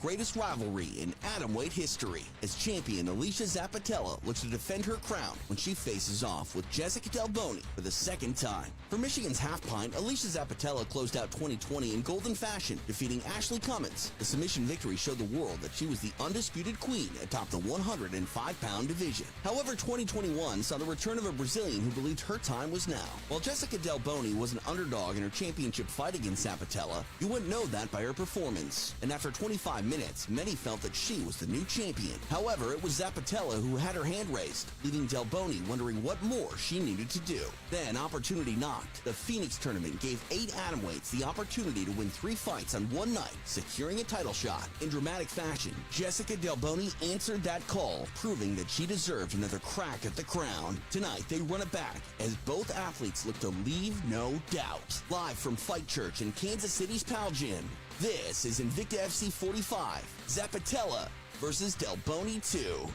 Greatest rivalry in atomweight history as champion Alesha Zappitella looks to defend her crown when she faces off with Jéssica Delboni for the second time. For Michigan's half pint, Alesha Zappitella closed out 2020 in golden fashion, defeating Ashley Cummins. The submission victory showed the world that she was the undisputed queen atop the 105-pound division. However, 2021 saw the return of a Brazilian who believed her time was now. While Jéssica Delboni was an underdog in her championship fight against Zappitella, you wouldn't know that by her performance. And after 25 minutes, many felt that she was the new champion. However, it was Zappitella who had her hand raised, leaving Delboni wondering what more she needed to do. Then, opportunity knocked. The Phoenix tournament gave 8 atomweights the opportunity to win 3 fights on one night, securing a title shot. In dramatic fashion, Jéssica Delboni answered that call, proving that she deserved another crack at the crown. Tonight, they run it back as both athletes look to leave no doubt. Live from Fight Church in Kansas City's Pal Gym, this is Invicta FC 45, Zappitella versus Delboni 2.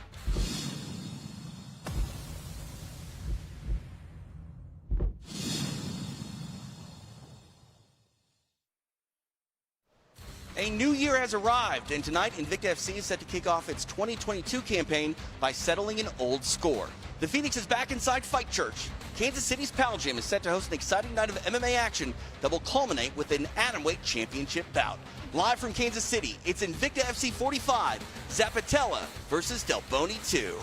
A new year has arrived, and tonight Invicta FC is set to kick off its 2022 campaign by settling an old score. The Phoenix is back inside Fight Church. Kansas City's Pal Gym is set to host an exciting night of MMA action that will culminate with an atomweight championship bout. Live from Kansas City, it's Invicta FC 45, Zappitella versus Delboni 2.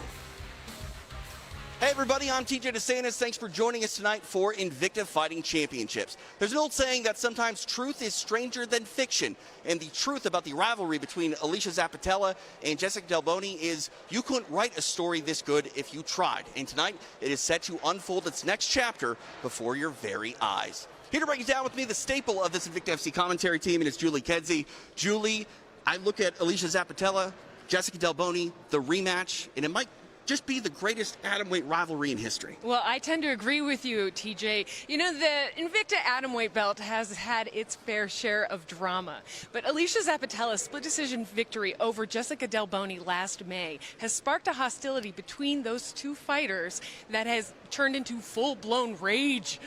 Hey everybody, I'm TJ DeSantis. Thanks for joining us tonight for Invicta Fighting Championships. There's an old saying that sometimes truth is stranger than fiction, and the truth about the rivalry between Alesha Zappitella and Jéssica Delboni is you couldn't write a story this good if you tried, and tonight it is set to unfold its next chapter before your very eyes. Here to break it down with me, the staple of this Invicta FC commentary team, and it's Julie Kedzie. Julie, I look at Alesha Zappitella, Jéssica Delboni, the rematch, and it might just be the greatest atomweight rivalry in history. Well, I tend to agree with you, TJ. You know, the Invicta atomweight belt has had its fair share of drama, but Alesha Zappitella's split decision victory over Jéssica Delboni last May has sparked a hostility between those two fighters that has turned into full-blown rage.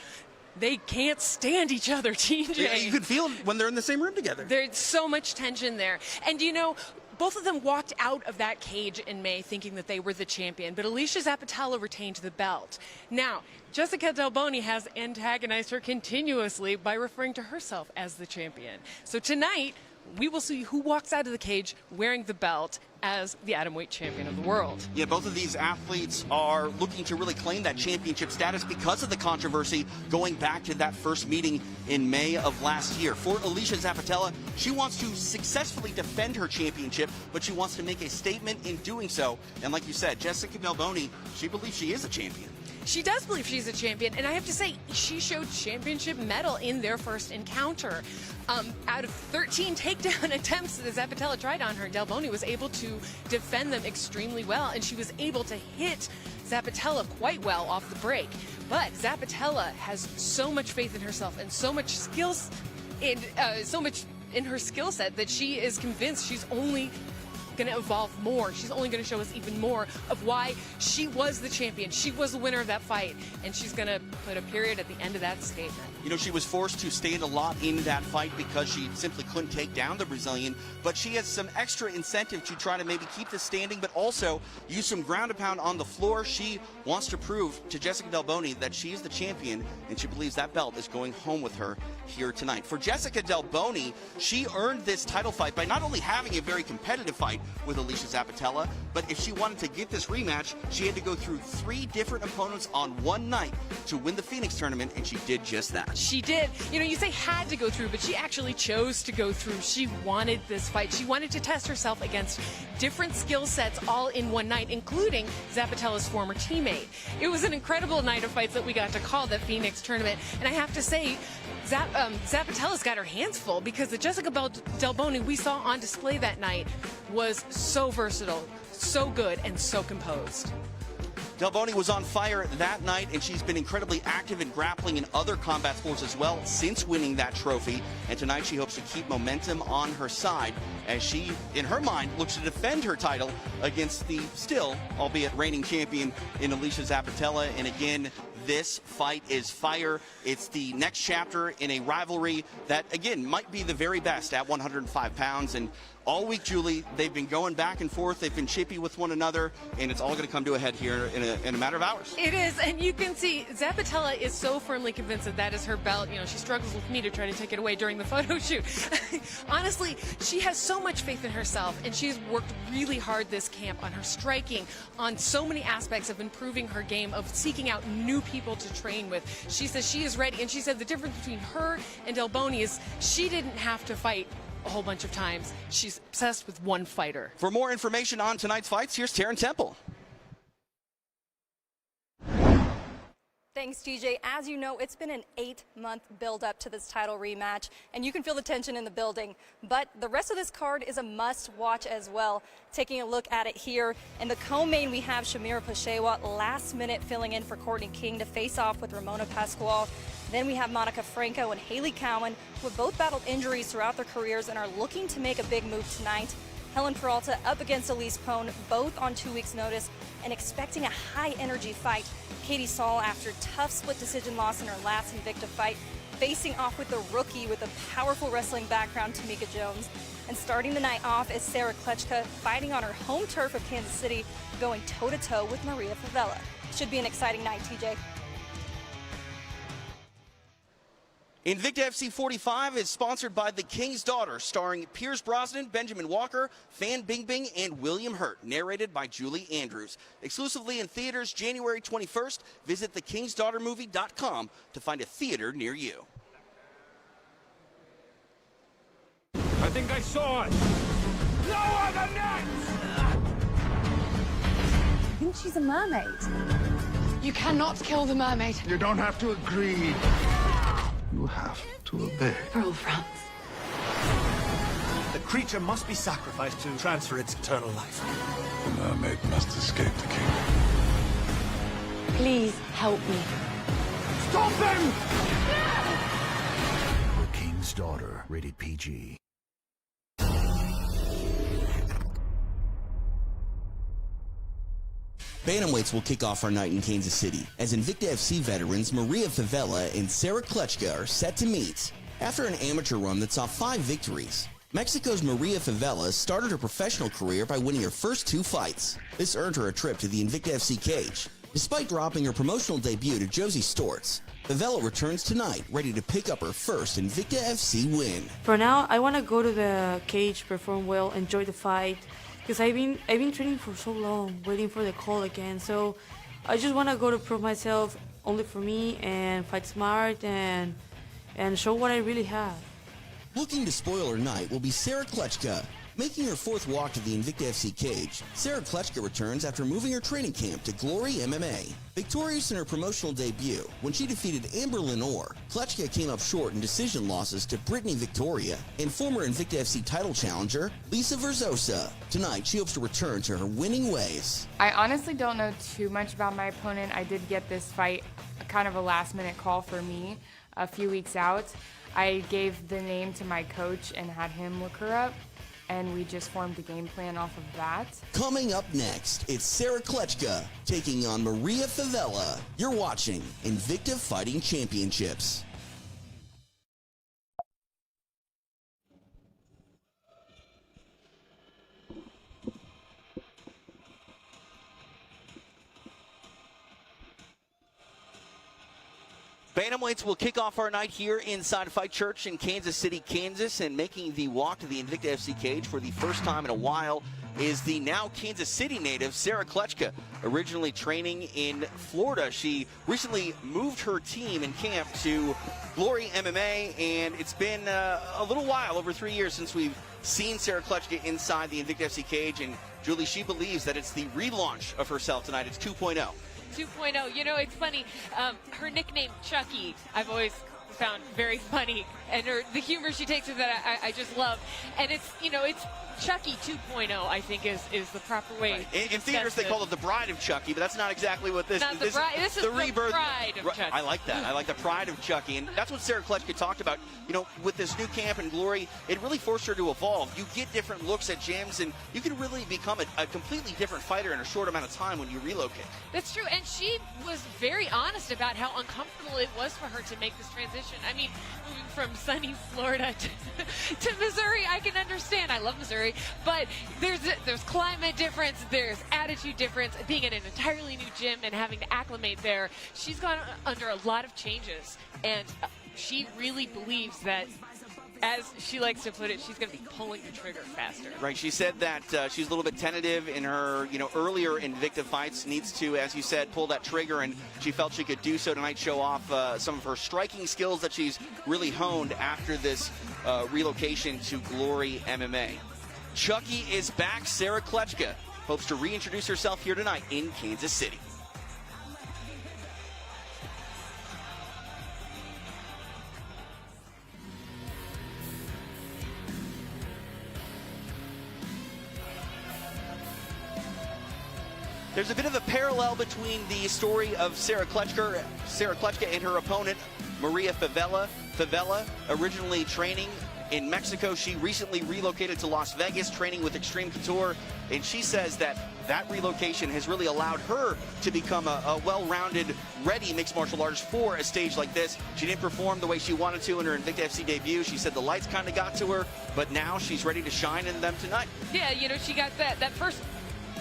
They can't stand each other, TJ. Yeah, you could feel it when they're in the same room together. There's so much tension there. And, you know, both of them walked out of that cage in May thinking that they were the champion, but Alesha Zappitella retained the belt. Now, Jéssica Delboni has antagonized her continuously by referring to herself as the champion. So tonight, we will see who walks out of the cage wearing the belt as the atomweight champion of the world. Yeah, both of these athletes are looking to really claim that championship status because of the controversy going back to that first meeting in May of last year. For Alesha Zappitella, she wants to successfully defend her championship, but she wants to make a statement in doing so. And like you said, Jéssica Delboni, she believes she is a champion. She does believe she's a champion, and I have to say, she showed championship mettle in their first encounter. Out of 13 takedown attempts that Zappitella tried on her, Delboni was able to defend them extremely well, and she was able to hit Zappitella quite well off the break. But Zappitella has so much faith in herself and so much skills, so much in her skill set that she is convinced she's only going to evolve more. She's only going to show us even more of why she was the champion. She was the winner of that fight, and she's going to put a period at the end of that statement. You know, she was forced to stand a lot in that fight because she simply couldn't take down the Brazilian, but she has some extra incentive to try to maybe keep this standing, but also use some ground and pound on the floor. She wants to prove to Jéssica Delboni that she is the champion, and she believes that belt is going home with her here tonight. For Jéssica Delboni, she earned this title fight by not only having a very competitive fight with Alesha Zappitella, but if she wanted to get this rematch, she had to go through 3 different opponents on one night to win the Phoenix tournament, and she did just that. She did. You know, you say had to go through, but she actually chose to go through. She wanted this fight. She wanted to test herself against different skill sets all in one night, including Zappitella's former teammate. It was an incredible night of fights that we got to call the Phoenix tournament, and I have to say, Zappitella's got her hands full because the Jéssica Delboni we saw on display that night was so versatile, so good, and so composed. Delboni was on fire that night, and she's been incredibly active in grappling in other combat sports as well since winning that trophy. And tonight she hopes to keep momentum on her side as she, in her mind, looks to defend her title against the still, albeit reigning champion in Alesha Zappitella. And again, this fight is fire. It's the next chapter in a rivalry that, again, might be the very best at 105 pounds. And all week, Julie, they've been going back and forth. They've been chippy with one another, and it's all going to come to a head here in a matter of hours. It is, and you can see Zappitella is so firmly convinced that that is her belt. You know, she struggles with me to try to take it away during the photo shoot. Honestly, she has so much faith in herself, and she's worked really hard this camp on her striking, on so many aspects of improving her game, of seeking out new people to train with. She says she is ready, and she said the difference between her and Delboni is she didn't have to fight a whole bunch of times. She's obsessed with one fighter. For more information on tonight's fights, here's Taryn Temple. Thanks, TJ. As you know, it's been an 8-month build-up to this title rematch, and you can feel the tension in the building. But the rest of this card is a must-watch as well. Taking a look at it here, in the co-main we have Shamir Peshewa last minute filling in for Courtney King to face off with Ramona Pascual. Then we have Monica Franco and Hailey Cowan, who have both battled injuries throughout their careers and are looking to make a big move tonight. Helen Peralta up against Elise, Pone, both on 2 weeks' notice, and expecting a high-energy fight. Katie Saull, after tough split decision loss in her last Invicta fight, facing off with the rookie with a powerful wrestling background, Tamika Jones. And starting the night off is Klechka fighting on her home turf of Kansas City, going toe-to-toe with Maria Favela. Should be an exciting night, TJ. Invicta FC 45 is sponsored by The King's Daughter, starring Pierce Brosnan, Benjamin Walker, Fan Bingbing, and William Hurt, narrated by Julie Andrews. Exclusively in theaters January 21st. Visit thekingsdaughtermovie.com to find a theater near you. I think I saw it. No other net! I think she's a mermaid. You cannot kill the mermaid. You don't have to agree. You have to obey. For all France. The creature must be sacrificed to transfer its eternal life. The mermaid must escape the king. Please help me. Stop them! The King's Daughter, rated PG. Bantamweights will kick off our night in Kansas City as Invicta FC veterans Maria Favela and Klechka are set to meet. After an amateur run that saw 5 victories, Mexico's Maria Favela started her professional career by winning her first 2 fights. This earned her a trip to the Invicta FC cage. Despite dropping her promotional debut to Josie Stortz, Favela returns tonight, ready to pick up her first Invicta FC win. For now, I want to go to the cage, perform well, enjoy the fight. Because I've been training for so long, waiting for the call again. So I just want to go to prove myself only for me and fight smart and show what I really have. Looking to spoil her night will be Klechka. Making her 4th walk to the Invicta FC cage, Klechka returns after moving her training camp to Glory MMA. Victorious in her promotional debut, when she defeated Amber Lenore, Klechka came up short in decision losses to Brittany Victoria and former Invicta FC title challenger, Lisa Verzosa. Tonight, she hopes to return to her winning ways. I honestly don't know too much about my opponent. I did get this fight kind of a last-minute call for me a few weeks out. I gave the name to my coach and had him look her up, and we just formed a game plan off of that. Coming up next, it's Klechka taking on Maria Favela. You're watching Invicta Fighting Championships. Bantamweights will kick off our night here inside Fight Church in Kansas City, Kansas, and making the walk to the Invicta FC cage for the first time in a while is the now Kansas City native, Klechka, originally training in Florida. She recently moved her team and camp to Glory MMA, and it's been a little while, over 3 years, since we've seen Klechka inside the Invicta FC cage, and Julie, she believes that it's the relaunch of herself tonight. It's 2.0. 2.0. You know, it's funny. Her nickname, Chucky, I've always found very funny. And the humor she takes with that, I just love. And it's, you know, it's Chucky 2.0, I think, is the proper way. Right. In theaters, they call it the Bride of Chucky, but that's not exactly what this is. This is the rebirth. Pride of Chucky. I like that. I like the Pride of Chucky. And that's what Klechka talked about. You know, with this new camp and Glory, it really forced her to evolve. You get different looks at gyms, and you can really become a completely different fighter in a short amount of time when you relocate. That's true. And she was very honest about how uncomfortable it was for her to make this transition transition. I mean, moving from sunny Florida to Missouri, I can understand. I love Missouri, but there's climate difference, there's attitude difference, being in an entirely new gym and having to acclimate there. She's gone under a lot of changes, and she really believes that, as she likes to put it, she's going to be pulling the trigger faster. Right. She said that she's a little bit tentative in her, earlier Invicta fights. Needs to, as you said, pull that trigger, and she felt she could do so tonight. Show off some of her striking skills that she's really honed after this relocation to Glory MMA. Chucky is back. Sarah Klechka hopes to reintroduce herself here tonight in Kansas City. There's a bit of a parallel between the story of Sarah Klechka and her opponent, Maria Favela. Favela, originally training in Mexico, she recently relocated to Las Vegas, training with Extreme Couture, and she says that relocation has really allowed her to become a well-rounded, ready mixed martial artist for a stage like this. She didn't perform the way she wanted to in her Invicta FC debut. She said the lights kind of got to her, but now she's ready to shine in them tonight. Yeah, she got that first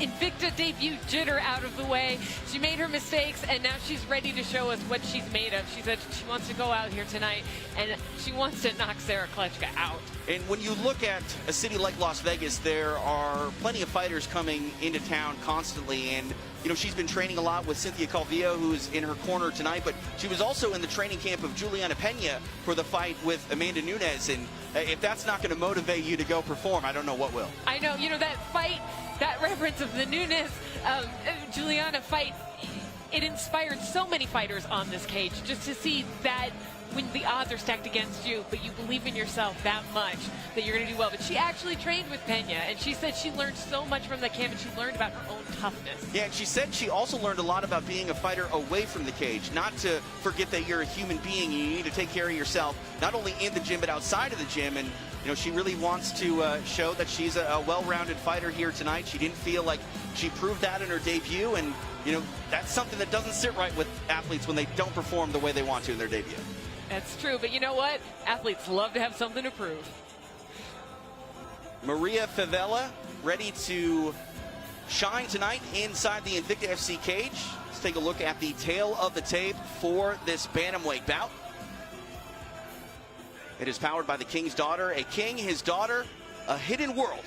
Invicta debut jitter out of the way. She made her mistakes, and now she's ready to show us what she's made of. She said she wants to go out here tonight, and she wants to knock Sarah Klechka out. And when you look at a city like Las Vegas, there are plenty of fighters coming into town constantly, and she's been training a lot with Cynthia Calvillo, who's in her corner tonight, but she was also in the training camp of Juliana Pena for the fight with Amanda Nunes, and if that's not going to motivate you to go perform, I don't know what will. I know, that fight, that reference of the Nunes Juliana fight, it inspired so many fighters on this cage, just to see that when the odds are stacked against you, but you believe in yourself that much that you're going to do well. But she actually trained with Pena, and she said she learned so much from the camp, and she learned about her own toughness. Yeah, and she said she also learned a lot about being a fighter away from the cage, not to forget that you're a human being and you need to take care of yourself, not only in the gym but outside of the gym. And she really wants to show that she's a well-rounded fighter here tonight. She didn't feel like she proved that in her debut, and that's something that doesn't sit right with athletes when they don't perform the way they want to in their debut. That's true, but you know what? Athletes love to have something to prove. Maria Favela ready to shine tonight inside the Invicta FC cage. Let's take a look at the tail of the tape for this bantamweight bout. It is powered by the King's daughter, a king, his daughter, a hidden world.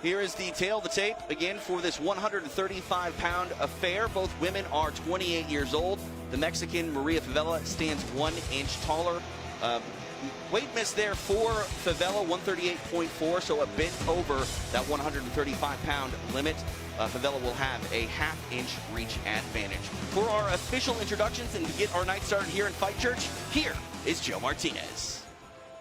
Here is the tail of the tape, again, for this 135-pound affair. Both women are 28 years old. The Mexican Maria Favela stands 1 inch taller. Weight miss there for Favela, 138.4, so a bit over that 135-pound limit. Favela will have a half-inch reach advantage. For our official introductions and to get our night started here in Fight Church, here is Joe Martinez.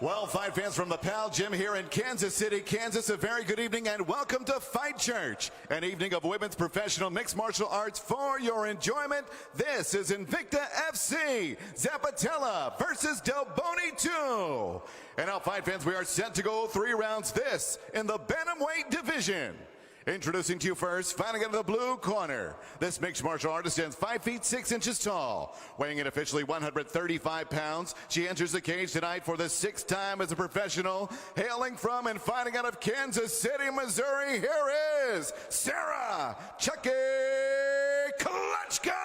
Well, fight fans from the PAL Gym here in Kansas City, Kansas, a very good evening and welcome to Fight Church, an evening of women's professional mixed martial arts for your enjoyment. This is Invicta FC, Zappitella versus Delboni 2. And now, fight fans, we are set to go 3 rounds this in the bantamweight division. Introducing to you first, fighting out of the blue corner. This mixed martial artist stands 5 feet 6 inches tall, weighing in officially 135 pounds. She enters the cage tonight for the 6th time as a professional. Hailing from and fighting out of Kansas City, Missouri, here is Sarah "Chucky" Kleczka.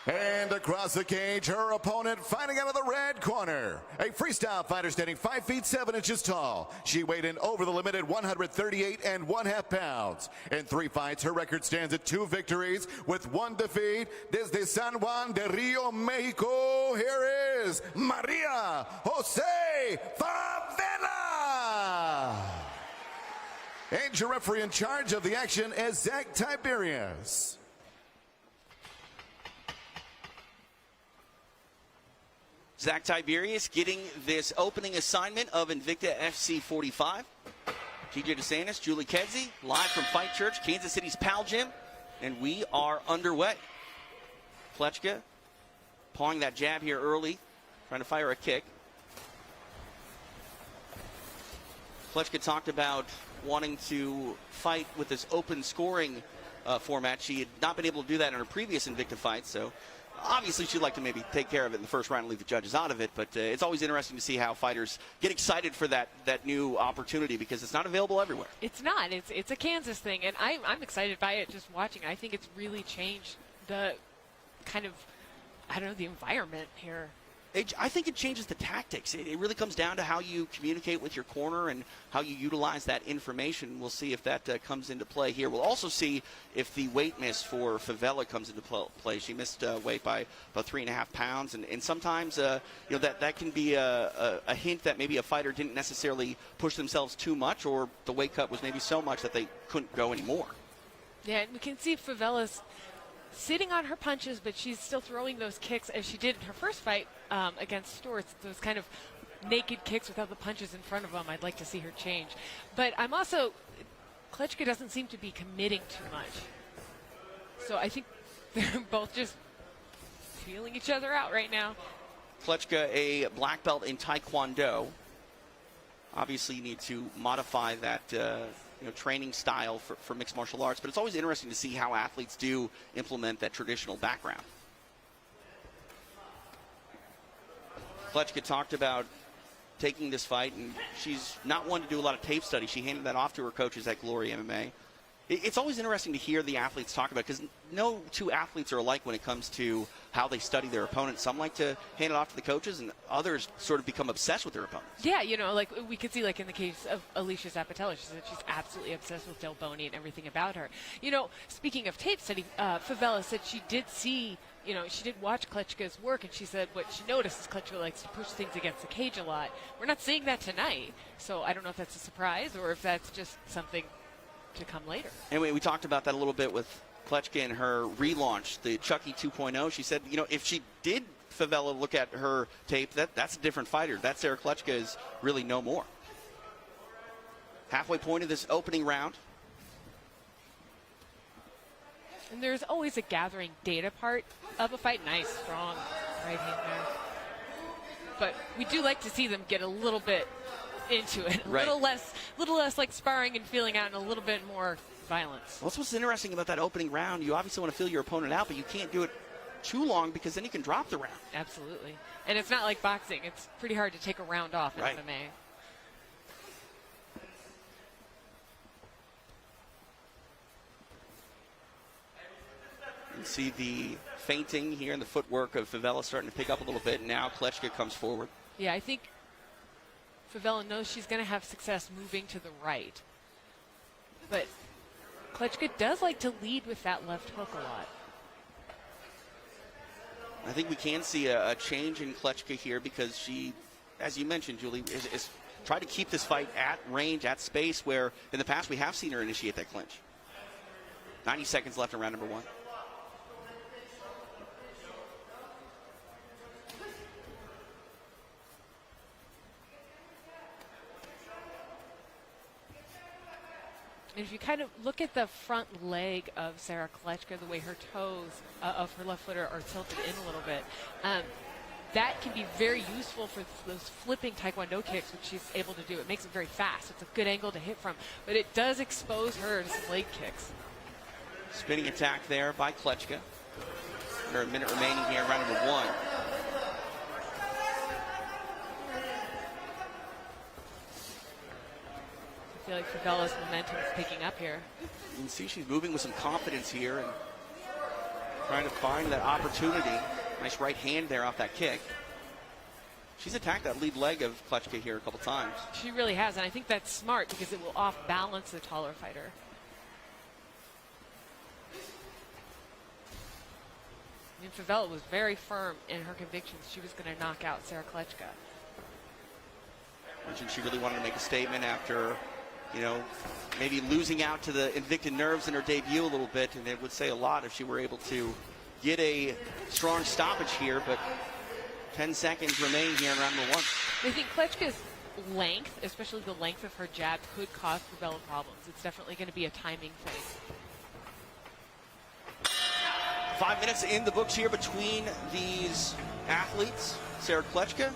And across the cage, her opponent fighting out of the red corner. A freestyle fighter standing 5 feet 7 inches tall. She weighed in over the limit at 138.5 pounds. In 3 fights, her record stands at 2 victories with 1 defeat. Desde San Juan de Rio, Mexico, here is Maria Jose Favela. And your referee in charge of the action is Zach Tiberius. Zach Tiberius getting this opening assignment of Invicta FC 45. TJ DeSantis, Julie Kedzie, live from Fight Church, Kansas City's PAL Gym, and we are underway. Klechka pawing that jab here early, trying to fire a kick. Klechka talked about wanting to fight with this open scoring format. She had not been able to do that in her previous Invicta fight, so obviously she'd like to maybe take care of it in the first round and leave the judges out of it, but it's always interesting to see how fighters get excited for that new opportunity because it's not available everywhere. It's not. It's a Kansas thing, and I'm excited by it just watching. I think it's really changed the kind of, I don't know, the environment here. I think it changes the tactics. It really comes down to how you communicate with your corner and how you utilize that information. We'll see if that comes into play here. We'll also see if the weight miss for Favela comes into play. She missed weight by about 3.5 pounds, and sometimes that can be a hint that maybe a fighter didn't necessarily push themselves too much, or the weight cut was maybe so much that they couldn't go anymore. Yeah, and we can see Favela's sitting on her punches, but she's still throwing those kicks as she did in her first fight against Storts, those kind of naked kicks without the punches in front of them. I'd like to see her change. But I'm also, Klechka doesn't seem to be committing too much. So I think they're both just feeling each other out right now. Klechka, a black belt in Taekwondo. Obviously, you need to modify that training style for mixed martial arts, but it's always interesting to see how athletes do implement that traditional background. Klechka talked about taking this fight, and she's not one to do a lot of tape study. She handed that off to her coaches at Glory MMA. It's always interesting to hear the athletes talk about it because no two athletes are alike when it comes to how they study their opponents. Some like to hand it off to the coaches, and others sort of become obsessed with their opponents. Yeah, like we could see, like in the case of Alesha Zappitella, she said she's absolutely obsessed with Delboni and everything about her. Speaking of tape study, Favela said she did see, she did watch Klechka's work, and she said what she noticed is Klechka likes to push things against the cage a lot. We're not seeing that tonight, so I don't know if that's a surprise or if that's just something to come later. Anyway, we talked about that a little bit with Klechka and her relaunch, the Chucky 2.0. She said, if she did, Favela, look at her tape, that's a different fighter. That Sarah Klechka is really no more. Halfway point of this opening round. And there's always a gathering data part of a fight. Nice, strong right hand there. But we do like to see them get a little bit into it, a little less like sparring and feeling out, and a little bit more violence. Well, that's what's interesting about that opening round. You obviously want to feel your opponent out, but you can't do it too long because then you can drop the round. Absolutely. And it's not like boxing. It's pretty hard to take a round off in MMA. You see the feinting here and the footwork of Favela starting to pick up a little bit. Now Klechka comes forward. Yeah, I think Favela knows she's going to have success moving to the right. But Klechka does like to lead with that left hook a lot. I think we can see a change in Klechka here because she, as you mentioned, Julie, is trying to keep this fight at range, at space, where in the past we have seen her initiate that clinch. 90 seconds left in round number 1. And if you kind of look at the front leg of Sarah Klechka, the way her toes of her left foot are tilted in a little bit, that can be very useful for those flipping Taekwondo kicks, which she's able to do. It makes it very fast. It's a good angle to hit from, but it does expose her to some leg kicks. Spinning attack there by Klechka. Under a minute remaining here in round number 1. I feel like Favela's momentum is picking up here. You can see she's moving with some confidence here and trying to find that opportunity. Nice right hand there off that kick. She's attacked that lead leg of Klechka here a couple times. She really has, and I think that's smart because it will off-balance the taller fighter. I mean, Favela was very firm in her convictions. She was going to knock out Sarah Klechka. Mentioned she really wanted to make a statement after, maybe losing out to the Invicta nerves in her debut a little bit, and it would say a lot if she were able to get a strong stoppage here, but 10 seconds remain here in round number 1. I think Klechka's length, especially the length of her jab, could cause Favela problems. It's definitely going to be a timing thing. 5 minutes in the books here between these athletes. Sarah Klechka,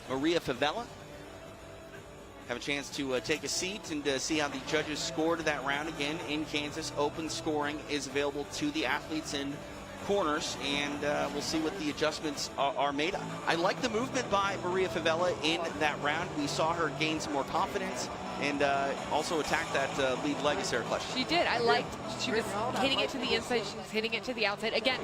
Maria Favela. have a chance to take a seat and see how the judges scored that round. Again, in Kansas, open scoring is available to the athletes in corners, and we'll see what the adjustments are made. I like the movement by Maria Favela in that round. We saw her gain some more confidence and also attack that lead leg of Sarah Kleczka. She did. I liked, she was hitting it to the inside, she was hitting it to the outside. Again,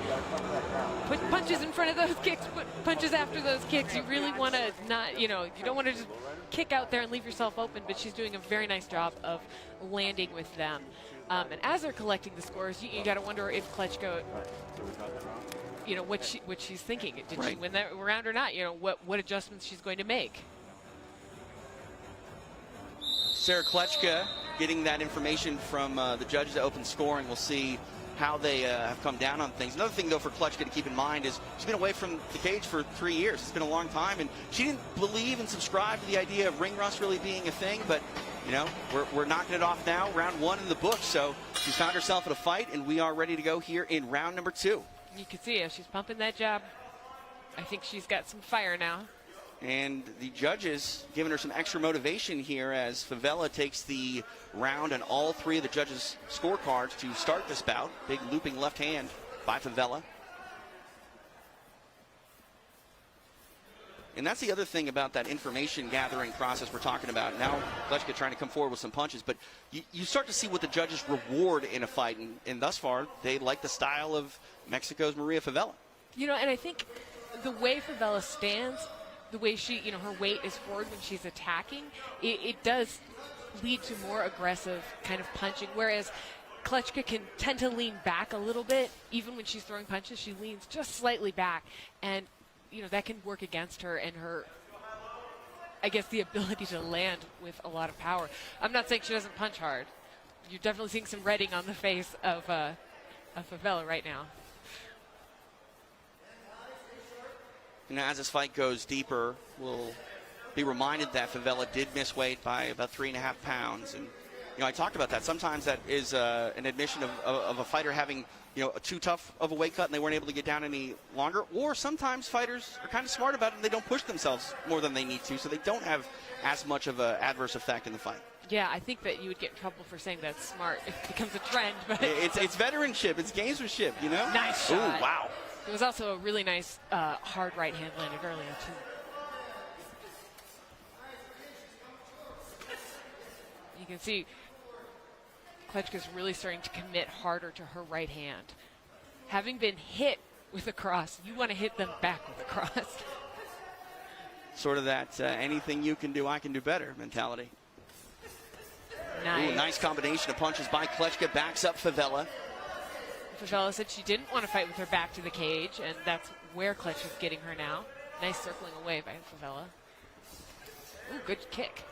put punches in front of those kicks, put punches after those kicks. You really want to not, you know, you don't want to just kick out there and leave yourself open, but she's doing a very nice job of landing with them. And as they're collecting the scores, you got to wonder if Kleczka, you know, what she's thinking. Did she win that round or not? You know, what adjustments she's going to make. Sarah Kleczka getting that information from the judges at open scoring. We'll see how they have come down on things. Another thing, though, for Kleczka to keep in mind is she's been away from the cage for 3 years. It's been a long time, and she didn't believe and subscribe to the idea of ring rust really being a thing, but, you know, we're knocking it off now. Round 1 in the book, so she's found herself in a fight, and we are ready to go here in round number 2. You can see she's pumping that jab. I think she's got some fire now. And the judges giving her some extra motivation here as Favela takes the round on all 3 of the judges' scorecards to start this bout. Big looping left hand by Favela. And that's the other thing about that information gathering process we're talking about. Now Kleczka trying to come forward with some punches, but you start to see what the judges reward in a fight. And thus far, they like the style of Mexico's Maria Favela. You know, and I think the way Favela stands, the way she, you know, her weight is forward when she's attacking, it does lead to more aggressive kind of punching, whereas Kleczka can tend to lean back a little bit. Even when she's throwing punches, she leans just slightly back, and, you know, that can work against her and her, I guess, the ability to land with a lot of power. I'm not saying she doesn't punch hard. You're definitely seeing some redding on the face of Favela right now. And as this fight goes deeper, we'll be reminded that Favela did miss weight by about 3.5 pounds. And, you know, I talked about that. Sometimes that is an admission of a fighter having, you know, too tough of a weight cut and they weren't able to get down any longer. Or sometimes fighters are kind of smart about it and they don't push themselves more than they need to, so they don't have as much of an adverse effect in the fight. Yeah, I think that you would get in trouble for saying that's smart. It becomes a trend. But it's veteranship. It's gamesmanship, you know? Nice shot. Ooh, wow. It was also a really nice hard right hand landed earlier, too. You can see Kleczka's really starting to commit harder to her right hand. Having been hit with a cross, you want to hit them back with a cross. Sort of that anything you can do, I can do better mentality. Nice. Ooh, nice combination of punches by Kleczka, backs up Favela. Favela said she didn't want to fight with her back to the cage, and that's where Kleczka's getting her now. Nice circling away by Favela. Ooh, good kick.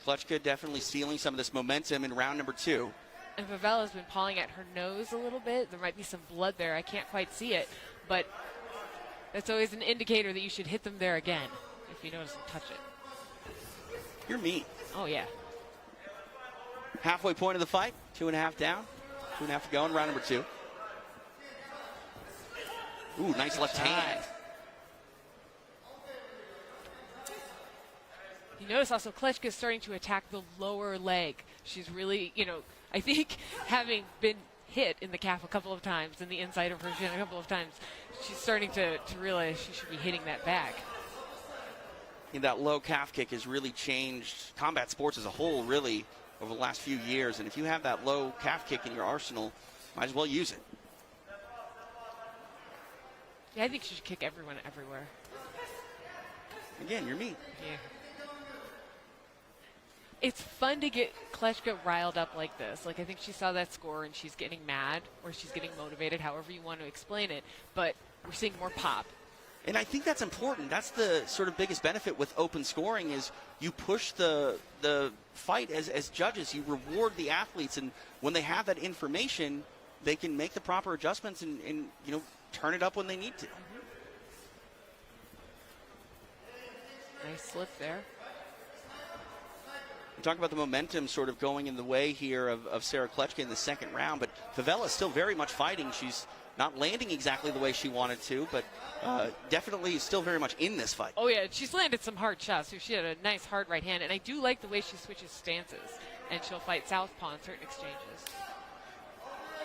Kleczka definitely stealing some of this momentum in round number 2. And Favela's been pawing at her nose a little bit. There might be some blood there. I can't quite see it, but that's always an indicator that you should hit them there again if you notice them touch it. You're mean. Oh, yeah. Halfway point of the fight, 2.5 down. 2.5 to go in round number 2. Ooh, nice left hand. You notice also Kleczka is starting to attack the lower leg. She's really, you know, I think having been hit in the calf a couple of times and the inside of her shin a couple of times, she's starting to realize she should be hitting that back. And that low calf kick has really changed combat sports as a whole, really, over the last few years. And if you have that low calf kick in your arsenal, might as well use it. Yeah, I think she should kick everyone everywhere. Again, you're me. Yeah. It's fun to get Kleczka riled up like this. Like, I think she saw that score and she's getting mad or she's getting motivated, however you want to explain it. But we're seeing more pop. And I think that's important. That's the sort of biggest benefit with open scoring is you push the fight as judges. You reward the athletes, and when they have that information, they can make the proper adjustments and you know, turn it up when they need to. Nice slip there. We talk about the momentum sort of going in the way here of Sarah Kleczka in the second round, but Favela is still very much fighting. She's not landing exactly the way she wanted to, but definitely still very much in this fight. Oh, yeah, she's landed some hard shots. So she had a nice hard right hand, and I do like the way she switches stances, and she'll fight southpaw in certain exchanges.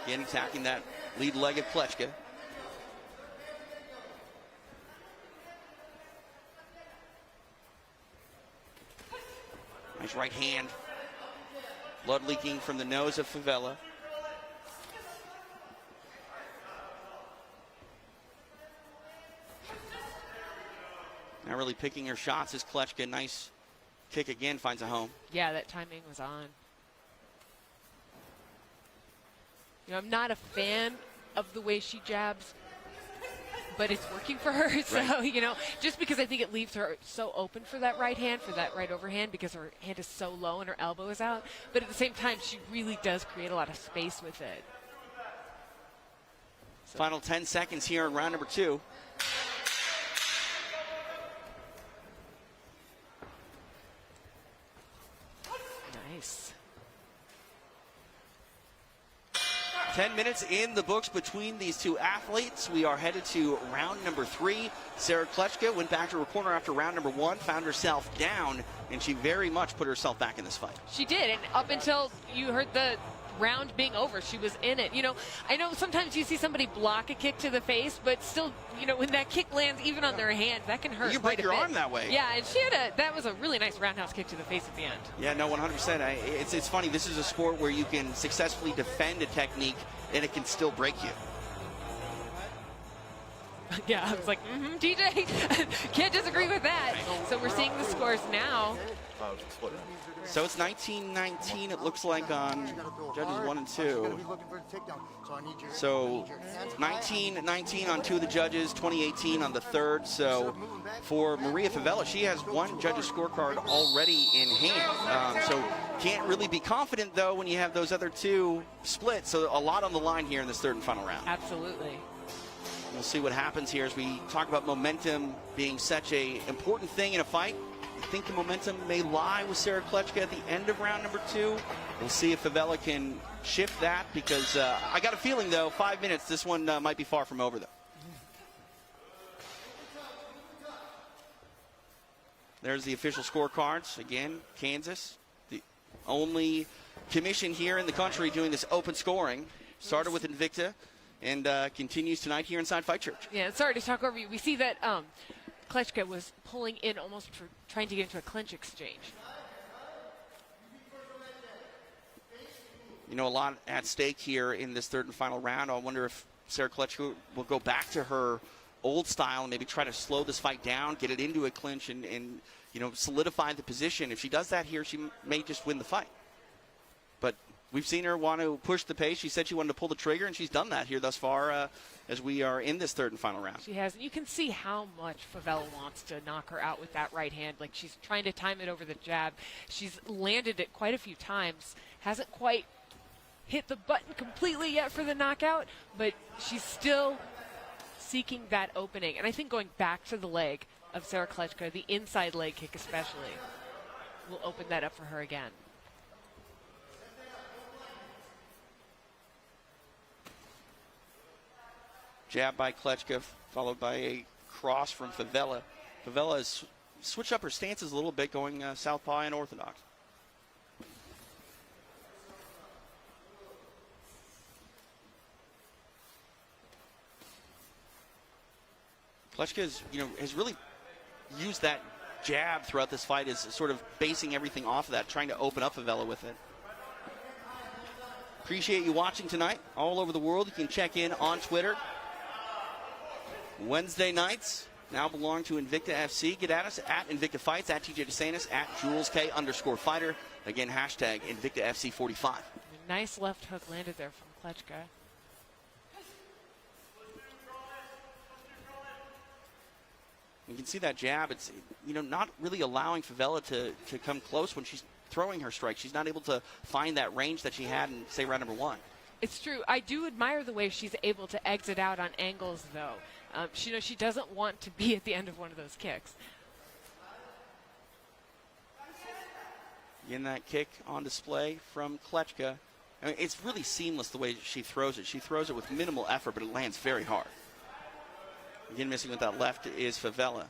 Again, attacking that lead leg of Klechka. Nice right hand. Blood leaking from the nose of Favela. Now really picking her shots is Klechka. Nice kick again, finds a home. Yeah, that timing was on. You know, I'm not a fan of the way she jabs, but it's working for her. So, Right. you know, just because I think it leaves her so open for that right hand, for that right overhand, because her hand is so low and her elbow is out. But at the same time, she really does create a lot of space with it. So. Final 10 seconds here in round number 2. Nice. 10 minutes in the books between these two athletes. We are headed to round number 3. Sarah Klechka went back to her corner after round number 1, found herself down, and she very much put herself back in this fight. She did, and up until you heard the round being over, she was in it. You know, I know sometimes you see somebody block a kick to the face, but still, you know, when that kick lands even on their hand, that can hurt. You can break your quite a bit. arm that way. Yeah, and she had that was a really nice roundhouse kick to the face at the end. Yeah, no, 100%. It's funny. This is a sport where you can successfully defend a technique, and it can still break you. Yeah, I was like, TJ, can't disagree with that. So we're seeing the scores now. So it's 19-19, it looks like, on judges 1 and 2. So 19-19 on 2 of the judges, 20-18 on the third. So for Maria Favela, she has 1 judge's scorecard already in hand. So can't really be confident, though, when you have those other 2 split. So a lot on the line here in this third and final round. Absolutely. We'll see what happens here as we talk about momentum being such an important thing in a fight. I think the momentum may lie with Sarah Klechka at the end of round number 2. We'll see if Favela can shift that, because I got a feeling, though, 5 minutes, this one might be far from over, though. There's the official scorecards. Again, Kansas, the only commission here in the country doing this open scoring. Started with Invicta and continues tonight here inside Fight Church. Yeah, sorry to talk over you. We see that Klechka was pulling in almost for trying to get into a clinch exchange. You know, a lot at stake here in this third and final round. I wonder if Sarah Klechka will go back to her old style and maybe try to slow this fight down, get it into a clinch, and you know, solidify the position. If she does that here, she may just win the fight. But we've seen her want to push the pace. She said she wanted to pull the trigger, and she's done that here thus far as we are in this third and final round. She has. And you can see how much Favela wants to knock her out with that right hand. Like, she's trying to time it over the jab. She's landed it quite a few times. Hasn't quite hit the button completely yet for the knockout, but she's still seeking that opening. And I think going back to the leg of Sarah Klechka, the inside leg kick especially, will open that up for her again. Jab by Klechka, followed by a cross from Favela. Favela has switched up her stances a little bit, going southpaw and orthodox. Klechka has really used that jab throughout this fight, as sort of basing everything off of that, trying to open up Favela with it. Appreciate you watching tonight all over the world. You can check in on Twitter. Wednesday nights now belong to Invicta FC. Get at us at Invicta Fights, at TJ DeSantis, at JulesK_fighter. Again, hashtag Invicta FC 45. Nice left hook landed there from Klechka. You can see that jab. It's, not really allowing Favela to come close when she's throwing her strike. She's not able to find that range that she had in, say, round number 1. It's true. I do admire the way she's able to exit out on angles, though. She doesn't want to be at the end of one of those kicks. Again, that kick on display from Klechka. I mean, it's really seamless the way she throws it. She throws it with minimal effort, but it lands very hard. Again, missing with that left is Favela.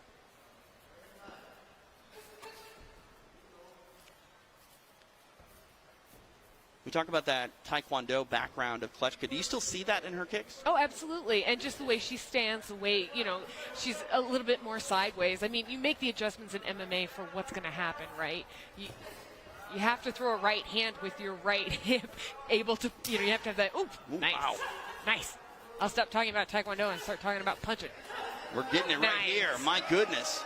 We talk about that Taekwondo background of Klechka. Do you still see that in her kicks? Oh, absolutely. And just the way she stands, the way, you know, she's a little bit more sideways. I mean, you make the adjustments in MMA for what's going to happen, right? You have to throw a right hand with your right hip, able to, you know, you have to have that, ooh, nice, wow. Nice. I'll stop talking about Taekwondo and start talking about punching. We're getting it right here. My goodness.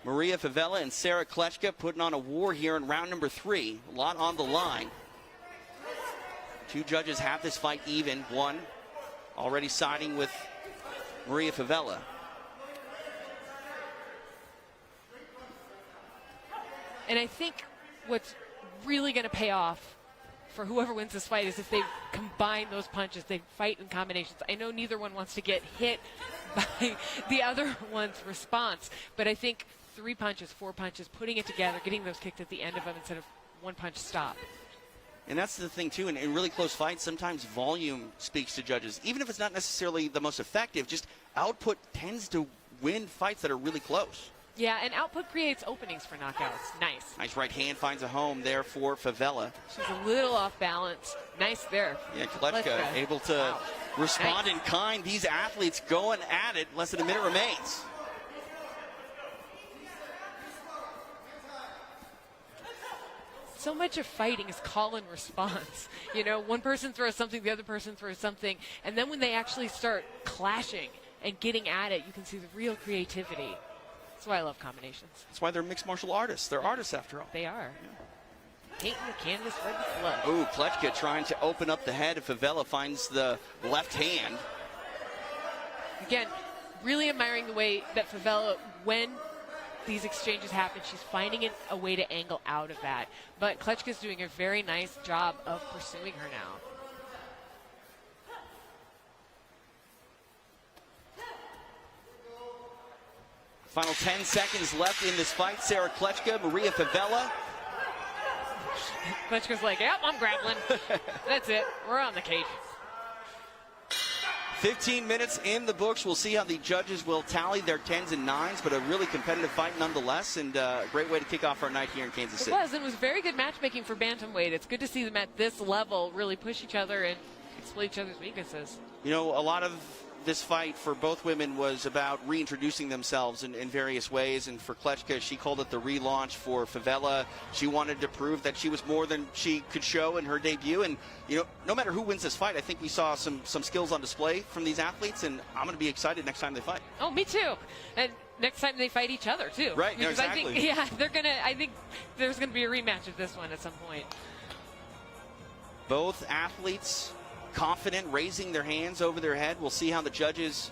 Maria Favela and Sarah Klechka putting on a war here in round number 3. A lot on the line. 2 judges have this fight even. One already siding with Maria Favela. And I think what's really going to pay off for whoever wins this fight is if they combine those punches, they fight in combinations. I know neither one wants to get hit by the other one's response, but I think 3 punches, 4 punches, putting it together, getting those kicked at the end of them instead of one punch stop. And that's the thing, too. In really close fights, sometimes volume speaks to judges. Even if it's not necessarily the most effective, just output tends to win fights that are really close. Yeah, and output creates openings for knockouts. Nice. Nice right hand finds a home there for Favela. She's a little off balance. Nice there. Yeah, Klechka able to respond in kind. These athletes going at it. Less than a minute remains. So much of fighting is call and response. You know, one person throws something, the other person throws something, and then when they actually start clashing and getting at it, you can see the real creativity. That's why I love combinations. That's why they're mixed martial artists. They're artists after all. They are. Yeah. Painting the canvas red with blood. Ooh, Klechka trying to open up the head. Favela finds the left hand. Again, really admiring the way that Favela, when these exchanges happen, she's finding a way to angle out of that. But Klechka's doing a very nice job of pursuing her now. Final 10 seconds left in this fight. Sarah Klechka, Maria Favela. Klechka's like, yep, I'm grappling. That's it. We're on the cage. 15 minutes in the books. We'll see how the judges will tally their 10s and 9s, but a really competitive fight nonetheless, and a great way to kick off our night here in Kansas City. It was, and it was very good matchmaking for bantamweight. It's good to see them at this level really push each other and exploit each other's weaknesses. You know, a lot of this fight for both women was about reintroducing themselves in various ways, and for Klechka, she called it the relaunch. For Favela, she wanted to prove that she was more than she could show in her debut, and you know, no matter who wins this fight, I think we saw some skills on display from these athletes, and I'm going to be excited next time they fight. Oh, me too. And next time they fight each other too. Right, no, exactly. I think there's going to be a rematch of this one at some point. Both athletes confident, raising their hands over their head. We'll see how the judges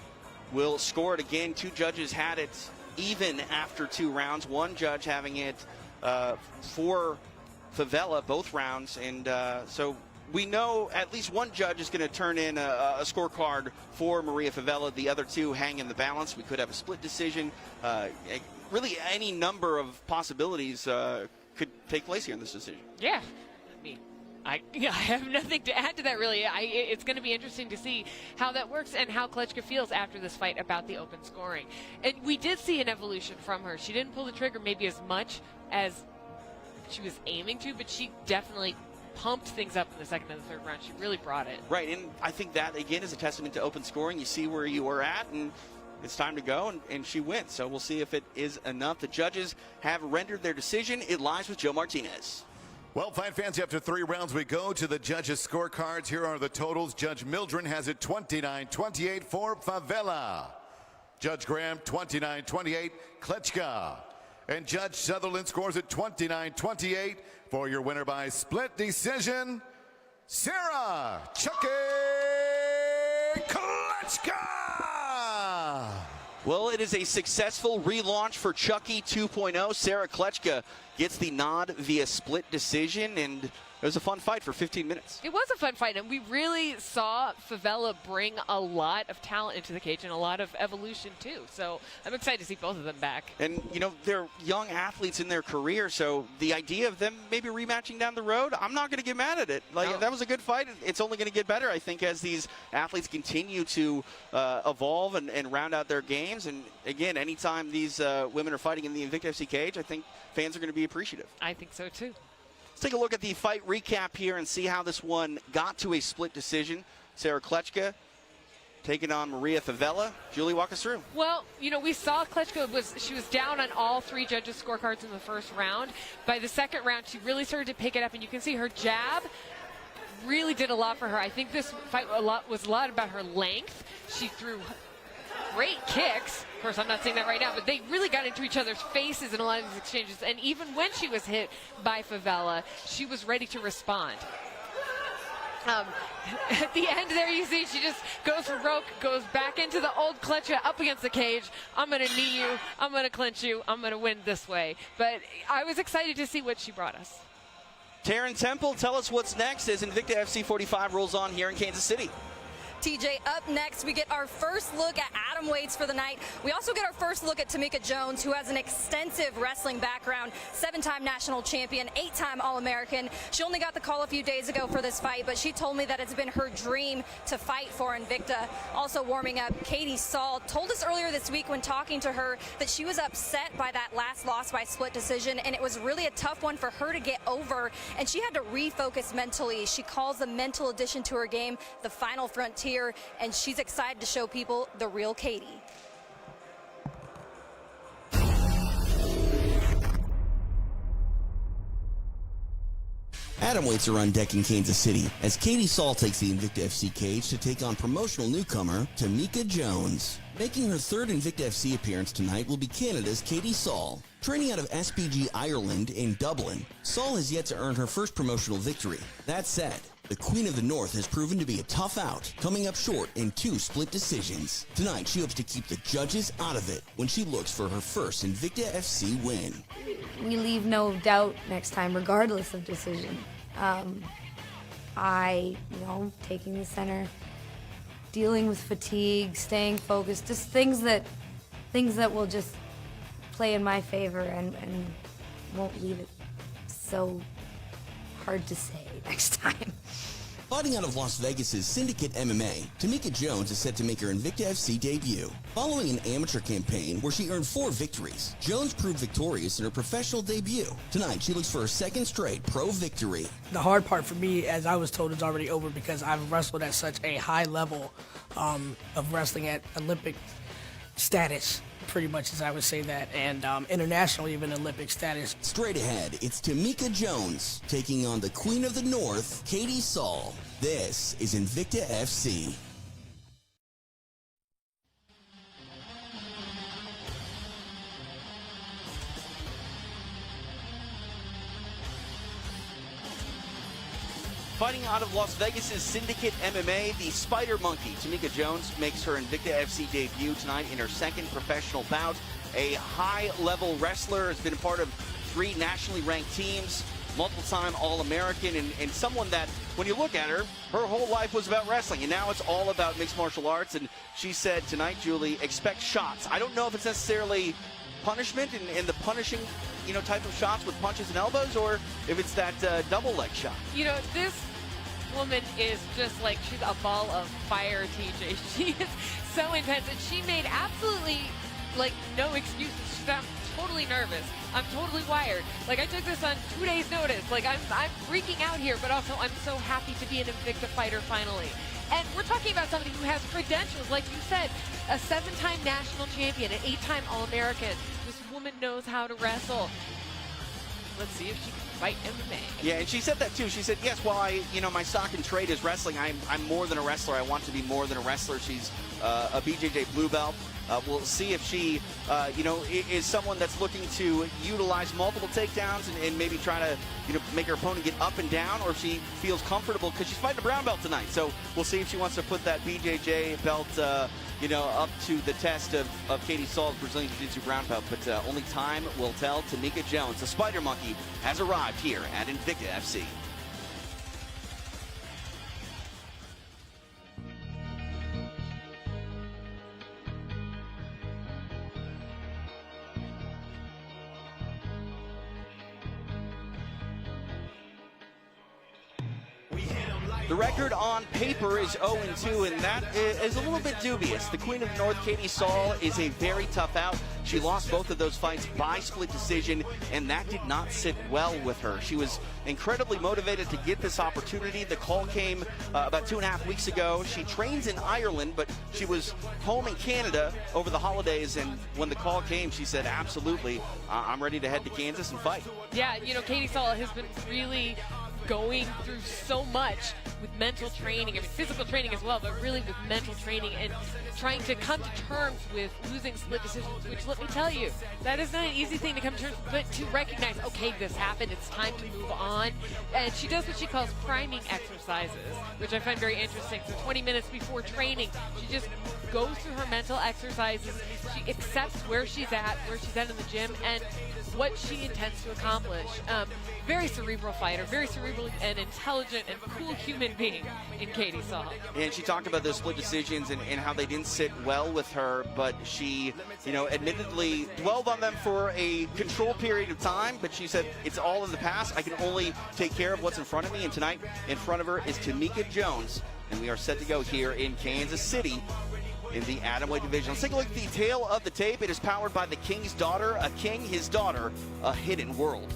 will score it again. 2 judges had it even after 2 rounds. 1 judge having it for Favela both rounds, and so we know at least 1 judge is going to turn in a scorecard for Maria Favela. The other 2 hang in the balance. We could have a split decision. Really, any number of possibilities could take place here in this decision. Yeah. I have nothing to add to that, really. It's going to be interesting to see how that works and how Klechka feels after this fight about the open scoring. And we did see an evolution from her. She didn't pull the trigger maybe as much as she was aiming to, but she definitely pumped things up in the second and the third round. She really brought it. Right, and I think that, again, is a testament to open scoring. You see where you were at, and it's time to go, and she wins. So we'll see if it is enough. The judges have rendered their decision. It lies with Joe Martinez. Well, fight fans, after 3 rounds, we go to the judges' scorecards. Here are the totals. Judge Mildren has it 29-28 for Favela. Judge Graham, 29-28, Klechka. And Judge Sutherland scores it 29-28 for your winner by split decision, Sarah "Chucky" Klechka. Well, it is a successful relaunch for Chucky 2.0. Sarah Klechka gets the nod via split decision, and it was a fun fight for 15 minutes. It was a fun fight, and we really saw Favela bring a lot of talent into the cage and a lot of evolution, too. So I'm excited to see both of them back. And, you know, they're young athletes in their career, so the idea of them maybe rematching down the road, I'm not going to get mad at it. Like, No. That was a good fight. It's only going to get better, I think, as these athletes continue to evolve and round out their games. And, again, anytime these women are fighting in the Invicta FC cage, I think fans are going to be appreciative. I think so, too. Let's take a look at the fight recap here and see how this one got to a split decision. Klechka taking on Maria Favela. Julie, walk us through. Well, you know, we saw Klechka was down on all 3 judges' scorecards in the first round. By the second round, she really started to pick it up, and you can see her jab really did a lot for her. I think this fight was a lot about her length. She threw great kicks. Of course, I'm not saying that right now, but they really got into each other's faces in a lot of these exchanges. And even when she was hit by Favela, she was ready to respond. At the end there, you see she just goes for broke, goes back into the old Klechka up against the cage. I'm going to knee you. I'm going to clinch you. I'm going to win this way. But I was excited to see what she brought us. Taryn Temple, tell us what's next as Invicta FC 45 rolls on here in Kansas City. TJ, up next, we get our first look at atomweights for the night. We also get our first look at Tamika Jones, who has an extensive wrestling background, 7-time national champion, 8-time All-American. She only got the call a few days ago for this fight, but she told me that it's been her dream to fight for Invicta. Also warming up, Katie Saull told us earlier this week when talking to her that she was upset by that last loss by split decision, and it was really a tough one for her to get over, and she had to refocus mentally. She calls the mental addition to her game the final frontier, and she's excited to show people the real Katie. Atomweights are on deck in Kansas City as Katie Saull takes the Invicta FC cage to take on promotional newcomer Tamika Jones. Making her 3rd Invicta FC appearance tonight will be Canada's Katie Saull. Training out of SPG Ireland in Dublin, Saull has yet to earn her first promotional victory. That said, the Queen of the North has proven to be a tough out, coming up short in 2 split decisions. Tonight, she hopes to keep the judges out of it when she looks for her first Invicta FC win. We leave no doubt next time, regardless of decision. Taking the center, dealing with fatigue, staying focused, just things that will just play in my favor and won't leave it so hard to say next time. Fighting out of Las Vegas's Syndicate MMA, Tamika Jones is set to make her Invicta FC debut. Following an amateur campaign where she earned 4 victories, Jones proved victorious in her professional debut. Tonight, she looks for her 2nd straight pro victory. The hard part for me, as I was told, is already over because I've wrestled at such a high level of wrestling at Olympic status, pretty much as I would say that, and international even Olympic status. Straight ahead, it's Tamika Jones taking on the Queen of the North, Katie Saull. This is Invicta FC. Fighting out of Las Vegas's Syndicate MMA, the Spider Monkey, Tamika Jones, makes her Invicta FC debut tonight in her 2nd professional bout. A high-level wrestler, has been a part of 3 nationally ranked teams, multiple-time All-American, and someone that, when you look at her, her whole life was about wrestling, and now it's all about mixed martial arts. And she said tonight, Julie, expect shots. I don't know if it's necessarily punishment and the punishing, type of shots with punches and elbows, or if it's that double leg shot. This woman is just like, she's a ball of fire, TJ. She is so intense, and she made absolutely, no excuses. I'm totally nervous. I'm totally wired. I took this on 2 days' notice. I'm freaking out here, but also I'm so happy to be an Invicta fighter finally. And we're talking about somebody who has credentials, like you said, a 7-time national champion, an 8-time All-American. This woman knows how to wrestle. Let's see if she can fight MMA. Yeah, and she said that too. She said, yes, while my stock and trade is wrestling, I'm more than a wrestler. I want to be more than a wrestler. She's a BJJ blue belt. We'll see if she, is someone that's looking to utilize multiple takedowns and maybe try to, make her opponent get up and down, or if she feels comfortable because she's fighting a brown belt tonight. So we'll see if she wants to put that BJJ belt, up to the test of Katie Saull's Brazilian Jiu-Jitsu brown belt. But only time will tell. Tamika Jones, the Spider Monkey, has arrived here at Invicta FC. The record on paper is 0-2, and that is a little bit dubious. The Queen of the North, Katie Saull, is a very tough out. She lost both of those fights by split decision, and that did not sit well with her. She was incredibly motivated to get this opportunity. The call came about 2.5 weeks ago. She trains in Ireland, but she was home in Canada over the holidays, and when the call came, she said, absolutely, I'm ready to head to Kansas and fight. Yeah, you know, Katie Saull has been really going through so much with mental training, I mean physical training as well, but really with mental training and trying to come to terms with losing split decisions, which let me tell you, that is not an easy thing to come to terms with, but to recognize, okay, this happened, it's time to move on. And she does what she calls priming exercises, which I find very interesting. So 20 minutes before training, she just goes through her mental exercises. She accepts where she's at in the gym, and what she intends to accomplish. Very cerebral fighter, very cerebral and intelligent and cool human being in Katie Saull. And she talked about those split decisions and how they didn't sit well with her, but she, you know, admittedly dwelled on them for a controlled period of time, but she said, it's all in the past. I can only take care of what's in front of me, and tonight in front of her is Tamika Jones, and we are set to go here in Kansas City in the atomweight division. Let's take a look at the tail of the tape. It is powered by the King's daughter, a king, his daughter, a hidden world.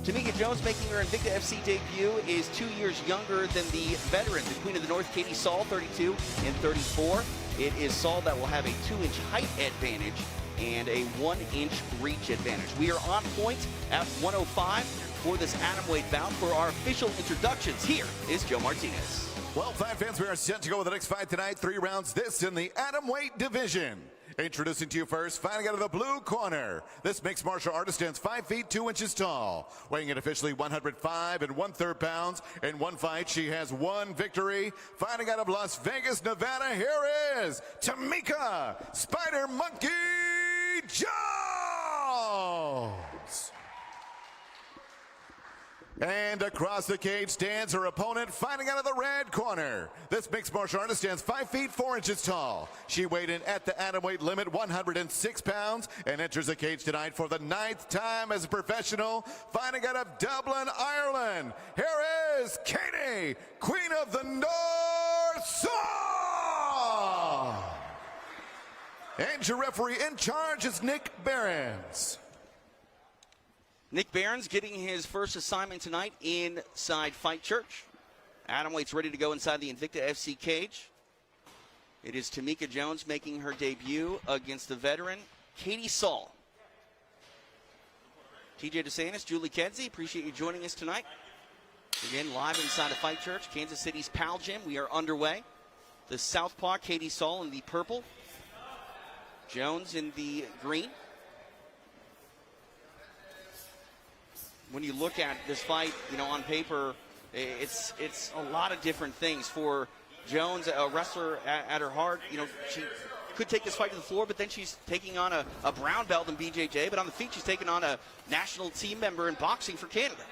Tamika Jones, making her Invicta FC debut, is 2 years younger than the veteran, the Queen of the North, Katie Saull, 32 and 34. It is Saull that will have a 2-inch height advantage and a 1-inch reach advantage. We are on point at 105 for this atomweight bout. For our official introductions, here is Joe Martinez. Well, fight fans, we are set to go with the next fight tonight. 3 rounds, this in the atomweight division. Introducing to you first, fighting out of the blue corner. This mixed martial artist stands 5 feet 2 inches tall, weighing in officially 105 1/3 pounds. In one fight, she has 1 victory. Fighting out of Las Vegas, Nevada, here is Tamika Spider Monkey Jones. And across the cage stands her opponent, fighting out of the red corner. This mixed martial artist stands 5 feet 4 inches tall. She weighed in at the atomweight limit, 106 pounds, and enters the cage tonight for the 9th time as a professional, fighting out of Dublin, Ireland. Here is Katie, Queen of the North, Saull. And your referee in charge is Nick Behrens. Nick Behrens getting his first assignment tonight inside Fight Church. Atomweight's ready to go inside the Invicta FC cage. It is Tamika Jones making her debut against the veteran Katie Saull. TJ DeSantis, Julie Kedzie, appreciate you joining us tonight. Again, live inside of Fight Church, Kansas City's Pal Gym. We are underway. The southpaw, Katie Saull, in the purple. Jones in the green. When you look at this fight, you know, on paper, it's a lot of different things. For Jones, a wrestler at her heart, you know, she could take this fight to the floor, but then she's taking on a brown belt in BJJ, but on the feet she's taking on a national team member in boxing for Canada.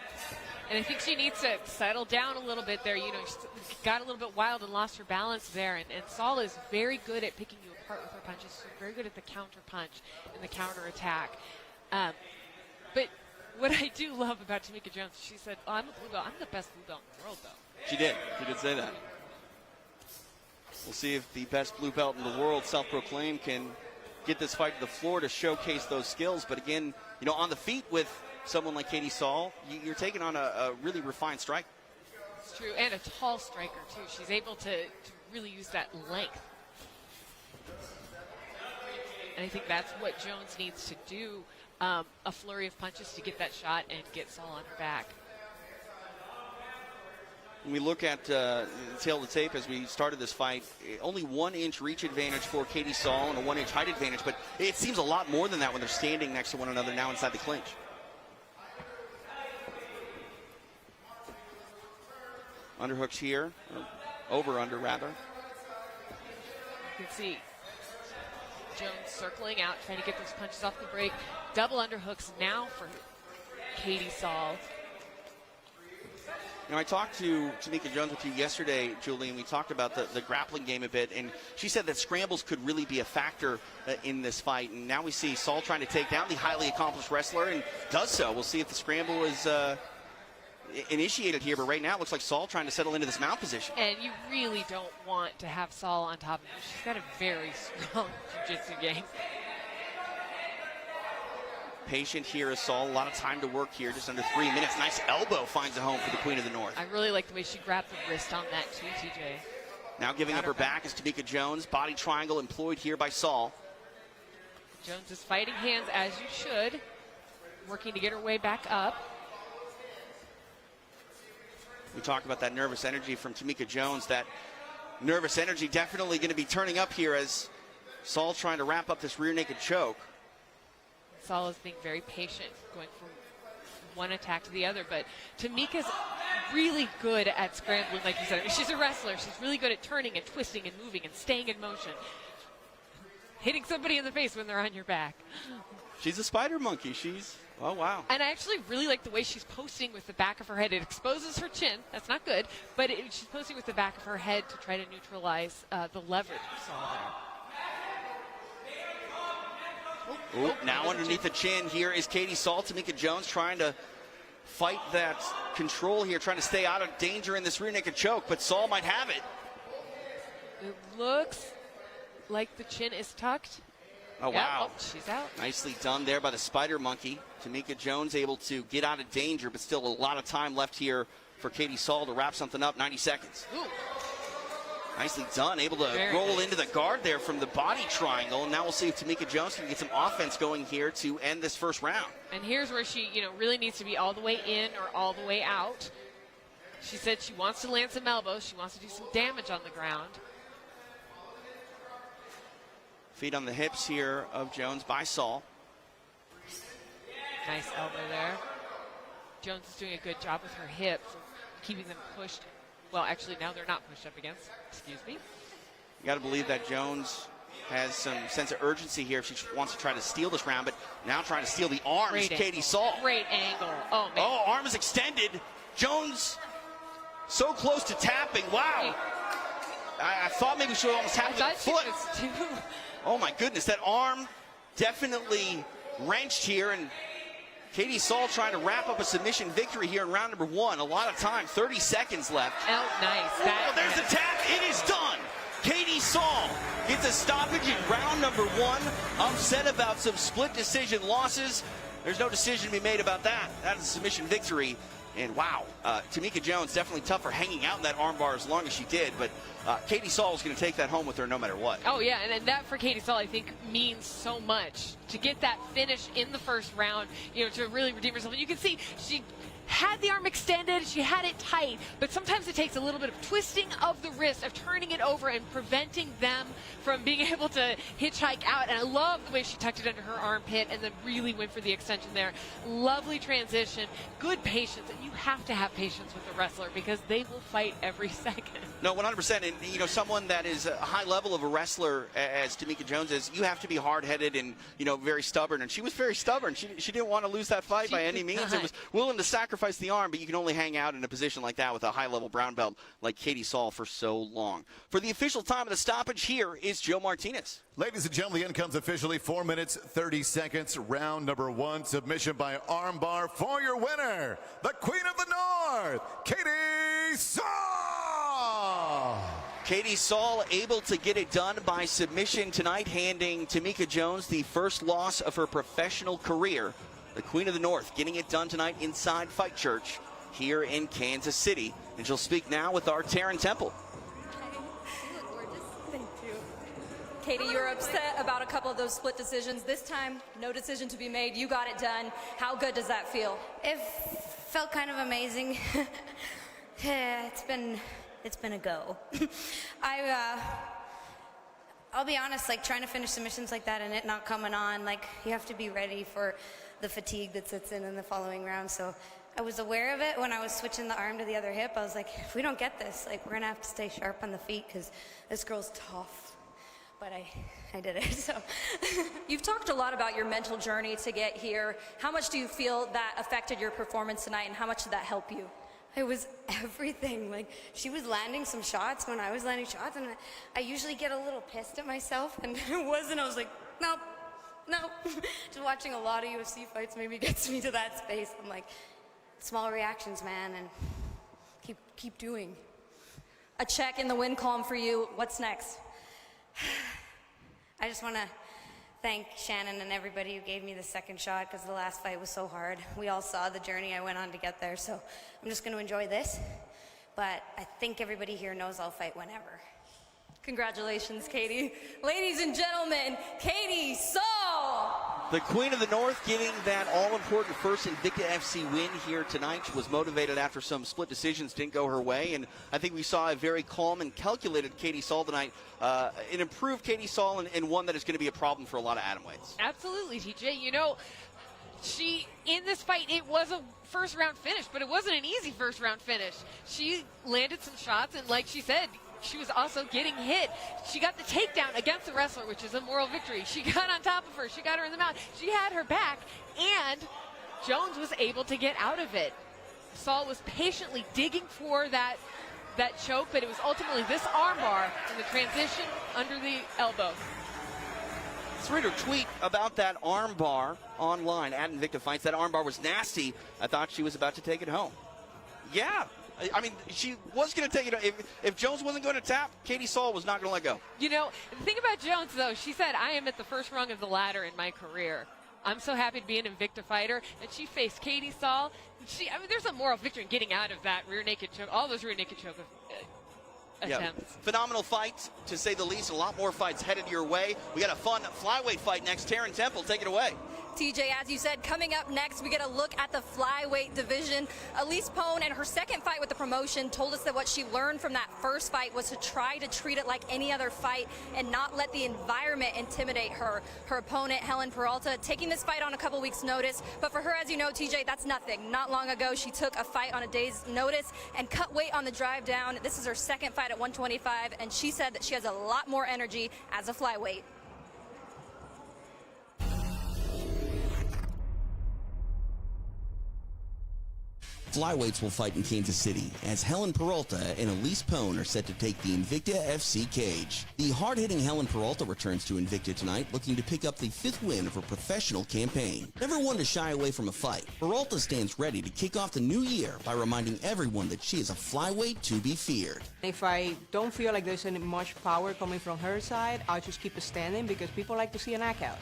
And I think she needs to settle down a little bit there. You know, she got a little bit wild and lost her balance there. And Saull is very good at picking you apart with her punches. She's very good at the counter punch and the counter attack. But what I do love about Tamika Jones, she said, oh, I'm a blue belt. I'm the best blue belt in the world, though. She did say that. We'll see if the best blue belt in the world, self-proclaimed, can get this fight to the floor to showcase those skills. But again, you know, on the feet with someone like Katie Saull, you're taking on a really refined striker. It's true, and a tall striker, too. She's able to really use that length. And I think that's what Jones needs to do. A flurry of punches to get that shot and get Saull on her back. When we look at the tail of the tape as we started this fight, only 1-inch reach advantage for Katie Saull and a 1-inch height advantage, but it seems a lot more than that when they're standing next to one another now inside the clinch. Underhooks here, or over-under rather. You can see Jones circling out, trying to get those punches off the break. Double underhooks now for Katie Saull. You know, I talked to Tamika Jones with you yesterday, Julie, and we talked about the grappling game a bit, and she said that scrambles could really be a factor in this fight. And now we see Saull trying to take down the highly accomplished wrestler, and does so. We'll see if the scramble is initiated here, but right now it looks like Saull trying to settle into this mount position. And you really don't want to have Saull on top of her. She's got a very strong jiu-jitsu game. Patient here is Saull. A lot of time to work here, just under 3 minutes. Nice elbow finds a home for the Queen of the North. I really like the way she grabbed the wrist on that too, TJ. Now giving up her back is Tamika Jones. Body triangle employed here by Saull. Jones is fighting hands as you should, working to get her way back up. We talked about that nervous energy from Tamika Jones. That nervous energy definitely going to be turning up here as Saull trying to wrap up this rear naked choke. Saull is being very patient, going from one attack to the other, but Tamika's really good at scrambling, like you said. I mean, she's a wrestler. She's really good at turning and twisting and moving and staying in motion. Hitting somebody in the face when they're on your back. She's a spider monkey. Oh, wow. And I actually really like the way she's posting with the back of her head. It exposes her chin. That's not good. But she's posting with the back of her head to try to neutralize the leverage you saw there. Now underneath the chin here is Katie Saull. Tamika Jones trying to fight that control here, trying to stay out of danger in this rear naked choke, but Saull might have it. It looks like the chin is tucked. Oh, yep. wow. Oh, she's out. Nicely done there by the spider monkey. Tamika Jones able to get out of danger, but still a lot of time left here for Katie Saull to wrap something up. 90 seconds. Ooh. Nicely done. Able to roll into the guard there from the body triangle. And now we'll see if Tamika Jones can get some offense going here to end this first round. And here's where she, really needs to be all the way in or all the way out. She said she wants to land some elbows. She wants to do some damage on the ground. Feet on the hips here of Jones by Saull. Nice elbow there. Jones is doing a good job with her hips, keeping them pushed. Well, actually, now they're not pushed up against. Excuse me. You got to believe that Jones has some sense of urgency here if she wants to try to steal this round, but now trying to steal the arm is Katie Saull. Great angle. Oh, man. Oh, arm is extended. Jones so close to tapping. Wow. I thought maybe she would almost tap the foot. Oh, my goodness. That arm definitely wrenched here, and Katie Saull trying to wrap up a submission victory here in round number 1. A lot of time, 30 seconds left. Oh, nice. Oh, there's the tap. It is done. Katie Saull gets a stoppage in round number 1. Upset about some split decision losses. There's no decision to be made about that. That is a submission victory. And wow, Tamika Jones definitely tougher hanging out in that armbar as long as she did, but Katie Saull is going to take that home with her no matter what. Oh yeah, and that for Katie Saull I think means so much to get that finish in the first round, to really redeem herself. And you can see she had the arm extended, she had it tight, but sometimes it takes a little bit of twisting of the wrist, of turning it over and preventing them from being able to hitchhike out. And I love the way she tucked it under her armpit and then really went for the extension there. Lovely transition, good patience, and you have to have patience with the wrestler because they will fight every second. No, 100%. And, someone that is a high level of a wrestler, as Tamika Jones is, you have to be hard-headed and, very stubborn. And she was very stubborn. She didn't want to lose that fight by any means. It was willing to sacrifice the arm, but you can only hang out in a position like that with a high-level brown belt like Katie Saull for so long. For the official time of the stoppage, here is Joe Martinez. Ladies and gentlemen, the end comes officially 4 minutes, 30 seconds. Round number 1, submission by armbar for your winner, the Queen of the North, Katie Saull. Katie Saull able to get it done by submission tonight, handing Tamika Jones the first loss of her professional career. The Queen of the North getting it done tonight inside Fight Church here in Kansas City. And she'll speak now with our Taryn Temple. You look gorgeous. Thank you. Katie, you were upset about a couple of those split decisions. This time, no decision to be made. You got it done. How good does that feel? It felt kind of amazing. It's been a go. I'll be honest, trying to finish submissions like that and it not coming on, you have to be ready for the fatigue that sets in the following round. So I was aware of it when I was switching the arm to the other hip. I was like, if we don't get this, we're gonna have to stay sharp on the feet because this girl's tough. But I did it, so. You've talked a lot about your mental journey to get here. How much do you feel that affected your performance tonight, and how much did that help you? It was everything. She was landing some shots when I was landing shots, and I usually get a little pissed at myself, and it wasn't. I was like, nope. Just watching a lot of UFC fights maybe gets me to that space. I'm like, small reactions, man, and keep doing. A check in the win column for you. What's next? I just want to thank Shannon and everybody who gave me the second shot, because the last fight was so hard. We all saw the journey I went on to get there, so I'm just going to enjoy this. But I think everybody here knows I'll fight whenever. Congratulations, Katie. Ladies and gentlemen, Katie Saull. The Queen of the North getting that all-important first Invicta FC win here tonight. She was motivated after some split decisions didn't go her way, and I think we saw a very calm and calculated Katie Saull tonight. An improved Katie Saull and one that is going to be a problem for a lot of atomweights. Absolutely, TJ. You know, in this fight, it was a first-round finish, but it wasn't an easy first-round finish. She landed some shots, and like she said, she was also getting hit. She got the takedown against the wrestler, which is a moral victory. She got on top of her. She got her in the mouth. She had her back, and Jones was able to get out of it. Saull was patiently digging for that choke, but it was ultimately this armbar and the transition under the elbow. Let's read her tweet about that armbar online at Invicta Fights. That armbar was nasty. I thought she was about to take it home. Yeah. I mean, she was going to take it. If Jones wasn't going to tap, Katie Saull was not going to let go. You know, the thing about Jones, though, she said, I am at the first rung of the ladder in my career. I'm so happy to be an Invicta fighter. And she faced Katie Saull. I mean, there's a moral victory in getting out of that rear naked choke, all those rear naked choke attempts. Yeah. Phenomenal fight, to say the least. A lot more fights headed your way. We got a fun flyweight fight next. Taryn Temple, take it away. TJ, as you said, coming up next, we get a look at the flyweight division. Elise Pone, in her second fight with the promotion, told us that what she learned from that first fight was to try to treat it like any other fight and not let the environment intimidate her. Her opponent, Helen Peralta, taking this fight on a couple weeks' notice. But for her, as you know, TJ, that's nothing. Not long ago, she took a fight on a day's notice and cut weight on the drive down. This is her second fight at 125, and she said that she has a lot more energy as a flyweight. Flyweights will fight in Kansas City as Helen Peralta and Elise Pone are set to take the Invicta FC cage. The hard-hitting Helen Peralta returns to Invicta tonight, looking to pick up the 5th win of her professional campaign. Never one to shy away from a fight, Peralta stands ready to kick off the new year by reminding everyone that she is a flyweight to be feared. If I don't feel like there's any much power coming from her side, I'll just keep standing because people like to see a knockout.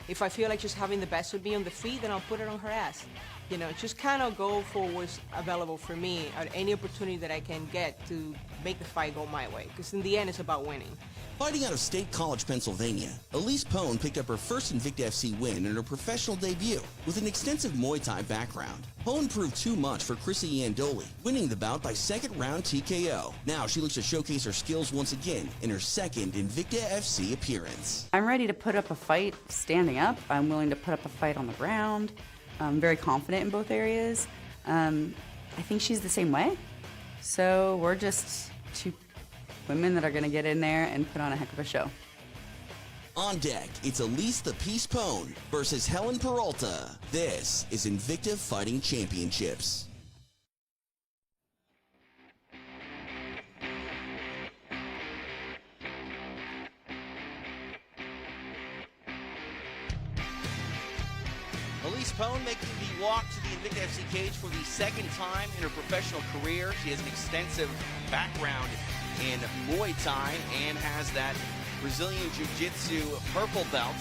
If I feel like just having the best of me on the feet, then I'll put it on her ass. You know, just kind of go for what's available for me at any opportunity that I can get to make the fight go my way. Because in the end, it's about winning. Fighting out of State College, Pennsylvania, Elise Pone picked up her first Invicta FC win in her professional debut. With an extensive Muay Thai background, Pone proved too much for Chrissy Andoli, winning the bout by second-round TKO. Now she looks to showcase her skills once again in her second Invicta FC appearance. I'm ready to put up a fight standing up. I'm willing to put up a fight on the ground. I'm very confident in both areas. I think she's the same way. So we're just two women that are going to get in there and put on a heck of a show. On deck, it's Elise the Peace Pone versus Helen Peralta. This is Invicta Fighting Championships. Elise Pone making the walk to the Invicta FC cage for the second time in her professional career. She has an extensive background in Muay Thai and has that Brazilian Jiu-Jitsu purple belt.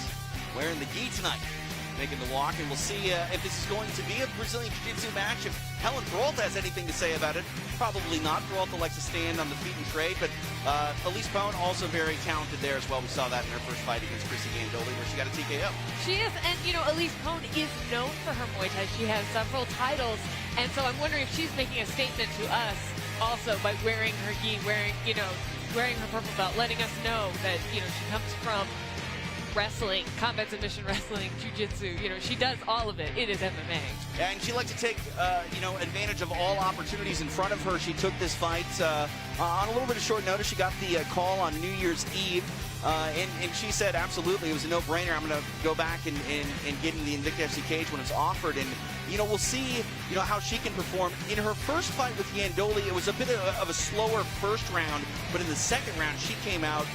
Wearing the gi tonight, making the walk, and we'll see if this is going to be a Brazilian Jiu-Jitsu match. If Helen Peralta has anything to say about it, probably not. Peralta likes to stand on the feet and trade, but Elise Pone also very talented there as well. We saw that in her first fight against Chrissy Andoli, where she got a TKO. She is, and you know, Elise Pone is known for her Muay Thai. She has several titles, and so I'm wondering if she's making a statement to us also by wearing her gi, wearing her purple belt, letting us know that, you know, she comes from wrestling, combat submission wrestling, jiu-jitsu. You know, she does all of it. It is MMA. And she likes to take, advantage of all opportunities in front of her. She took this fight on a little bit of short notice. She got the call on New Year's Eve, and she said, absolutely, it was a no-brainer. I'm going to go back and get in the Invicta FC cage when it's offered. And, you know, we'll see, you know, how she can perform. In her first fight with Andoli, it was a bit of a slower first round, but in the second round, she came out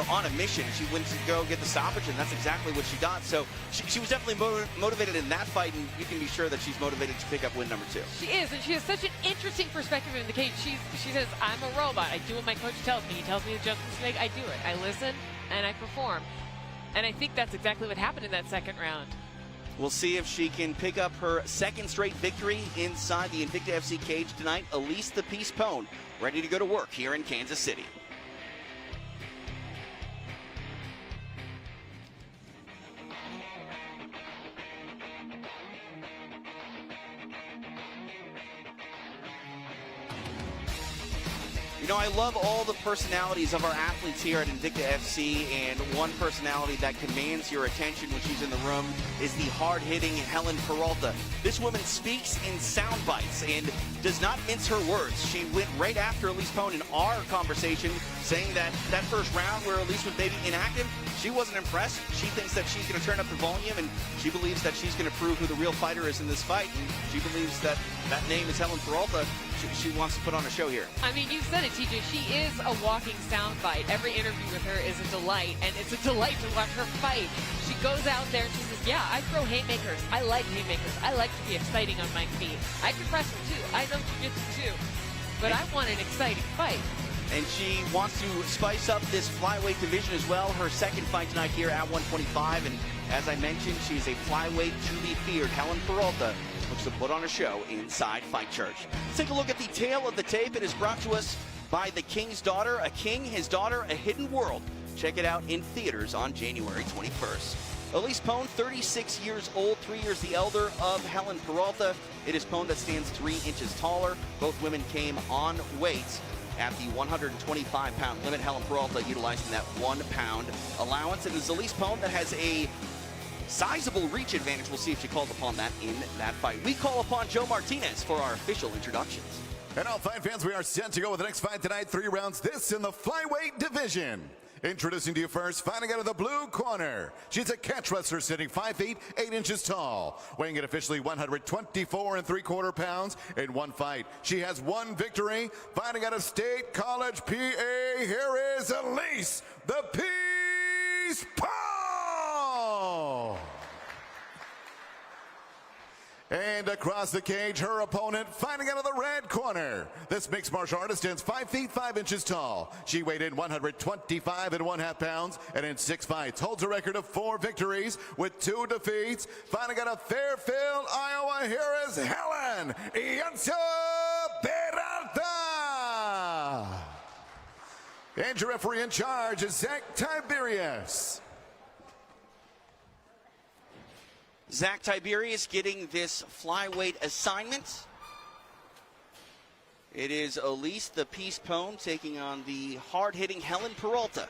on a mission. She went to go get the stoppage, and that's exactly what she got. So she was definitely motivated in that fight, and you can be sure that she's motivated to pick up win number 2. She is, and she has such an interesting perspective in the cage. She says, I'm a robot. I do what my coach tells me. He tells me to jump the snake. I do it. I listen, and I perform. And I think that's exactly what happened in that second round. We'll see if she can pick up her second straight victory inside the Invicta FC cage tonight. Elise the Peace Pone ready to go to work here in Kansas City. I love all the personalities of our athletes here at Invicta FC, and one personality that commands your attention when she's in the room is the hard-hitting Helen Peralta. This woman speaks in sound bites and does not mince her words. She went right after Elise Pone in our conversation, saying that first round where Elise was maybe inactive, she wasn't impressed. She thinks that she's going to turn up the volume, and she believes that she's going to prove who the real fighter is in this fight, and she believes that that name is Helen Peralta. She wants to put on a show here. I mean, you said it, TJ. She is a walking soundbite. Every interview with her is a delight, and it's a delight to watch her fight. She goes out there and she says, yeah, I throw haymakers. I like haymakers. I like to be exciting on my feet. I can wrestle, too. I know jiu-jitsu, too. But I want an exciting fight. And she wants to spice up this flyweight division as well. Her second fight tonight here at 125. And as I mentioned, she's a flyweight to be feared. Helen Peralta looks to put on a show inside Fight Church. Let's take a look at the tail of the tape. It is brought to us by The King's Daughter. A king, his daughter, a hidden world. Check it out in theaters on January 21st. Elise Pone, 36 years old, 3 years the elder of Helen Peralta. It is Pone that stands 3 inches taller. Both women came on weight at the 125-pound limit. Helen Peralta utilizing that 1 pound allowance. It is Elise Pone that has a sizable reach advantage. We'll see if she calls upon that in that fight. We call upon Joe Martinez for our official introductions. And all fight fans, we are set to go with the next fight tonight. 3 rounds, this in the flyweight division. Introducing to you first, fighting out of the blue corner. She's a catch wrestler sitting 5 feet, 8 inches tall. Weighing in officially 124 3/4 pounds in one fight. She has 1 victory. Fighting out of State College, PA, here is Elise, the Peace Pone. And across the cage, her opponent fighting out of the red corner. This mixed martial artist stands 5 feet, 5 inches tall. She weighed in 125 1/2 pounds and in 6 fights. Holds a record of 4 victories with 2 defeats. Fighting out of Fairfield, Iowa, here is Helen Peralta. And your referee in charge is Zach Tiberius. Zach Tiberius getting this flyweight assignment. It is Elise the Peace Pone taking on the hard-hitting Helen Peralta.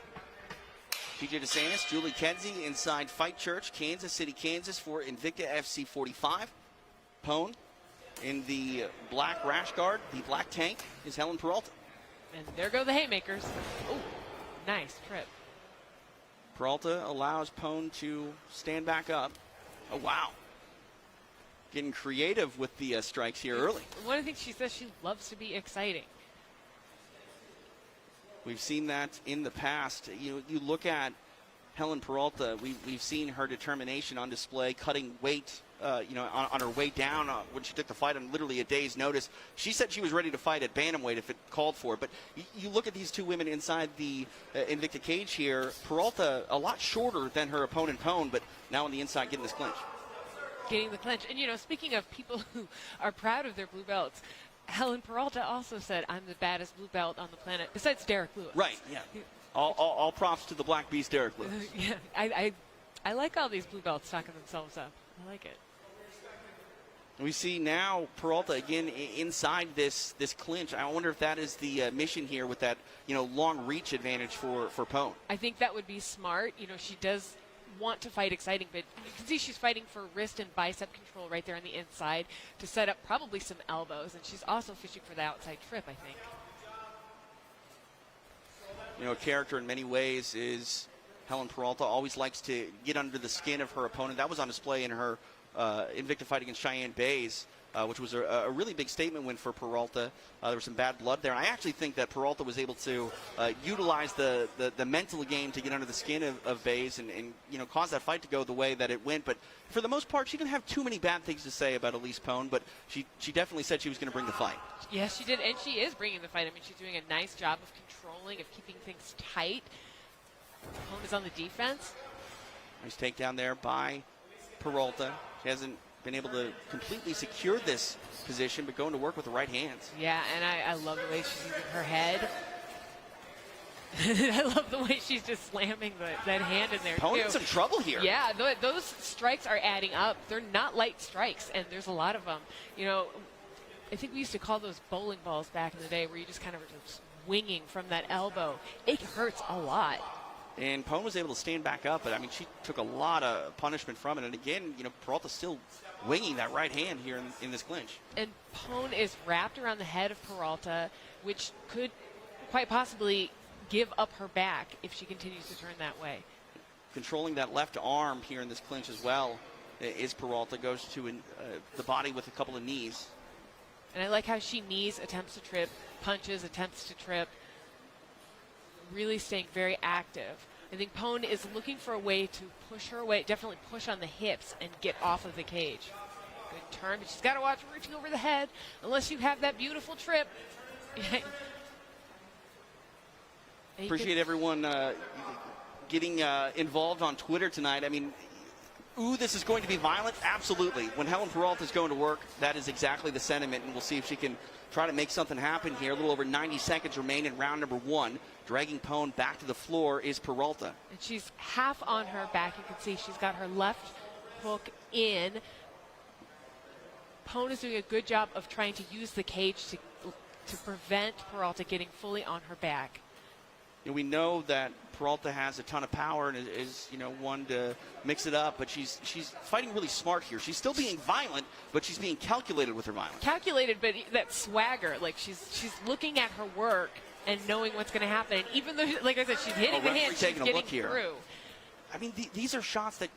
TJ DeSantis, Julie Kenzie inside Fight Church, Kansas City, Kansas for Invicta FC 45. Pone in the black rash guard, the black tank is Helen Peralta. And there go the haymakers. Oh, nice trip. Peralta allows Pone to stand back up. Oh, wow. Getting creative with the strikes here early. One of the things she says, she loves to be exciting. We've seen that in the past. You look at Helen Peralta, we've seen her determination on display, cutting weight, on her way down when she took the fight on literally a day's notice. She said she was ready to fight at bantamweight if it called for it. But you look at these two women inside the Invicta cage here. Peralta a lot shorter than her opponent Pone, but now on the inside getting this clinch. Getting the clinch. And, speaking of people who are proud of their blue belts, Helen Peralta also said, I'm the baddest blue belt on the planet, besides Derek Lewis. Right, yeah. All props to the Black Beast, Derek Lewis. Yeah, I like all these blue belts talking themselves up. I like it. We see now Peralta again inside this clinch. I wonder if that is the mission here with that long reach advantage for Pone. I think that would be smart. She does want to fight exciting, but you can see she's fighting for wrist and bicep control right there on the inside to set up probably some elbows, and she's also fishing for the outside trip, I think. A character in many ways is Helen Peralta. Always likes to get under the skin of her opponent. That was on display in her Invicta fight against Cheyenne Bays. which was a really big statement win for Peralta. There was some bad blood there. I actually think that Peralta was able to utilize the mental game to get under the skin of Bays and cause that fight to go the way that it went. But for the most part, she didn't have too many bad things to say about Elise Pone, but she definitely said she was going to bring the fight. Yes, she did, and she is bringing the fight. I mean, she's doing a nice job of controlling, of keeping things tight. Pone is on the defense. Nice takedown there by Peralta. She hasn't been able to completely secure this position, but going to work with the right hands. Yeah, and I love the way she's using her head. I love the way she's just slamming that hand in there, Pone too. in some trouble here. Yeah, those strikes are adding up. They're not light strikes, and there's a lot of them. I think we used to call those bowling balls back in the day where you just kind of were just winging from that elbow. It hurts a lot. And Pone was able to stand back up, but I mean, she took a lot of punishment from it. And again, Peralta's still winging that right hand here in this clinch. And Pone is wrapped around the head of Peralta, which could quite possibly give up her back if she continues to turn that way. Controlling that left arm here in this clinch as well is Peralta. Goes to the body with a couple of knees. And I like how she knees, attempts to trip, punches, attempts to trip. Really staying very active. I think Pone is looking for a way to push her away, definitely push on the hips and get off of the cage. Good turn, but she's got to watch reaching over the head unless you have that beautiful trip. Appreciate everyone getting involved on Twitter tonight. I mean, this is going to be violent? Absolutely. When Helen Peralta is going to work, that is exactly the sentiment, and we'll see if she can try to make something happen here. A little over 90 seconds remain in round number 1. Dragging Pone back to the floor is Peralta. And she's half on her back. You can see she's got her left hook in. Pone is doing a good job of trying to use the cage to prevent Peralta getting fully on her back. We know that Peralta has a ton of power and is one to mix it up, but she's fighting really smart here. She's still being violent, but she's being calculated with her violence. Calculated, but that swagger, like she's looking at her work and knowing what's going to happen. And even though, like I said, she's hitting the hand, she's getting through. I mean, these are shots that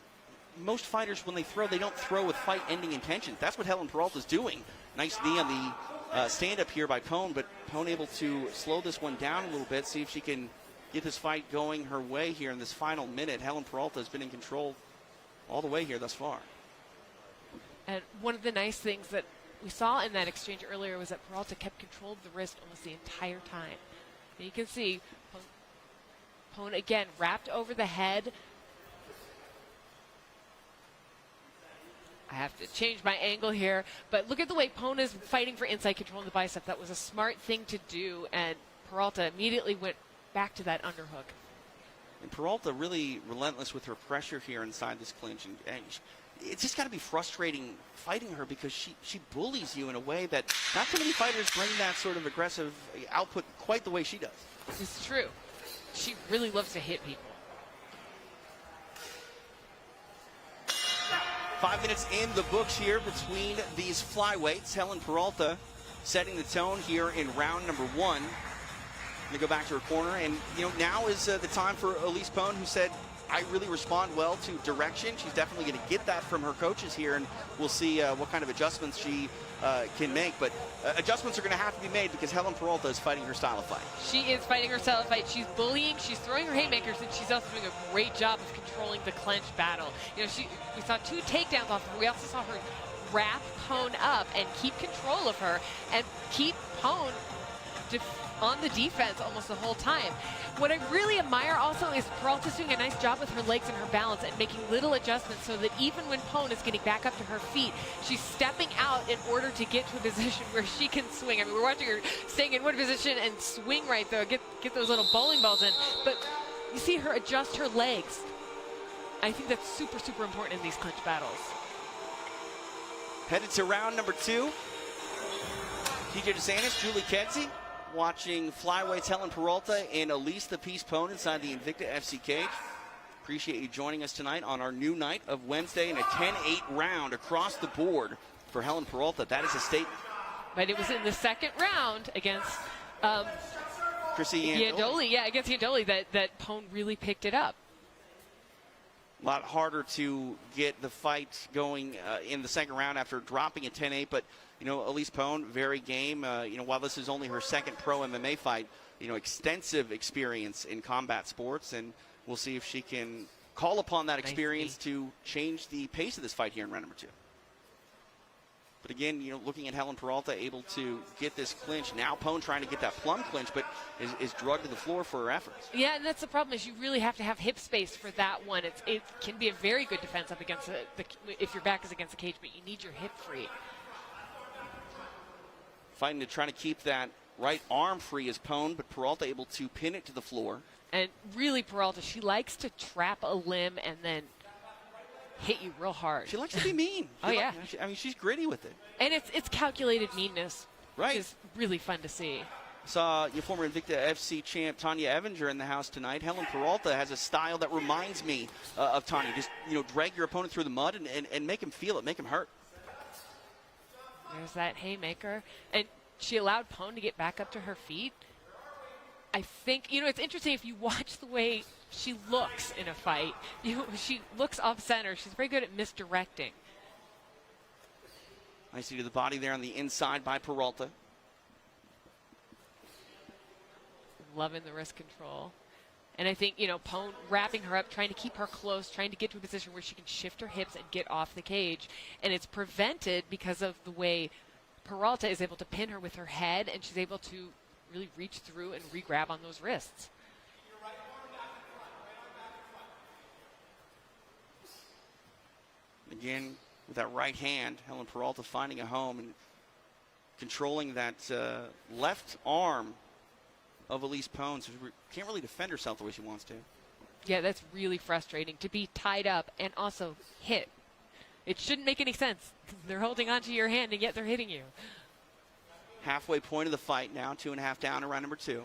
most fighters, when they throw, they don't throw with fight-ending intentions. That's what Helen Peralta's doing. Nice knee on the stand-up here by Pone, but Pone able to slow this one down a little bit, see if she can get this fight going her way here in this final minute. Helen Peralta has been in control all the way here thus far. And one of the nice things that we saw in that exchange earlier was that Peralta kept control of the wrist almost the entire time. And you can see Pone again wrapped over the head. I have to change my angle here, but look at the way Pone is fighting for inside control in the bicep. That was a smart thing to do, and Peralta immediately went back to that underhook. And Peralta really relentless with her pressure here inside this clinch, and it's just got to be frustrating fighting her because she bullies you in a way that not too many fighters bring that sort of aggressive output quite the way she does. It's true. She really loves to hit people. 5 minutes in the books here between these flyweights. Helen Peralta setting the tone here in round number 1. They go back to her corner, and now is the time for Elise Pone, who said, I really respond well to direction. She's definitely going to get that from her coaches here, and we'll see what kind of adjustments she can make. But adjustments are going to have to be made because Helen Peralta is fighting her style of fight. She is fighting her style of fight. She's bullying, she's throwing her haymakers, and she's also doing a great job of controlling the clinch battle. We saw 2 takedowns off her. We also saw her wrap Pone up and keep control of her and keep Pone on the defense almost the whole time. What I really admire also is Peralta's doing a nice job with her legs and her balance and making little adjustments so that even when Pone is getting back up to her feet, she's stepping out in order to get to a position where she can swing. I mean, we're watching her staying in one position and swing right there, get those little bowling balls in. But you see her adjust her legs. I think that's super, super important in these clinch battles. Headed to round number 2. TJ DeSantis, Julie Kedzie, watching flyweights Helen Peralta and Elise the Peace Pone inside the Invicta FC cage. Appreciate you joining us tonight on our new night of Wednesday in a 10-8 round across the board for Helen Peralta. That is a statement. But it was in the second round against Chrissy Yandoli. Against Yandoli that Pone really picked it up. A lot harder to get the fight going in the second round after dropping a 10-8. But, Elise Pone, very game. While this is only her second pro MMA fight, extensive experience in combat sports. And we'll see if she can call upon that experience to change the pace of this fight here in round number 2. But again, looking at Helen Peralta able to get this clinch. Now Pone trying to get that plum clinch, but is drugged to the floor for her efforts. Yeah, and that's the problem is you really have to have hip space for that one. It can be a very good defense up against if your back is against the cage, but you need your hip free. Fighting to try to keep that right arm free is Pone, but Peralta able to pin it to the floor. And really, Peralta, she likes to trap a limb and then hit you real hard. She likes to be mean. She's gritty with it. And it's calculated meanness, right? Which is really fun to see. Saw your former Invicta FC champ Tanya Evinger in the house tonight. Helen Peralta has a style that reminds me of Tanya. Just drag your opponent through the mud and make him feel it, make him hurt. There's that haymaker, and she allowed Pone to get back up to her feet. I think, it's interesting if you watch the way she looks in a fight. She looks off center. She's very good at misdirecting. Nice to the body there on the inside by Peralta. Loving the wrist control. And I think, Pone wrapping her up, trying to keep her close, trying to get to a position where she can shift her hips and get off the cage. And it's prevented because of the way Peralta is able to pin her with her head, and she's able to really reach through and re-grab on those wrists. Again, with that right hand, Helen Peralta finding a home and controlling that left arm of Elise Pone, so she can't really defend herself the way she wants to. Yeah, that's really frustrating, to be tied up and also hit. It shouldn't make any sense. They're holding onto your hand, and yet they're hitting you. Halfway point of the fight now, 2.5 down in round number 2.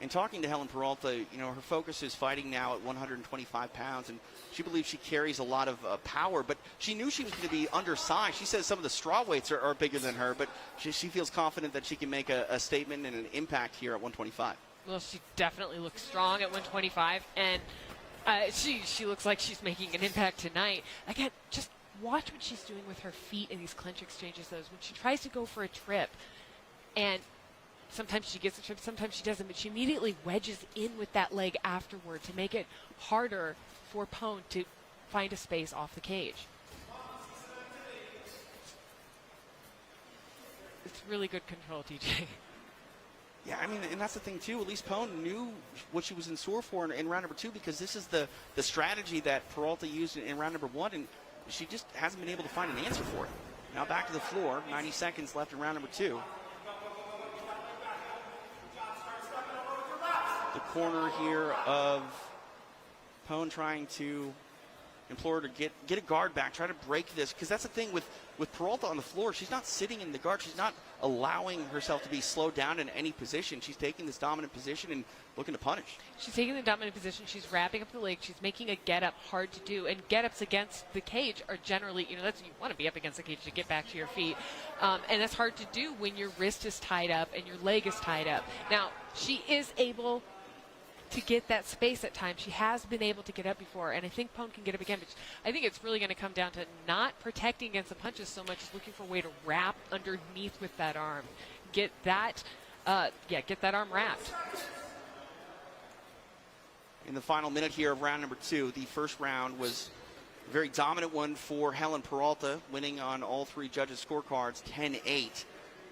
And talking to Helen Peralta, her focus is fighting now at 125 pounds, and she believes she carries a lot of power, but she knew she was going to be undersized. She says some of the straw weights are bigger than her, but she feels confident that she can make a statement and an impact here at 125. Well, she definitely looks strong at 125, and she looks like she's making an impact tonight. Again, just watch what she's doing with her feet in these clinch exchanges, when she tries to go for a trip, and sometimes she gets a trip, sometimes she doesn't, but she immediately wedges in with that leg afterward to make it harder for Pone to find a space off the cage. It's really good control, TJ. Yeah, and that's the thing, too. Elise Pone knew what she was in store for in round number 2, because this is the strategy that Peralta used in round number 1, and she just hasn't been able to find an answer for it. Now back to the floor, 90 seconds left in round number 2. The corner here of Pone trying to implore her to get a guard back, try to break this, because that's the thing with Peralta on the floor. She's not sitting in the guard. She's not allowing herself to be slowed down in any position. She's taking this dominant position and looking to punish. She's taking the dominant position. She's wrapping up the leg. She's making a get-up hard to do, and get-ups against the cage are generally, that's you want to be up against the cage to get back to your feet, and that's hard to do when your wrist is tied up and your leg is tied up. Now, she is able to get that space at times. She has been able to get up before, and I think Pone can get up again, but I think it's really going to come down to not protecting against the punches so much as looking for a way to wrap underneath with that arm. Get that arm wrapped. In the final minute here of round number 2, the first round was a very dominant one for Helen Peralta, winning on all 3 judges' scorecards, 10-8.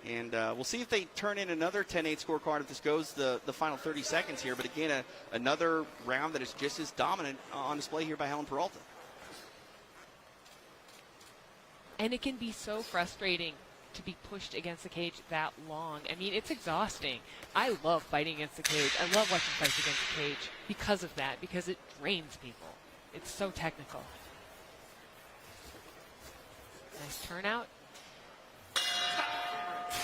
And we'll see if they turn in another 10-8 scorecard if this goes the final 30 seconds here. But again, another round that is just as dominant on display here by Helen Peralta. And it can be so frustrating to be pushed against the cage that long. It's exhausting. I love fighting against the cage. I love watching fights against the cage because of that, because it drains people. It's so technical. Nice turnout.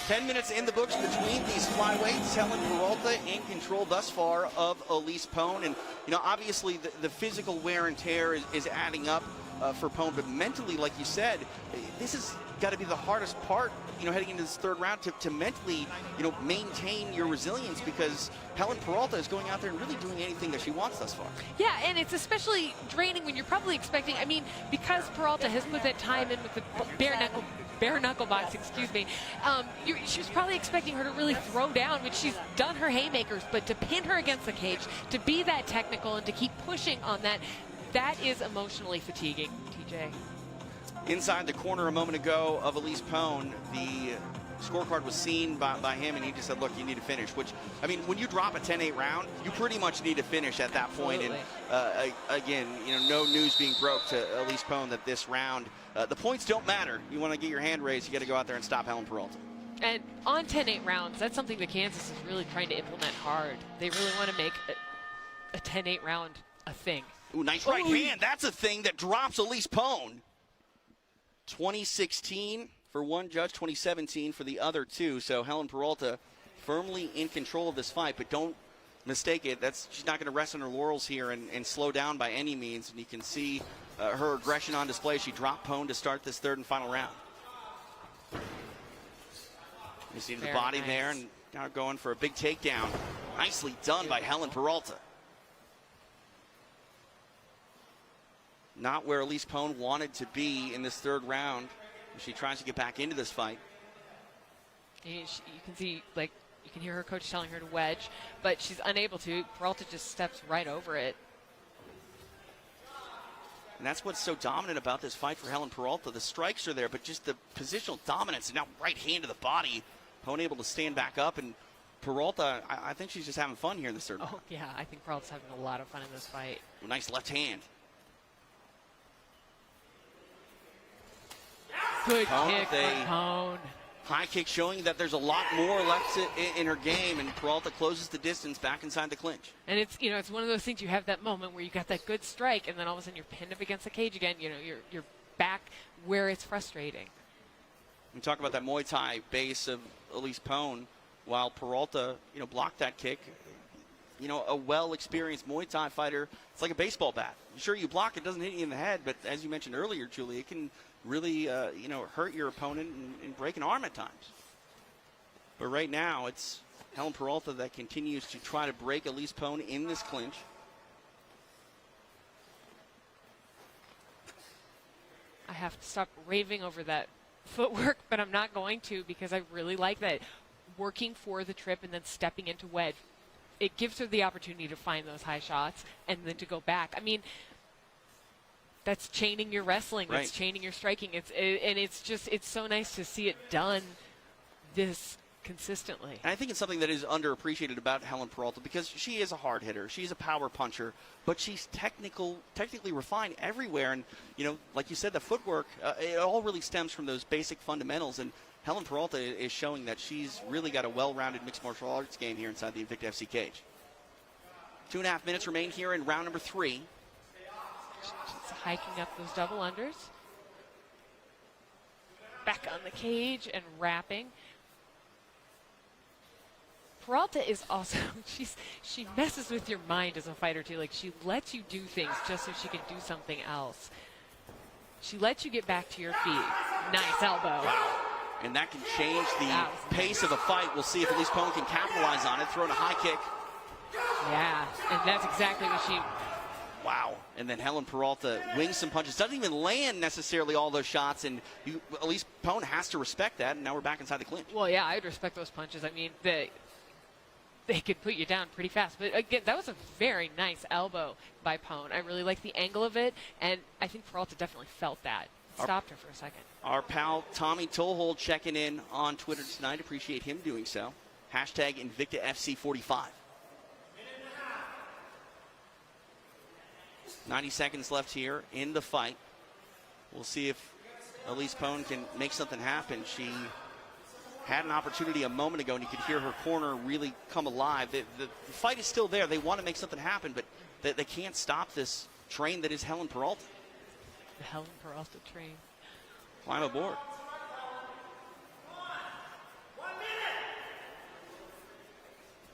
10 minutes in the books between these flyweights. Helen Peralta in control thus far of Elise Pone. And, obviously the physical wear and tear is adding up. for Pone, but mentally, like you said, this has got to be the hardest part, heading into this third round to mentally, maintain your resilience, because Helen Peralta is going out there and really doing anything that she wants thus far. Yeah, and it's especially draining when you're probably expecting, because Peralta has put that time in with the bare knuckle box, excuse me, she was probably expecting her to really throw down, which she's done her haymakers, but to pin her against the cage, to be that technical and to keep pushing on that is emotionally fatiguing, TJ. Inside the corner a moment ago of Elise Pone, the scorecard was seen by him, and he just said, look, you need to finish, which, when you drop a 10-8 round, you pretty much need to finish at that point. And again, no news being broke to Elise Pone that this round, the points don't matter. You want to get your hand raised, you got to go out there and stop Helen Peralta. And on 10-8 rounds, that's something that Kansas is really trying to implement hard. They really want to make a 10-8 round a thing. Ooh, nice right hand. That's a thing that drops Elise Pone. 2016 for one judge, 2017 for the other two. So Helen Peralta firmly in control of this fight, but don't mistake it. She's not going to rest on her laurels here and slow down by any means. And you can see her aggression on display. She dropped Pone to start this third and final round. You see the body there, and now going for a big takedown. Nicely done by Helen Peralta. Not where Elise Pone wanted to be in this third round. She tries to get back into this fight. You can see, you can hear her coach telling her to wedge, but she's unable to. Peralta just steps right over it. And that's what's so dominant about this fight for Helen Peralta. The strikes are there, but just the positional dominance, and now right hand to the body. Pone able to stand back up, and Peralta, I think she's just having fun here in the third round. Oh, yeah, I think Peralta's having a lot of fun in this fight. Nice left hand. Good kick from Pone. High kick showing that there's a lot more left in her game, and Peralta closes the distance back inside the clinch. And it's it's one of those things, you have that moment where you got that good strike, and then all of a sudden you're pinned up against the cage again. You're back where it's frustrating. We talk about that Muay Thai base of Elise Pone, while Peralta blocked that kick. A well-experienced Muay Thai fighter, it's like a baseball bat. Sure, you block it, doesn't hit you in the head, but as you mentioned earlier, Julie, it can really, hurt your opponent and break an arm at times. But right now, it's Helen Peralta that continues to try to break Elise Pone in this clinch. I have to stop raving over that footwork, but I'm not going to, because I really like that. Working for the trip and then stepping into wedge. It gives her the opportunity to find those high shots and then to go back. That's chaining your wrestling. Right. That's chaining your striking. It's so nice to see it done this consistently. And I think it's something that is underappreciated about Helen Peralta, because she is a hard hitter. She's a power puncher, but she's technically refined everywhere. And, like you said, the footwork, it all really stems from those basic fundamentals. And Helen Peralta is showing that she's really got a well-rounded mixed martial arts game here inside the Invicta FC cage. 2.5 minutes remain here in round number 3. She's hiking up those double unders. Back on the cage and wrapping. Peralta is also, she messes with your mind as a fighter too. She lets you do things just so she can do something else. She lets you get back to your feet. Nice elbow. Wow. And that can change the pace of a fight. We'll see if Elise Pone can capitalize on it, throwing a high kick. Yeah, and that's exactly what she... Wow. And then Helen Peralta wings some punches. Doesn't even land necessarily all those shots, and Elise Pone has to respect that, and now we're back inside the clinch. Well, yeah, I'd respect those punches. They could put you down pretty fast. But again, that was a very nice elbow by Pone. I really like the angle of it, and I think Peralta definitely felt that. Stopped her for a second. Our pal Tommy Toehold checking in on Twitter tonight. Appreciate him doing so. Hashtag Invicta FC 45. 90 seconds left here in the fight. We'll see if Elise Pone can make something happen. She had an opportunity a moment ago, and you could hear her corner really come alive. The fight is still there. They want to make something happen, but they can't stop this train that is Helen Peralta. The Helen Peralta train. Climb aboard.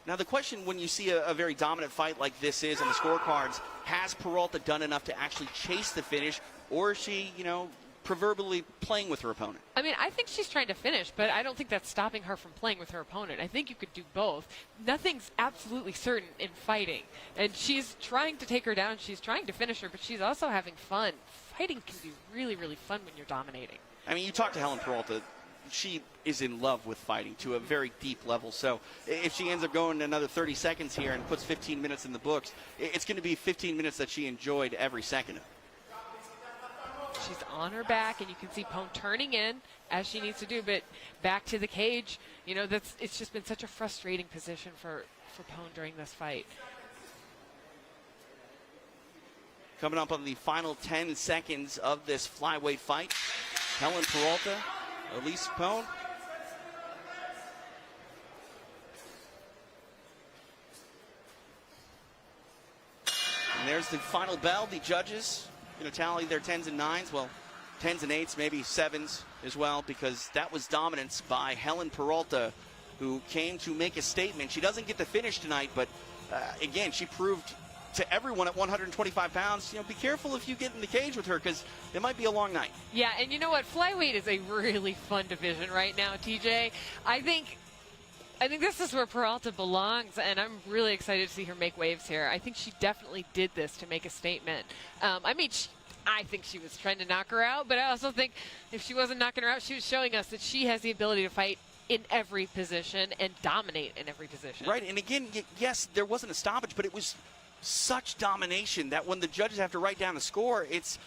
Now the question, when you see a very dominant fight like this is on the scorecards, has Peralta done enough to actually chase the finish, or is she, you know, proverbially playing with her opponent? I mean, I think she's trying to finish, but I don't think that's stopping her from playing with her opponent. I think you could do both. Nothing's absolutely certain in fighting. And she's trying to take her down. She's trying to finish her, but she's also having fun. Fighting can be really, really fun when you're dominating. I mean, you talk to Helen Peralta. She is in love with fighting to a very deep level. So if she ends up going another 30 seconds here and puts 15 minutes in the books, it's going to be 15 minutes that she enjoyed every second of. She's on her back, and you can see Pone turning in as she needs to do, but back to the cage. You know, it's just been such a frustrating position for Pone during this fight. Coming up on the final 10 seconds of this flyweight fight, Helen Peralta, Elise Pone. And there's the final bell. The judges, you know, tally their 10s and 9s. Well, 10s and 8s, maybe 7s as well, because that was dominance by Helen Peralta, who came to make a statement. She doesn't get to finish tonight, but again, she proved to everyone at 125 pounds, you know, be careful if you get in the cage with her, because it might be a long night. Yeah, and you know what? Flyweight is a really fun division right now, TJ. I think this is where Peralta belongs, and I'm really excited to see her make waves here. I think she definitely did this to make a statement. I mean, I think she was trying to knock her out, but I also think if she wasn't knocking her out, she was showing us that she has the ability to fight in every position and dominate in every position. Right, and again, yes, there wasn't a stoppage, but it was such domination that when the judges have to write down the score, it's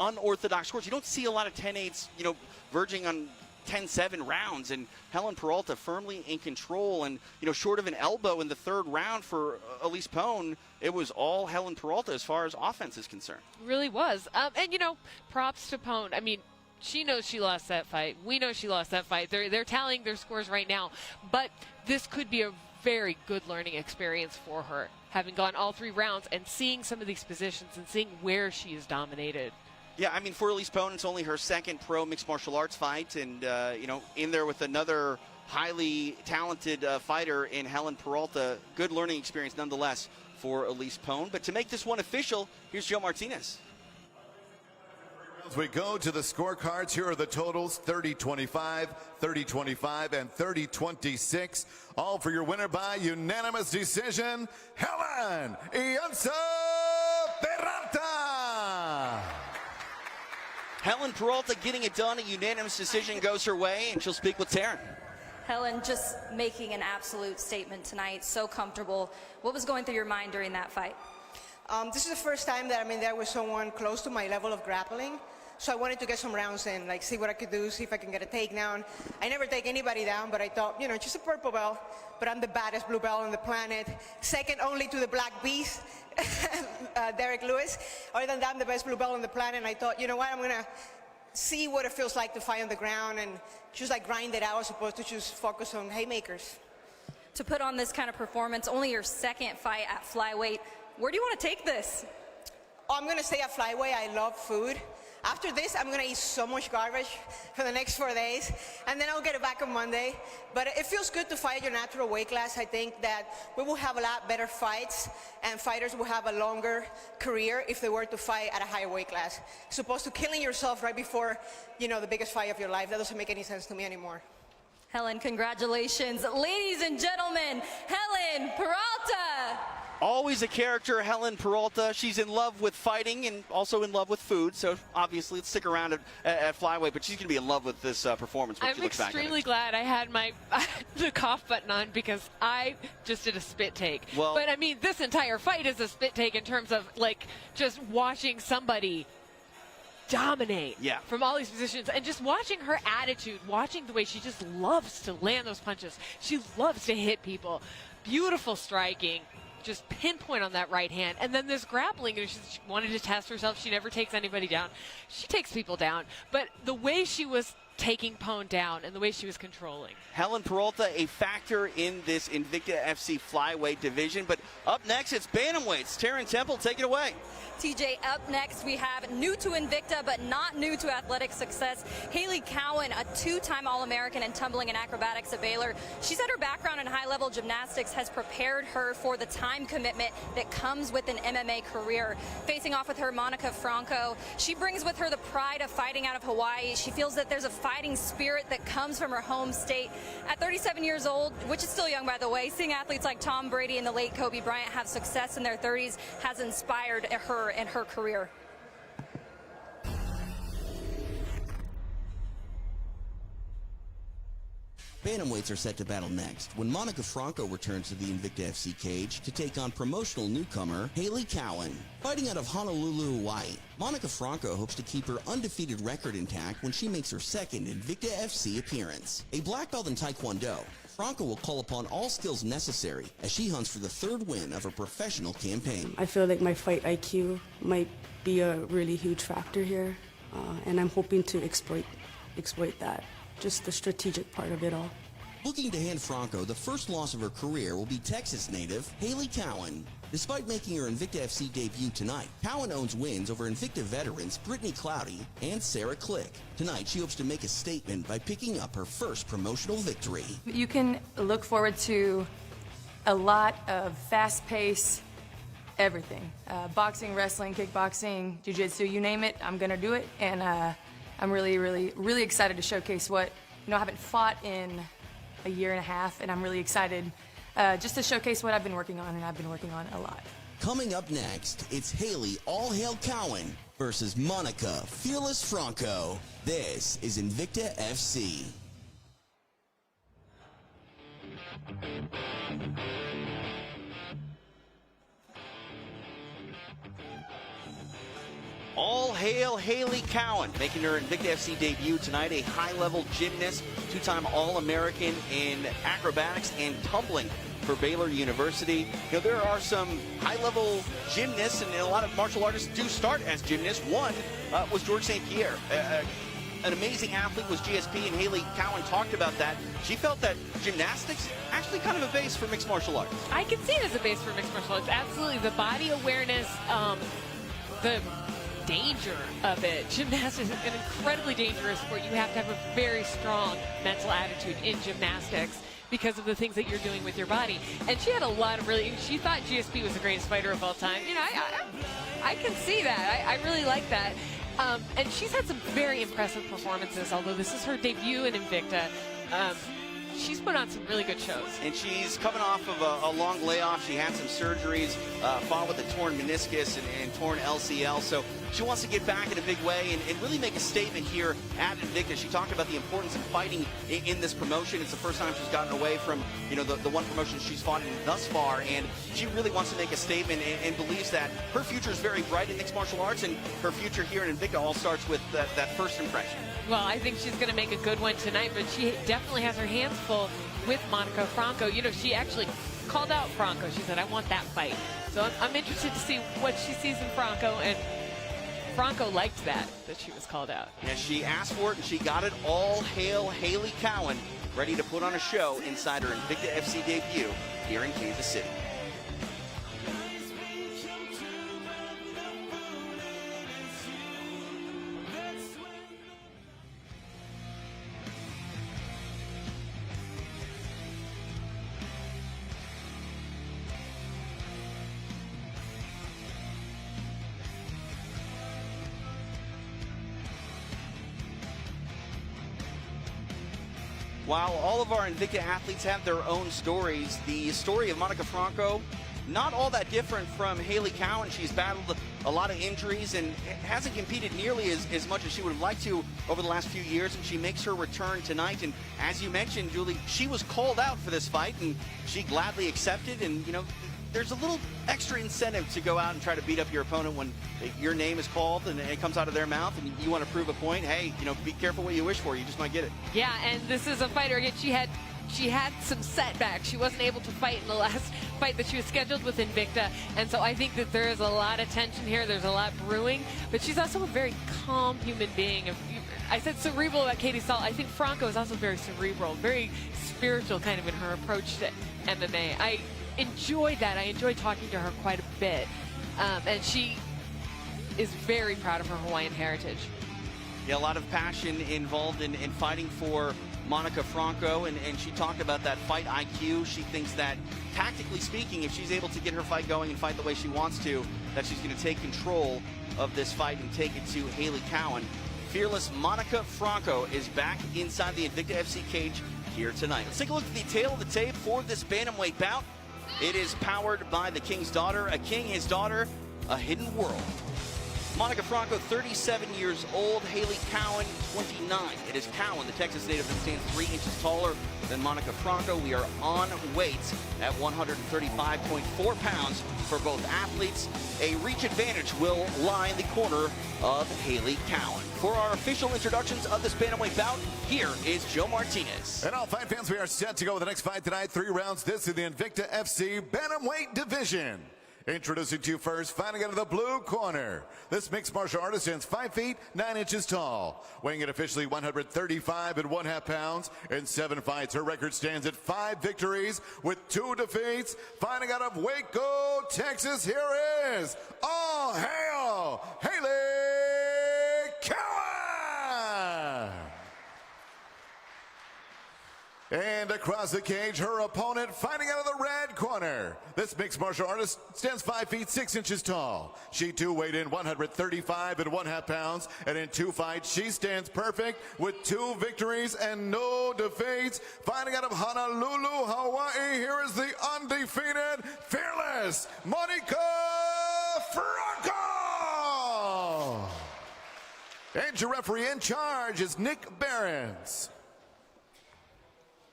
unorthodox scores. You don't see a lot of 10-8s, you know, verging on 10-7 rounds, and Helen Peralta firmly in control, and, you know, short of an elbow in the third round for Elise Pone, it was all Helen Peralta as far as offense is concerned. It really was. And, you know, props to Pone. I mean, she knows she lost that fight. We know she lost that fight. They're tallying their scores right now, but this could be a very good learning experience for her, having gone all 3 rounds and seeing some of these positions and seeing where she is dominated. Yeah, I mean, for Elise Pone, it's only her second pro mixed martial arts fight, and, you know, in there with another highly talented fighter in Helen Peralta. Good learning experience nonetheless for Elise Pone. But to make this one official, here's Joe Martinez. As we go to the scorecards, here are the totals: 30-25, 30-25, and 30-26. All for your winner by unanimous decision, Helen Peralta. Helen Peralta getting it done. A unanimous decision goes her way, and she'll speak with Taryn. Helen, just making an absolute statement tonight, so comfortable. What was going through your mind during that fight? This is the first time that I'm in there with someone close to my level of grappling. So I wanted to get some rounds in, like see what I could do, see if I can get a takedown. I never take anybody down, but I thought, you know, just a purple belt, but I'm the baddest blue belt on the planet. Second only to the Black Beast, Derek Lewis. Other than that, I'm the best blue belt on the planet. And I thought, you know what, I'm going to see what it feels like to fight on the ground and just like grind it out as opposed to just focus on haymakers. To put on this kind of performance, only your second fight at flyweight. Where do you want to take this? Oh, I'm going to stay at flyweight. I love food. After this, I'm going to eat so much garbage for the next 4 days, and then I'll get it back on Monday. But it feels good to fight your natural weight class. I think that we will have a lot better fights, and fighters will have a longer career if they were to fight at a higher weight class. As opposed to killing yourself right before, you know, the biggest fight of your life. That doesn't make any sense to me anymore. Helen, congratulations. Ladies and gentlemen, Helen Peralta. Always a character, Helen Peralta. She's in love with fighting and also in love with food. So obviously, let's stick around at flyweight. But she's going to be in love with this performance when she looks back at it. I'm extremely glad I had my the cough button on because I just did a spit take. Well, but I mean, this entire fight is a spit take in terms of like just watching somebody dominate from all these positions and just watching her attitude, watching the way she just loves to land those punches. She loves to hit people. Beautiful striking. Just pinpoint on that right hand. And then this grappling, she wanted to test herself. She never takes anybody down. She takes people down. But the way she was taking Pone down and the way she was controlling. Helen Peralta, a factor in this Invicta FC flyweight division. But up next, it's bantamweights. Taryn Temple, take it away. TJ, up next we have new to Invicta but not new to athletic success, Hailey Cowan, a two-time All-American in tumbling and acrobatics at Baylor. She said her background in high-level gymnastics has prepared her for the time commitment that comes with an MMA career. Facing off with her Monica Franco, she brings with her the pride of fighting out of Hawaii. She feels that there's a fighting spirit that comes from her home state. At 37 years old, which is still young by the way, seeing athletes like Tom Brady and the late Kobe Bryant have success in their 30s has inspired her in her career. Bantamweights are set to battle next when Monica Franco returns to the Invicta FC cage to take on promotional newcomer Hailey Cowan. Fighting out of Honolulu, Hawaii, Monica Franco hopes to keep her undefeated record intact when she makes her second Invicta FC appearance. A black belt in Taekwondo, Franco will call upon all skills necessary as she hunts for the third win of her professional campaign. I feel like my fight IQ might be a really huge factor here, and I'm hoping to exploit that, just the strategic part of it all. Looking to hand Franco the first loss of her career will be Texas native Hailey Cowan. Despite making her Invicta FC debut tonight, Cowan owns wins over Invicta veterans Brittany Cloudy and Sarah Klick. Tonight, she hopes to make a statement by picking up her first promotional victory. You can look forward to a lot of fast-paced everything. Boxing, wrestling, kickboxing, jiu-jitsu, you name it, I'm going to do it. And I'm really, really, really excited to showcase what, I haven't fought in a year and a half, and I'm really excited just to showcase what I've been working on, and I've been working on a lot. Coming up next, it's Hailey All Hail Cowan versus Monica Fearless Franco. This is Invicta FC. All hail Hailey Cowan, making her Invicta FC debut tonight, a high-level gymnast, two-time All-American in acrobatics and tumbling for Baylor University. There are some high-level gymnasts, and a lot of martial artists do start as gymnasts. One was George St. Pierre. An amazing athlete was GSP, and Hailey Cowan talked about that. She felt that gymnastics actually kind of a base for mixed martial arts. I can see it as a base for mixed martial arts. Absolutely. The body awareness, the danger of it. Gymnastics is an incredibly dangerous sport. You have to have a very strong mental attitude in gymnastics because of the things that you're doing with your body. And she had a lot of she thought GSP was the greatest fighter of all time. I can see that. I really like that. And she's had some very impressive performances, although this is her debut in Invicta. She's put on some really good shows. And she's coming off of a long layoff. She had some surgeries, fought with a torn meniscus and torn LCL. So she wants to get back in a big way and really make a statement here at Invicta. She talked about the importance of fighting in this promotion. It's the first time she's gotten away from, the one promotion she's fought in thus far. And she really wants to make a statement and believes that her future is very bright in mixed martial arts, and her future here in Invicta all starts with that first impression. Well, I think she's going to make a good one tonight, but she definitely has her hands full with Monica Franco. She actually called out Franco. She said, I want that fight. So I'm interested to see what she sees in Franco, and Franco liked that she was called out. Yeah, she asked for it, and she got it. All hail Hailey Cowan, ready to put on a show inside her Invicta FC debut here in Kansas City. While all of our Invicta athletes have their own stories, the story of Monica Franco, not all that different from Hailey Cowan. She's battled a lot of injuries and hasn't competed nearly as much as she would have liked to over the last few years, and she makes her return tonight. And as you mentioned, Julie, she was called out for this fight, and she gladly accepted. And, there's a little extra incentive to go out and try to beat up your opponent when your name is called and it comes out of their mouth and you want to prove a point. Hey, be careful what you wish for. You just might get it. Yeah, and this is a fighter. Again, she had she had some setbacks. She wasn't able to fight in the last fight that she was scheduled with Invicta, and so I think that there is a lot of tension here. There's a lot brewing, but she's also a very calm human being. I said cerebral about Katie Saull. I think Franco is also very cerebral, very spiritual kind of in her approach to MMA. I enjoyed that. I enjoyed talking to her quite a bit, and she is very proud of her Hawaiian heritage. Yeah, a lot of passion involved in fighting for Monica Franco, and she talked about that fight IQ. She thinks that, tactically speaking, if she's able to get her fight going and fight the way she wants to, that she's going to take control of this fight and take it to Hailey Cowan. Fearless Monica Franco is back inside the Invicta FC cage here tonight. Let's take a look at the tail of the tape for this bantamweight bout. It is powered by the King's daughter, a king, his daughter, a hidden world. Monica Franco, 37 years old. Hailey Cowan, 29. It is Cowan, the Texas native, that stands 3 inches taller than Monica Franco. We are on weight at 135.4 pounds for both athletes. A reach advantage will lie in the corner of Hailey Cowan. For our official introductions of this bantamweight bout, here is Joe Martinez. And all fight fans, we are set to go with the next fight tonight. 3 rounds. This is the Invicta FC bantamweight division. Introducing to you first, fighting out of the blue corner. This mixed martial artist stands 5 feet 9 inches tall, weighing in officially 135.5 pounds. In 7 fights, her record stands at 5 victories with 2 defeats. Fighting out of Waco, Texas, here is all hail Hailey Cowan. And across the cage, her opponent fighting out of the red corner. This mixed martial artist stands 5 feet 6 inches tall. She too weighed in 135.5 pounds. And in 2 fights, she stands perfect with 2 victories and no defeats. Fighting out of Honolulu, Hawaii, here is the undefeated, fearless Monica Franco. And your referee in charge is Nick Behrens.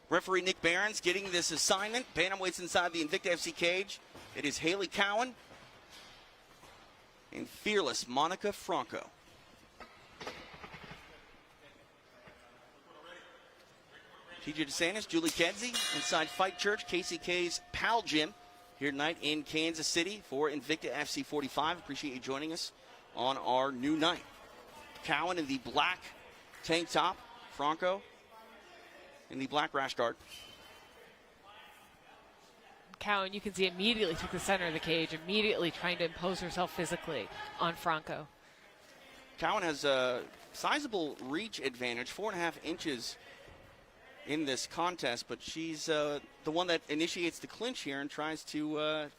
Referee Nick Behrens getting this assignment. Bantamweights inside the Invicta FC cage. It is Hailey Cowan and fearless Monica Franco. TJ DeSantis, Julie Kedzie inside Fight Church, KCK's Pal Gym here tonight in Kansas City for Invicta FC 45. Appreciate you joining us on our new night. Cowan in the black tank top, Franco in the black rash guard. Cowan, you can see, immediately took the center of the cage, immediately trying to impose herself physically on Franco. Cowan has a sizable reach advantage, 4.5 inches in this contest, but she's the one that initiates the clinch here and tries to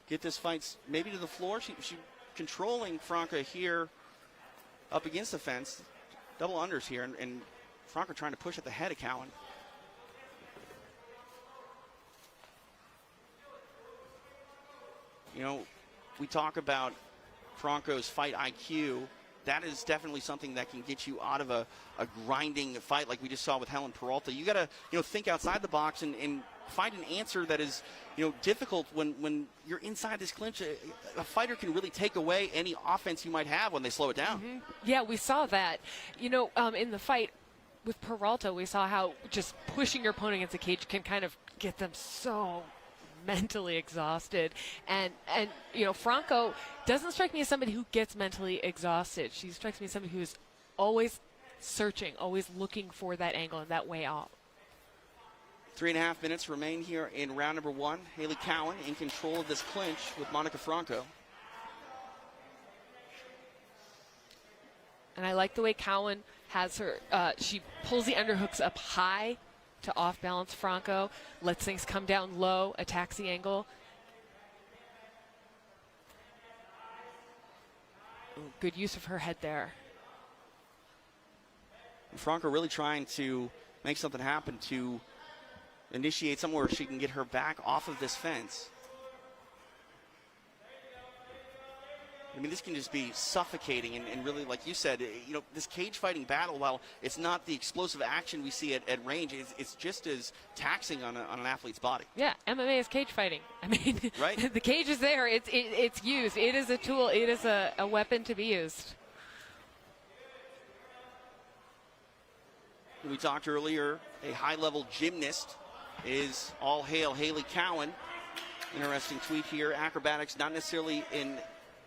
get this fight maybe to the floor. She controlling Franco here up against the fence. Double unders here, and Franco trying to push at the head of Cowan. You know, we talk about Franco's fight IQ. That is definitely something that can get you out of a grinding fight like we just saw with Helen Peralta. You got to, think outside the box and find an answer that is, difficult when you're inside this clinch. A fighter can really take away any offense you might have when they slow it down. Mm-hmm. Yeah, we saw that. In the fight with Peralta, we saw how just pushing your opponent against the cage can kind of get them so mentally exhausted, and Franco doesn't strike me as somebody who gets mentally exhausted. She strikes me as somebody who is always searching, always looking for that angle and that way out. 3.5 minutes remain here in round number 1. Hailey Cowan in control of this clinch with Monica Franco. And I like the way Cowan has her, she pulls the underhooks up high to off-balance Franco, lets things come down low, attacks the angle. Ooh, good use of her head there. And Franco really trying to make something happen to initiate somewhere where she can get her back off of this fence. I mean, this can just be suffocating and really, like you said, this cage fighting battle, while it's not the explosive action we see at range, it's just as taxing on an athlete's body. Yeah, MMA is cage fighting. I mean, right? The cage is there. It's used. It is a tool. It is a weapon to be used. We talked earlier, a high-level gymnast is all hail Hailey Cowan. Interesting tweet here. Acrobatics, not necessarily an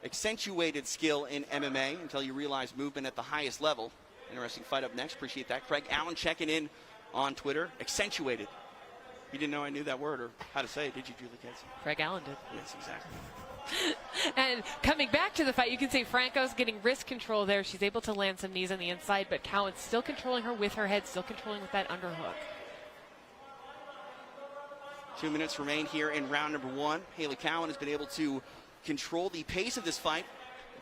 accentuated skill in MMA until you realize movement at the highest level. Interesting fight up next. Appreciate that. Craig Allen checking in on Twitter. Accentuated. You didn't know I knew that word or how to say it, did you, Julie Kenzie? Craig Allen did. Yes, exactly. And coming back to the fight, you can see Franco's getting wrist control there. She's able to land some knees on the inside, but Cowan's still controlling her with her head, still controlling with that underhook. 2 minutes remain here in round number 1. Hailey Cowan has been able to control the pace of this fight.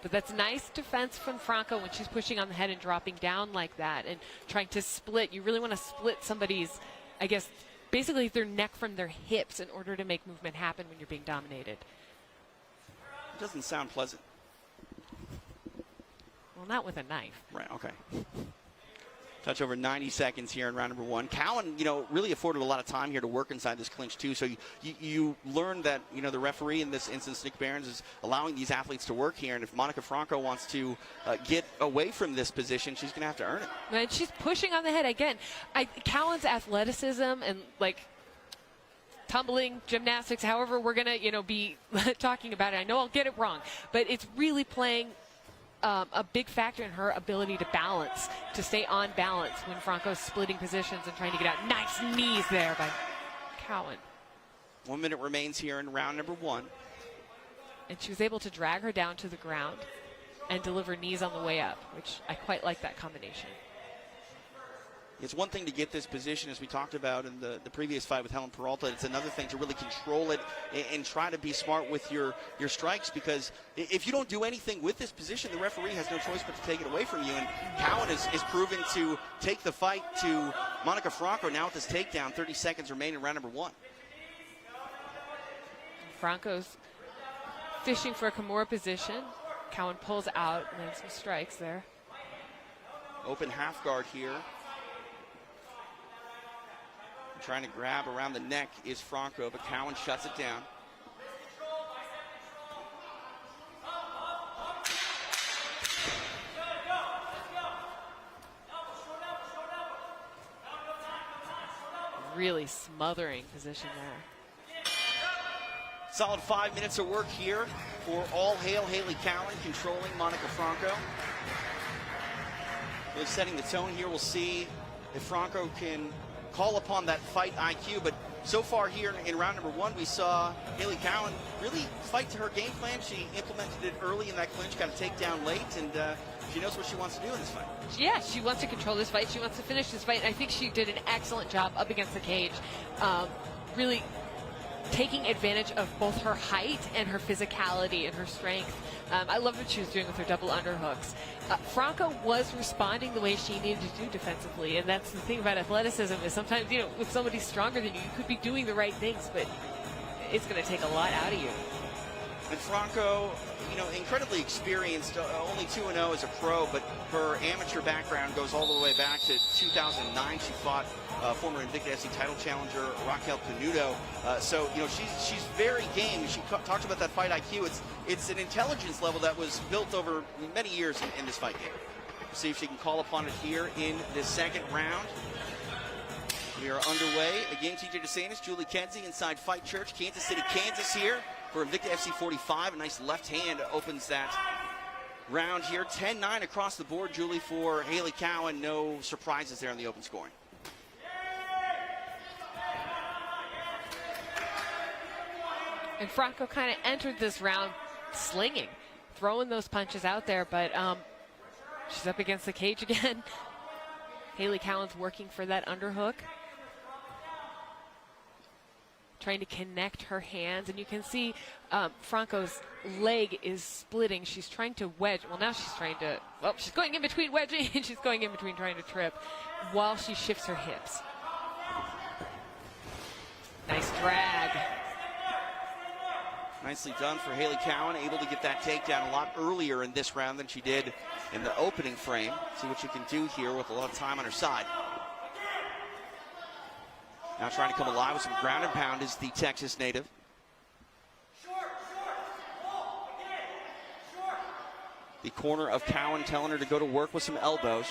But that's nice defense from Franco when she's pushing on the head and dropping down like that and trying to split. You really want to split somebody's, I guess, basically their neck from their hips in order to make movement happen when you're being dominated. It doesn't sound pleasant. Well, not with a knife. Right, okay. Touch over 90 seconds here in round number 1. Cowan, really afforded a lot of time here to work inside this clinch too. So you learn that, the referee in this instance, Nick Barons, is allowing these athletes to work here. And if Monica Franco wants to get away from this position, she's going to have to earn it. And she's pushing on the head again. Cowan's athleticism and tumbling, gymnastics, however we're going to, be talking about it. I know I'll get it wrong, but it's really playing a big factor in her ability to balance, to stay on balance when Franco's splitting positions and trying to get out. Nice knees there by Cowan. 1 minute remains here in round number 1. And she was able to drag her down to the ground and deliver knees on the way up, which I quite like that combination. It's one thing to get this position, as we talked about in the previous fight with Helen Peralta. It's another thing to really control it and try to be smart with your strikes, because if you don't do anything with this position, the referee has no choice but to take it away from you. And Cowan is proven to take the fight to Monica Franco now with this takedown. 30 seconds remain in round number 1. Franco's fishing for a Kimura position. Cowan pulls out, lands some strikes there. Open half guard here. Trying to grab around the neck is Franco, but Cowan shuts it down. Really smothering position there. Solid 5 minutes of work here for all hail Hailey Cowan, controlling Monica Franco. Really setting the tone here. We'll see if Franco can call upon that fight IQ, but so far here in round number 1, we saw Hailey Cowan really fight to her game plan. She implemented it early in that clinch, got a takedown late, and she knows what she wants to do in this fight. Yeah, she wants to control this fight. She wants to finish this fight. And I think she did an excellent job up against the cage, really taking advantage of both her height and her physicality and her strength. I love what she was doing with her double underhooks. Franco was responding the way she needed to do defensively, and that's the thing about athleticism is sometimes, if somebody's stronger than you, you could be doing the right things, but it's going to take a lot out of you. And Franco, incredibly experienced, only 2-0 as a pro, but her amateur background goes all the way back to 2009. She fought former Invicta FC title challenger Raquel Canuto. So, she's very game. She talked about that fight IQ. It's an intelligence level that was built over many years in this fight game. We'll see if she can call upon it here in this second round. We are underway. Again, TJ DeSantis, Julie Kenzie inside Fight Church, Kansas City, Kansas here for Invicta FC 45. A nice left hand opens that round here. 10-9 across the board, Julie, for Hailey Cowan. No surprises there in the open scoring. And Franco kind of entered this round slinging, throwing those punches out there, but she's up against the cage again. Hailey Cowan's working for that underhook, trying to connect her hands, and you can see Franco's leg is splitting. She's trying to wedge. Well, now she's trying to, she's going in between wedging and she's going in between trying to trip while she shifts her hips. Nice drag. Nicely done for Hailey Cowan, able to get that takedown a lot earlier in this round than she did in the opening frame. See what she can do here with a lot of time on her side. Now trying to come alive with some ground and pound is the Texas native. The corner of Cowan telling her to go to work with some elbows.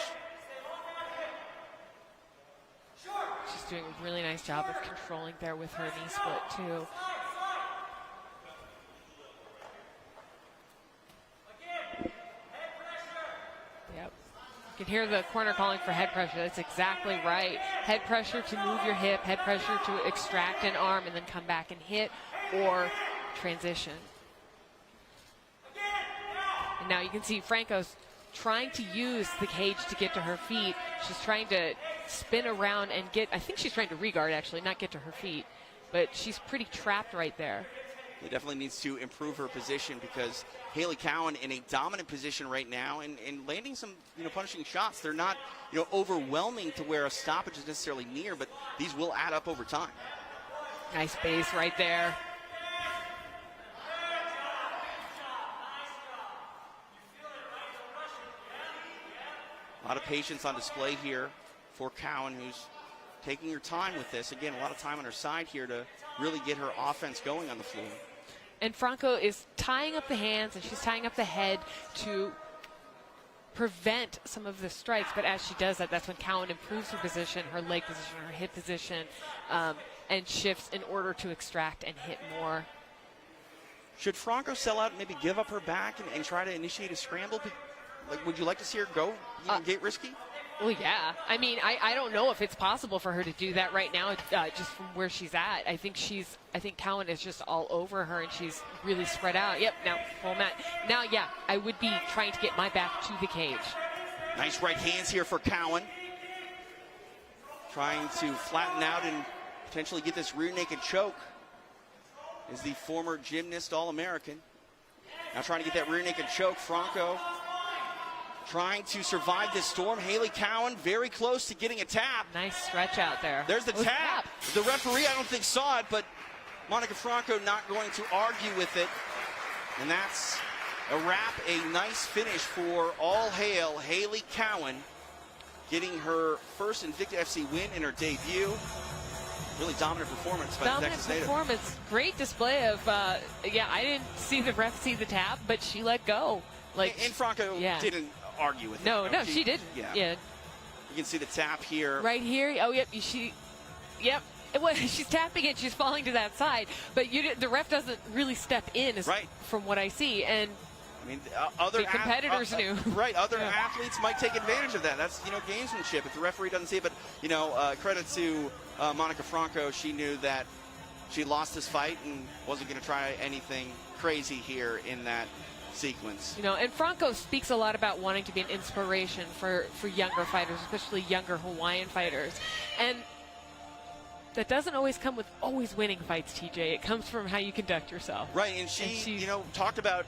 She's doing a really nice job of controlling there with her knee split, too. Yep. You can hear the corner calling for head pressure. That's exactly right. Head pressure to move your hip, head pressure to extract an arm and then come back and hit or transition. And now you can see Franco's trying to use the cage to get to her feet. She's trying to spin around and get, I think she's trying to regard actually, not get to her feet. But she's pretty trapped right there. He definitely needs to improve her position because Hailey Cowan in a dominant position right now and landing some, punishing shots. They're not, overwhelming to where a stoppage is necessarily near, but these will add up over time. Nice base right there. A lot of patience on display here for Cowan, who's taking her time with this. Again, a lot of time on her side here to really get her offense going on the floor. And Franco is tying up the hands and she's tying up the head to prevent some of the strikes. But as she does that, that's when Cowan improves her position, her leg position, her hip position, and shifts in order to extract and hit more. Should Franco sell out and maybe give up her back and try to initiate a scramble? Like, would you like to see her go get risky? Well, yeah. I mean, I don't know if it's possible for her to do that right now, just from where she's at. I think Cowan is just all over her, and she's really spread out. Yep, now full mat. Now, yeah, I would be trying to get my back to the cage. Nice right hands here for Cowan. Trying to flatten out and potentially get this rear naked choke. Is the former gymnast All-American. Now trying to get that rear naked choke. Franco trying to survive this storm. Hailey Cowan very close to getting a tap. Nice stretch out there. There's the tap. The referee, I don't think, saw it, but Monica Franco not going to argue with it. And that's a wrap. A nice finish for all hail Hailey Cowan, getting her first Invicta FC win in her debut. Really dominant performance by the Texas native. Dominant performance. Great display of, I didn't see the ref see the tap, but she let go. And Franco didn't argue with it. No, she didn't. Yeah. You can see the tap here. Right here. Oh, yep. Yep. She's tapping it. She's falling to that side. But the ref doesn't really step in, from what I see. And I mean, other competitors knew. Right. Other athletes might take advantage of that. That's, gamesmanship if the referee doesn't see it. But, credit to Monica Franco. She knew that she lost this fight and wasn't going to try anything crazy here in that sequence. And Franco speaks a lot about wanting to be an inspiration for younger fighters, especially younger Hawaiian fighters. And that doesn't always come with always winning fights, TJ. It comes from how you conduct yourself. Right, and she talked about,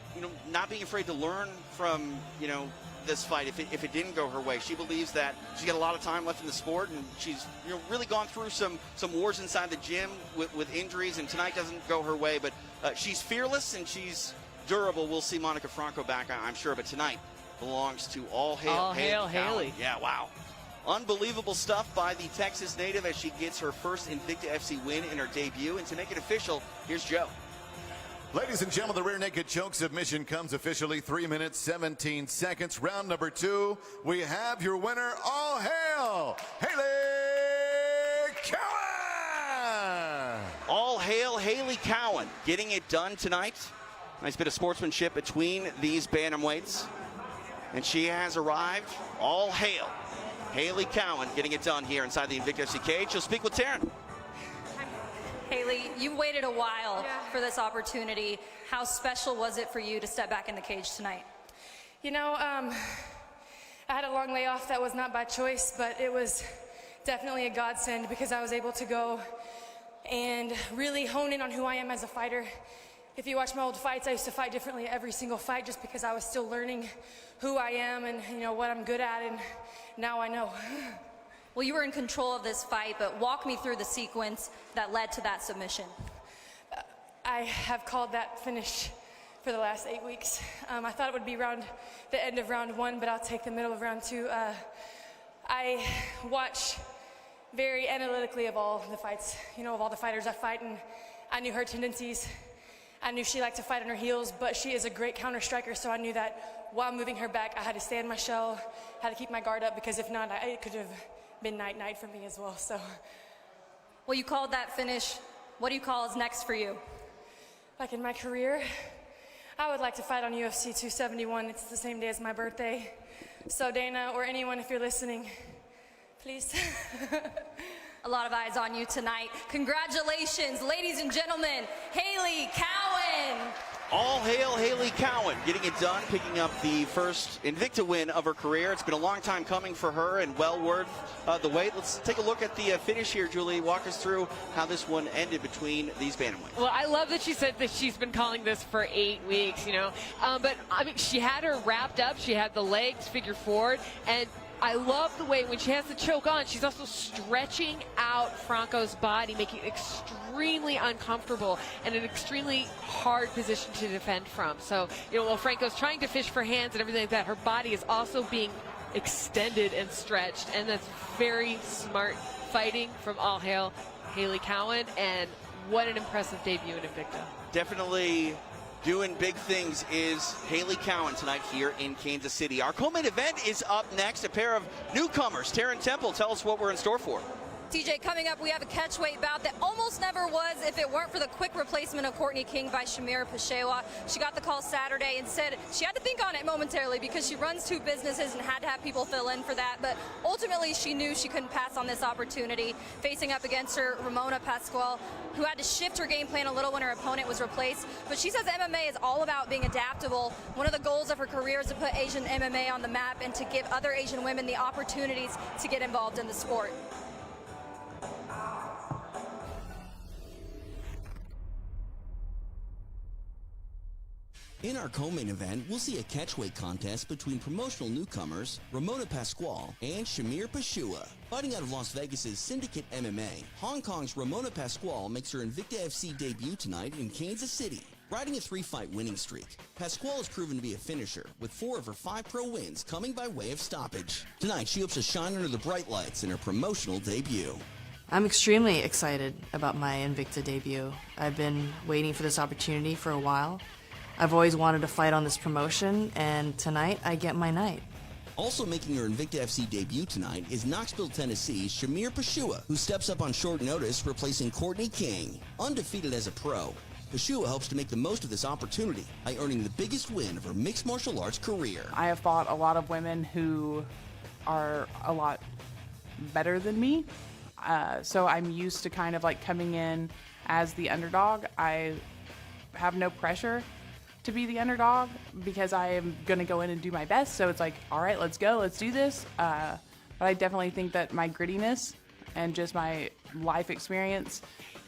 not being afraid to learn from, this fight if it didn't go her way. She believes that she's got a lot of time left in the sport, and she's really gone through some wars inside the gym with injuries, and tonight doesn't go her way, but she's fearless and she's durable. We'll see Monica Franco back, I'm sure, but tonight belongs to all hail Hailey. Yeah, wow. Unbelievable stuff by the Texas native as she gets her first Invicta FC win in her debut. And to make it official, here's Joe. Ladies and gentlemen, the rear naked choke submission comes officially 3 minutes, 17 seconds. Round number 2. We have your winner. All hail Hailey Cowan! All hail Hailey Cowan getting it done tonight. Nice bit of sportsmanship between these bantamweights. And she has arrived. All hail Hailey Cowan getting it done here inside the Invicta FC cage. She'll speak with Taryn. Hailey, you've waited a while for this opportunity. How special was it for you to step back in the cage tonight? I had a long layoff that was not by choice, but it was definitely a godsend because I was able to go and really hone in on who I am as a fighter. If you watch my old fights, I used to fight differently every single fight just because I was still learning who I am and what I'm good at, and now I know. Well, you were in control of this fight, but walk me through the sequence that led to that submission. I have called that finish for the last 8 weeks. I thought it would be the end of round 1, but I'll take the middle of round 2. I watch very analytically of all the fights, of all the fighters I fight, and I knew her tendencies. I knew she liked to fight on her heels, but she is a great counter striker, so I knew that while moving her back, I had to stay in my shell, had to keep my guard up, because if not, it could have been night-night for me as well. So Well, you called that finish. What do you call is next for you? Like in my career, I would like to fight on UFC 271. It's the same day as my birthday. So Dana, or anyone if you're listening, please. A lot of eyes on you tonight. Congratulations, ladies and gentlemen, Hailey Cowan. All hail Hailey Cowan, getting it done, picking up the first Invicta win of her career. It's been a long time coming for her and well worth the wait. Let's take a look at the finish here, Julie. Walk us through how this one ended between these bantamweights. Well, I love that she said that she's been calling this for 8 weeks, you know. But, I mean, she had her wrapped up. She had the legs figure forward, and I love the way when she has the choke on, she's also stretching out Franco's body, making it extremely uncomfortable and an extremely hard position to defend from. So, you know, while Franco's trying to fish for hands and everything like that, her body is also being extended and stretched, and that's very smart fighting from all hail Hailey Cowan, and what an impressive debut in Invicta. Definitely doing big things is Hailey Cowan tonight here in Kansas City. Our co-main event is up next. A pair of newcomers. Taryn Temple, tell us what we're in store for. TJ, coming up, we have a catchweight bout that almost never was if it weren't for the quick replacement of Courtney King by Shamir Peshewa. She got the call Saturday and said she had to think on it momentarily because she runs 2 businesses and had to have people fill in for that. But ultimately, she knew she couldn't pass on this opportunity. Facing up against her, Ramona Pascual, who had to shift her game plan a little when her opponent was replaced. But she says MMA is all about being adaptable. One of the goals of her career is to put Asian MMA on the map and to give other Asian women the opportunities to get involved in the sport. In our co-main event, we'll see a catchweight contest between promotional newcomers Ramona Pasqual and Shamir Peshewa. Fighting out of Las Vegas's Syndicate MMA, Hong Kong's Ramona Pasqual makes her Invicta FC debut tonight in Kansas City. Riding a 3-fight winning streak, Pasqual has proven to be a finisher, with 4 of her 5 pro wins coming by way of stoppage. Tonight, she hopes to shine under the bright lights in her promotional debut. I'm extremely excited about my Invicta debut. I've been waiting for this opportunity for a while. I've always wanted to fight on this promotion, and tonight I get my night. Also making her Invicta FC debut tonight is Knoxville, Tennessee's Shamir Peshewa, who steps up on short notice, replacing Courtney King. Undefeated as a pro, Peshewa hopes to make the most of this opportunity by earning the biggest win of her mixed martial arts career. I have fought a lot of women who are a lot better than me, so I'm used to kind of like coming in as the underdog. I have no pressure to be the underdog because I am going to go in and do my best. So it's like, all right, let's go, let's do this. But I definitely think that my grittiness and just my life experience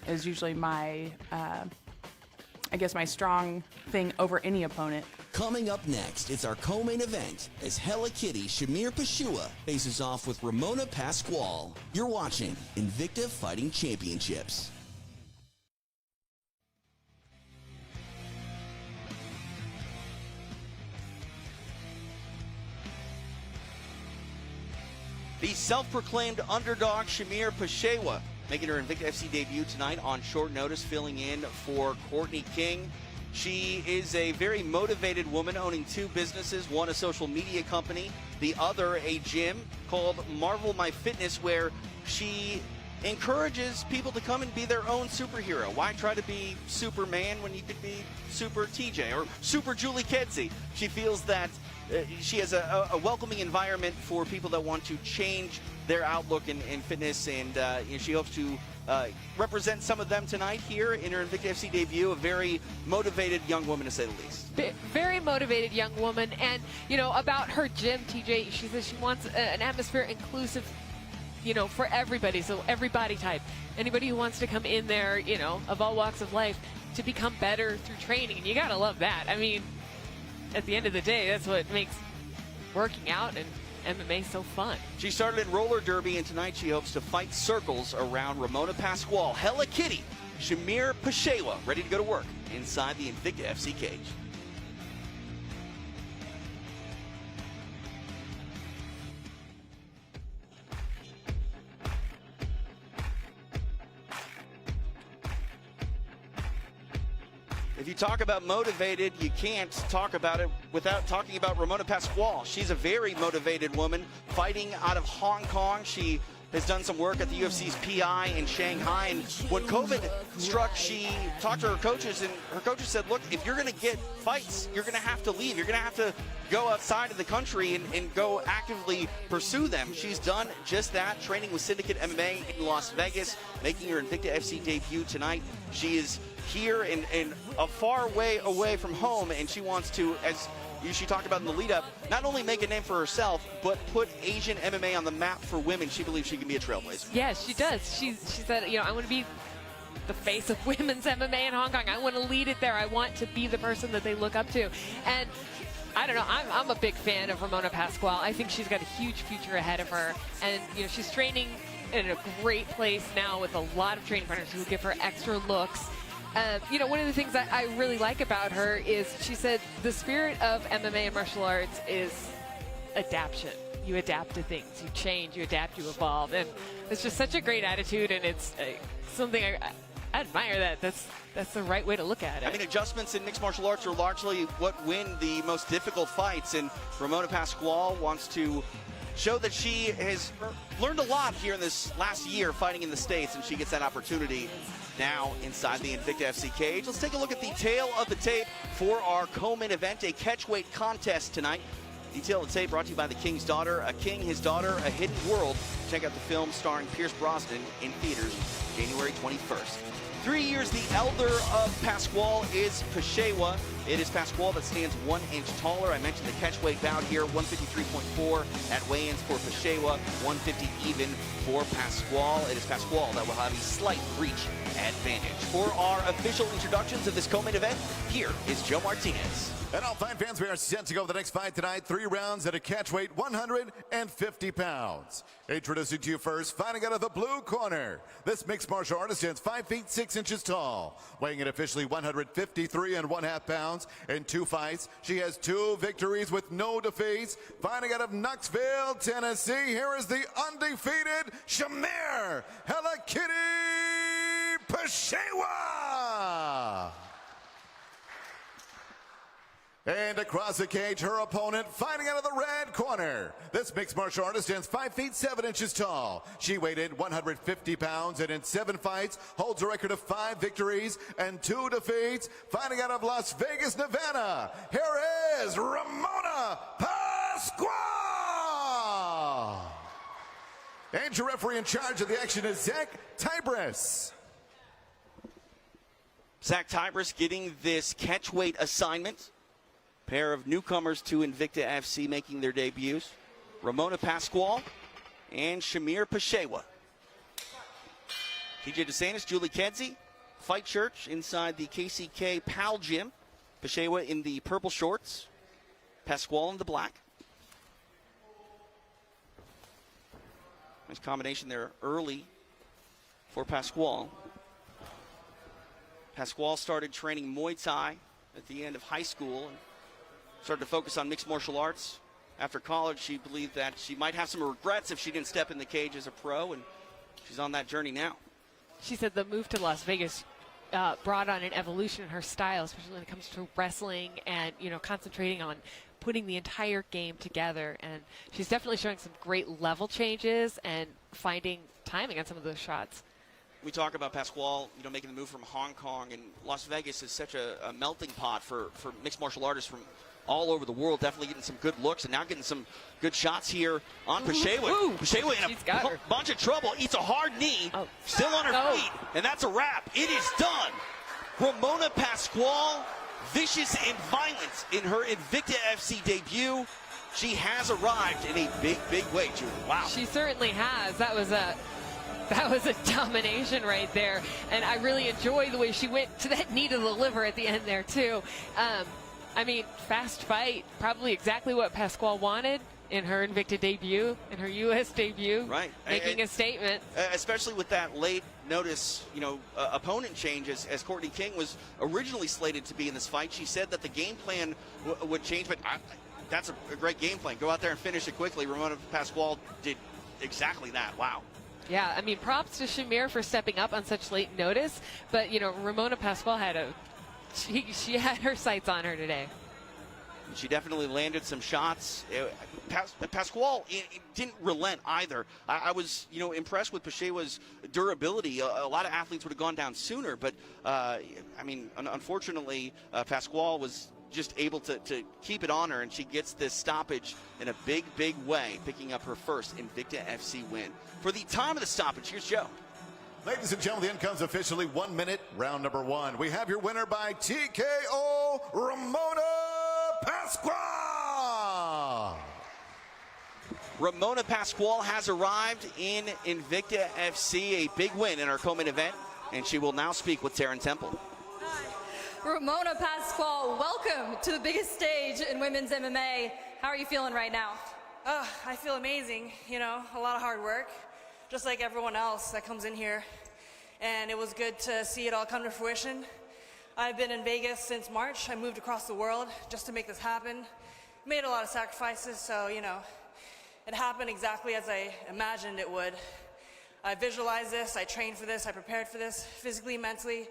is usually my, I guess, my strong thing over any opponent. Coming up next, it's our co-main event as Hella Kitty Shamir Peshewa faces off with Ramona Pasqual. You're watching Invicta Fighting Championships. The self-proclaimed underdog Shamir Peshewa making her Invicta FC debut tonight on short notice, filling in for Courtney King. She is a very motivated woman, owning 2 businesses, one a social media company, the other a gym called Marvel My Fitness, where she encourages people to come and be their own superhero. Why try to be Superman when you could be Super TJ or Super Julie Kedzie? She feels that she has a welcoming environment for people that want to change their outlook in fitness, and she hopes to represent some of them tonight here in her Invicta FC debut. A very motivated young woman, to say the least. Very motivated young woman, and you know about her gym, TJ. She says she wants an atmosphere inclusive, you know, for everybody. So every body type, anybody who wants to come in there, you know, of all walks of life, to become better through training. And you gotta love that. I mean, at the end of the day, that's what makes working out and MMA so fun. She started in roller derby, and tonight she hopes to fight circles around Ramona Pasqual. Hella Kitty Shamir Peshewa ready to go to work inside the Invicta FC cage. If you talk about motivated, you can't talk about it without talking about Ramona Pasqual. She's a very motivated woman fighting out of Hong Kong. She has done some work at the UFC's PI in Shanghai. And when COVID struck, she talked to her coaches, and her coaches said, look, if you're going to get fights, you're going to have to leave. You're going to have to go outside of the country and go actively pursue them. She's done just that, training with Syndicate MMA in Las Vegas, making her Invicta FC debut tonight. She is here in a far way away from home, and she wants to, as she talked about in the lead-up, not only make a name for herself, but put Asian MMA on the map for women. She believes she can be a trailblazer. Yes, she does. She said, I want to be the face of women's MMA in Hong Kong. I want to lead it there. I want to be the person that they look up to. And I don't know, I'm a big fan of Ramona Pascual. I think she's got a huge future ahead of her. And, she's training in a great place now with a lot of training partners who give her extra looks. One of the things I really like about her is she said the spirit of MMA and martial arts is adaptation. You adapt to things, you change, you adapt, you evolve. And it's just such a great attitude, and it's something I admire that. That's the right way to look at it. I mean, adjustments in mixed martial arts are largely what win the most difficult fights, and Ramona Pascual wants to show that she has learned a lot here in this last year fighting in the States, and she gets that opportunity now inside the Invicta FC cage. Let's take a look at the tail of the tape for our co-main event, a catchweight contest tonight. Detail of the tape brought to you by The King's Daughter, A King, His Daughter, A Hidden World. Check out the film starring Pierce Brosnan in theaters January 21st. 3 years the elder of Pascual is Peshewa. It is Pascual that stands 1 inch taller. I mentioned the catchweight bout here, 153.4 at weigh-ins for Peshewa, 150 even for Pascual. It is Pascual that will have a slight reach advantage. For our official introductions of this co-main event, here is Joe Martinez. And all fight fans, we are set to go for the next fight tonight. 3 rounds at a catchweight, 150 pounds. Introducing to you first, fighting out of the blue corner. This mixed martial artist stands 5 feet 6 inches tall, weighing in officially 153.5 pounds. In 2 fights, she has 2 victories with no defeats. Fighting out of Knoxville, Tennessee, here is the undefeated Shamir Peshewa. And across the cage, her opponent fighting out of the red corner. This mixed martial artist stands 5 feet 7 inches tall. She weighed in 150 pounds and in 7 fights holds a record of 5 victories and 2 defeats. Fighting out of Las Vegas, Nevada, here is Ramona Pascual. And your referee in charge of the action is Zach Tybris. Zach Tybris getting this catchweight assignment. Pair of newcomers to Invicta FC making their debuts. Ramona Pascual and Shamir Peshewa. TJ DeSantis, Julie Kedzie, Fight Church inside the KCK Pal Gym. Peshewa in the purple shorts. Pascual in the black. Nice combination there early for Pascual. Pascual started training Muay Thai at the end of high school and started to focus on mixed martial arts. After college, she believed that she might have some regrets if she didn't step in the cage as a pro, and she's on that journey now. She said the move to Las Vegas brought on an evolution in her style, especially when it comes to wrestling and, concentrating on putting the entire game together. And she's definitely showing some great level changes and finding timing on some of those shots. We talk about Pascual, making the move from Hong Kong, and Las Vegas is such a melting pot for mixed martial artists from all over the world, definitely getting some good looks and now getting some good shots here on Peshewa. Peshewa in a bunch of trouble, eats a hard knee, still on her feet, and that's a wrap. It is done. Ramona Pascual, vicious and violent in her Invicta FC debut. She has arrived in a big, big way, Julie. Wow. She certainly has. That was a domination right there, and I really enjoy the way she went to that knee to the liver at the end there too. Fast fight, probably exactly what Pascual wanted in her Invicta debut, in her U.S. debut, right? Making a statement. Especially with that late notice, opponent change as Courtney King was originally slated to be in this fight. She said that the game plan would change, but that's a great game plan. Go out there and finish it quickly. Ramona Pascual did exactly that. Wow. Yeah, props to Shamir for stepping up on such late notice, but, Ramona Pascual had she had her sights on her today. She definitely landed some shots. Pascual didn't relent either. I was, impressed with Peshewa's durability. A lot of athletes would have gone down sooner, but unfortunately, Pascual was just able to keep it on her, and she gets this stoppage in a big, big way, picking up her first Invicta FC win. For the time of the stoppage, here's Joe. Ladies and gentlemen, the end comes officially 1 minute, round number 1. We have your winner by TKO, Ramona Pascual. Ramona Pascual has arrived in Invicta FC, a big win in our co-main event, and she will now speak with Taryn Temple. Ramona Pascual, welcome to the biggest stage in women's MMA. How are you feeling right now? I feel amazing. A lot of hard work, just like everyone else that comes in here. And it was good to see it all come to fruition. I've been in Vegas since March. I moved across the world just to make this happen. Made a lot of sacrifices, so, it happened exactly as I imagined it would. I visualized this, I trained for this, I prepared for this, physically, mentally,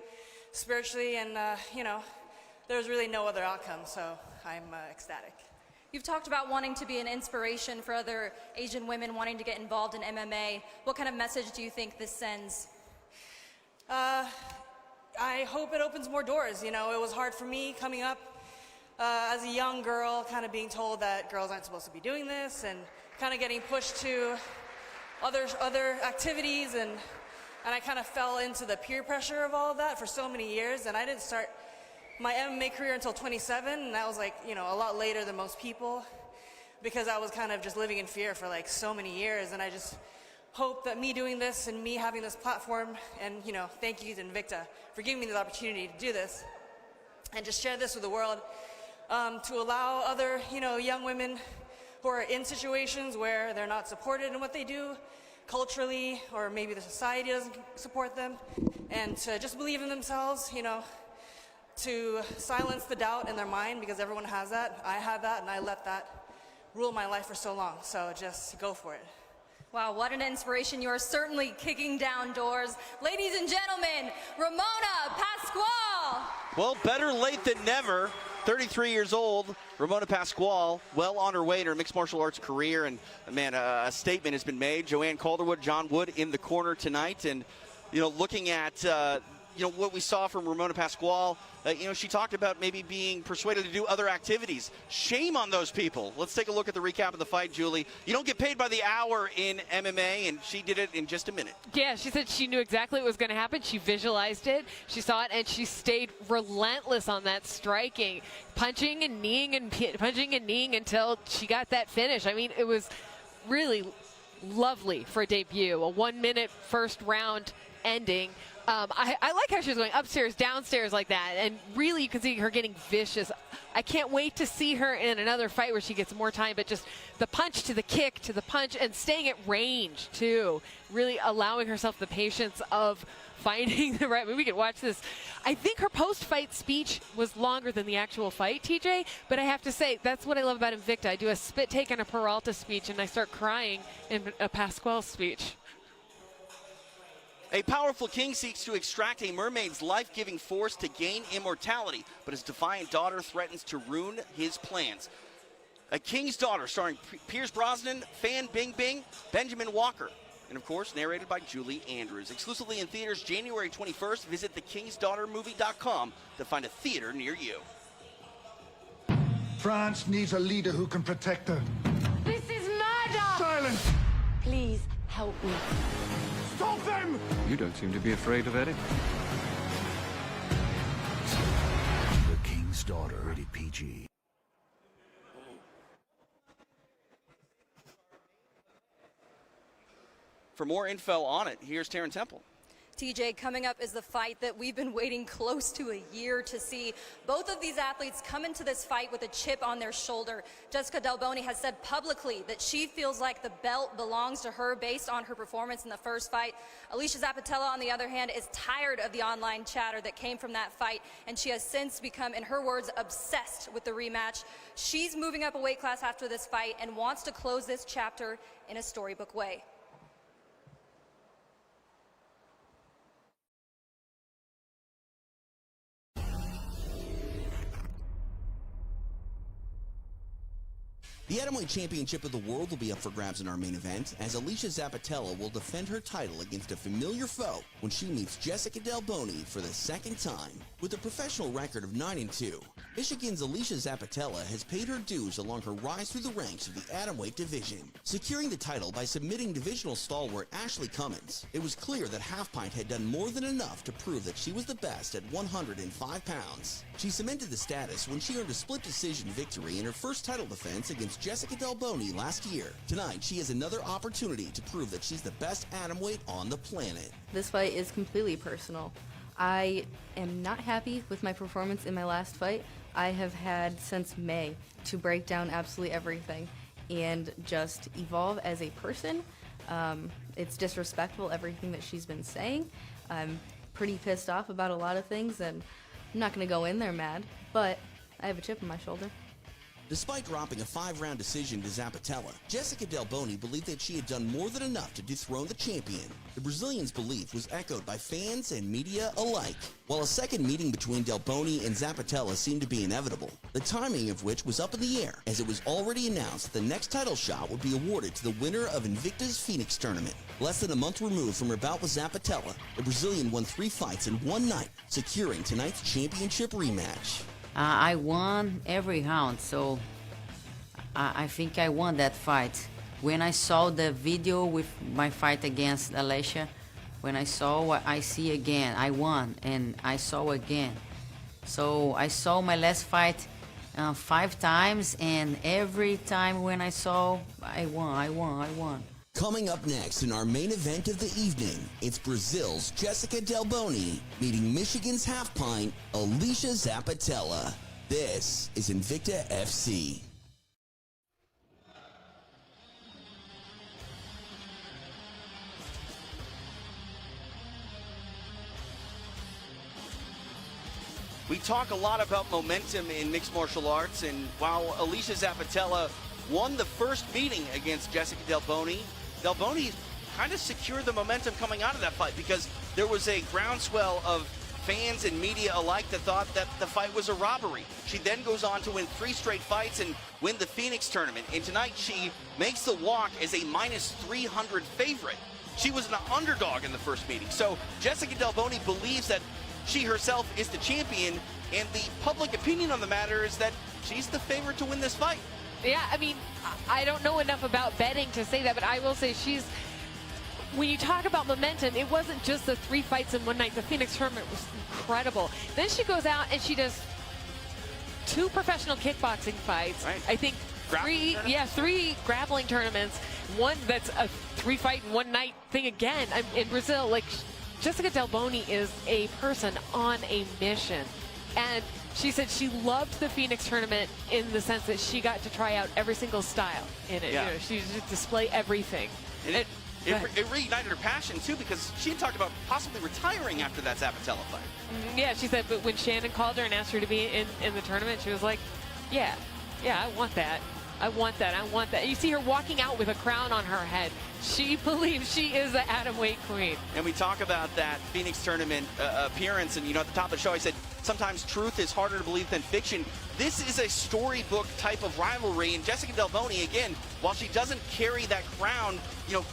spiritually, and, there was really no other outcome, so I'm ecstatic. You've talked about wanting to be an inspiration for other Asian women wanting to get involved in MMA. What kind of message do you think this sends? I hope it opens more doors. It was hard for me coming up as a young girl, kind of being told that girls aren't supposed to be doing this, and kind of getting pushed to other activities, and I kind of fell into the peer pressure of all of that for so many years, and I didn't start my MMA career until 27, and that was a lot later than most people, because I was kind of just living in fear for so many years, and I just hope that me doing this and me having this platform, and thank you to Invicta for giving me the opportunity to do this and just share this with the world, to allow other young women who are in situations where they're not supported in what they do culturally, or maybe the society doesn't support them, and to just believe in themselves, to silence the doubt in their mind, because everyone has that. I have that, and I let that rule my life for so long, so just go for it. Wow, what an inspiration. You are certainly kicking down doors. Ladies and gentlemen, Ramona Pascual. Well, better late than never. 33 years old, Ramona Pascual, well on her way in her mixed martial arts career. And, man, a statement has been made. Joanne Calderwood, John Wood in the corner tonight. And, looking at, what we saw from Ramona Pascual, she talked about maybe being persuaded to do other activities. Shame on those people. Let's take a look at the recap of the fight, Julie. You don't get paid by the hour in MMA, and she did it in just a minute. Yeah, she said she knew exactly what was going to happen. She visualized it, she saw it, and she stayed relentless on that striking, punching and kneeing until she got that finish. I mean, it was really lovely for a debut. A 1 minute first round ending. I like how she was going upstairs, downstairs like that, and really you can see her getting vicious. I can't wait to see her in another fight where she gets more time, but just the punch to the kick to the punch and staying at range too, really allowing herself the patience of finding the right move. We could watch this. I think her post-fight speech was longer than the actual fight, TJ, but I have to say, that's what I love about Invicta. I do a spit take on a Peralta speech, and I start crying in a Pasqual speech. A powerful king seeks to extract a mermaid's life-giving force to gain immortality, but his defiant daughter threatens to ruin his plans. A King's Daughter, starring Pierce Brosnan, Fan Bingbing, Benjamin Walker, and of course, narrated by Julie Andrews. Exclusively in theaters January 21st. Visit thekingsdaughtermovie.com to find a theater near you. France needs a leader who can protect her. This is murder! Silence! Please help me. Stop them! You don't seem to be afraid of Eddie. The King's Daughter, rated PG. For more info on it, here's Taryn Temple. TJ, coming up is the fight that we've been waiting close to a year to see. Both of these athletes come into this fight with a chip on their shoulder. Jéssica Delboni has said publicly that she feels like the belt belongs to her based on her performance in the first fight. Alesha Zappitella, on the other hand, is tired of the online chatter that came from that fight, and she has since become, in her words, obsessed with the rematch. She's moving up a weight class after this fight and wants to close this chapter in a storybook way. The Atomweight Championship of the World will be up for grabs in our main event, as Alesha Zappitella will defend her title against a familiar foe when she meets Jéssica Delboni for the second time. With a professional record of 9-2, Michigan's Alesha Zappitella has paid her dues along her rise through the ranks of the Atomweight division, securing the title by submitting divisional stalwart Ashley Cummins. It was clear that Half Pint had done more than enough to prove that she was the best at 105 pounds. She cemented the status when she earned a split decision victory in her first title defense against Jéssica Delboni last year. Tonight, she has another opportunity to prove that she's the best atomweight on the planet. This fight is completely personal. I am not happy with my performance in my last fight. I have had since May to break down absolutely everything and just evolve as a person. It's disrespectful, everything that she's been saying. I'm pretty pissed off about a lot of things, and I'm not going to go in there mad, but I have a chip on my shoulder. Despite dropping a 5-round decision to Zappitella, Jéssica Delboni believed that she had done more than enough to dethrone the champion. The Brazilian's belief was echoed by fans and media alike. While a second meeting between Delboni and Zappitella seemed to be inevitable, the timing of which was up in the air, as it was already announced that the next title shot would be awarded to the winner of Invicta's Phoenix tournament. Less than a month removed from her bout with Zappitella, the Brazilian won 3 fights in one night, securing tonight's championship rematch. I won every round, so I think I won that fight. When I saw the video with my fight against Alesha, when I saw what I see again, I won, and I saw again. So I saw my last fight 5 times, and every time when I saw, I won. Coming up next in our main event of the evening, it's Brazil's Jéssica Delboni meeting Michigan's Half Pint, Alesha Zappitella. This is Invicta FC. We talk a lot about momentum in mixed martial arts, and while Alesha Zappitella won the first meeting against Jéssica Delboni, Delboni kind of secured the momentum coming out of that fight because there was a groundswell of fans and media alike that thought that the fight was a robbery. She then goes on to win 3 straight fights and win the Phoenix tournament. And tonight she makes the walk as a -300 favorite. She was an underdog in the first meeting. So Jéssica Delboni believes that she herself is the champion, and the public opinion on the matter is that she's the favorite to win this fight. Yeah, I mean, I don't know enough about betting to say that, but I will say when you talk about momentum, it wasn't just the 3 fights in one night. The Phoenix tournament was incredible. Then she goes out and she does 2 professional kickboxing fights. Right. I think 3 grappling tournaments. One that's a 3-fight in one night thing again. In Brazil, like, Jéssica Delboni is a person on a mission. And she said she loved the Phoenix tournament in the sense that she got to try out every single style in it. Yeah. You know, she just display everything. And it reignited her passion, too, because she had talked about possibly retiring after that Zappitella fight. Yeah, she said, but when Shannon called her and asked her to be in the tournament, she was like, yeah, I want that. I want that. You see her walking out with a crown on her head. She believes she is the atomweight queen. And we talk about that Phoenix tournament appearance, and at the top of the show I said sometimes truth is harder to believe than fiction. This is a storybook type of rivalry, and Jéssica Delboni, again, while she doesn't carry that crown,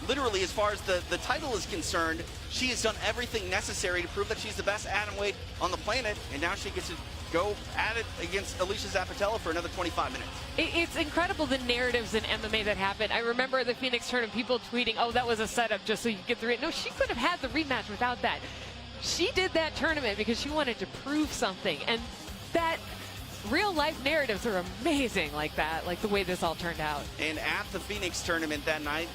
literally as far as the title is concerned, she has done everything necessary to prove that she's the best atomweight on the planet, and now she gets to go at it against Alesha Zappitella for another 25 minutes. It's incredible the narratives in MMA that happen. I remember the Phoenix tournament, people tweeting, oh, that was a setup just so you get the rematch. No, she could have had the rematch without that. She did that tournament because she wanted to prove something, and that real life narratives are amazing like that, like the way this all turned out. And at the Phoenix tournament that night,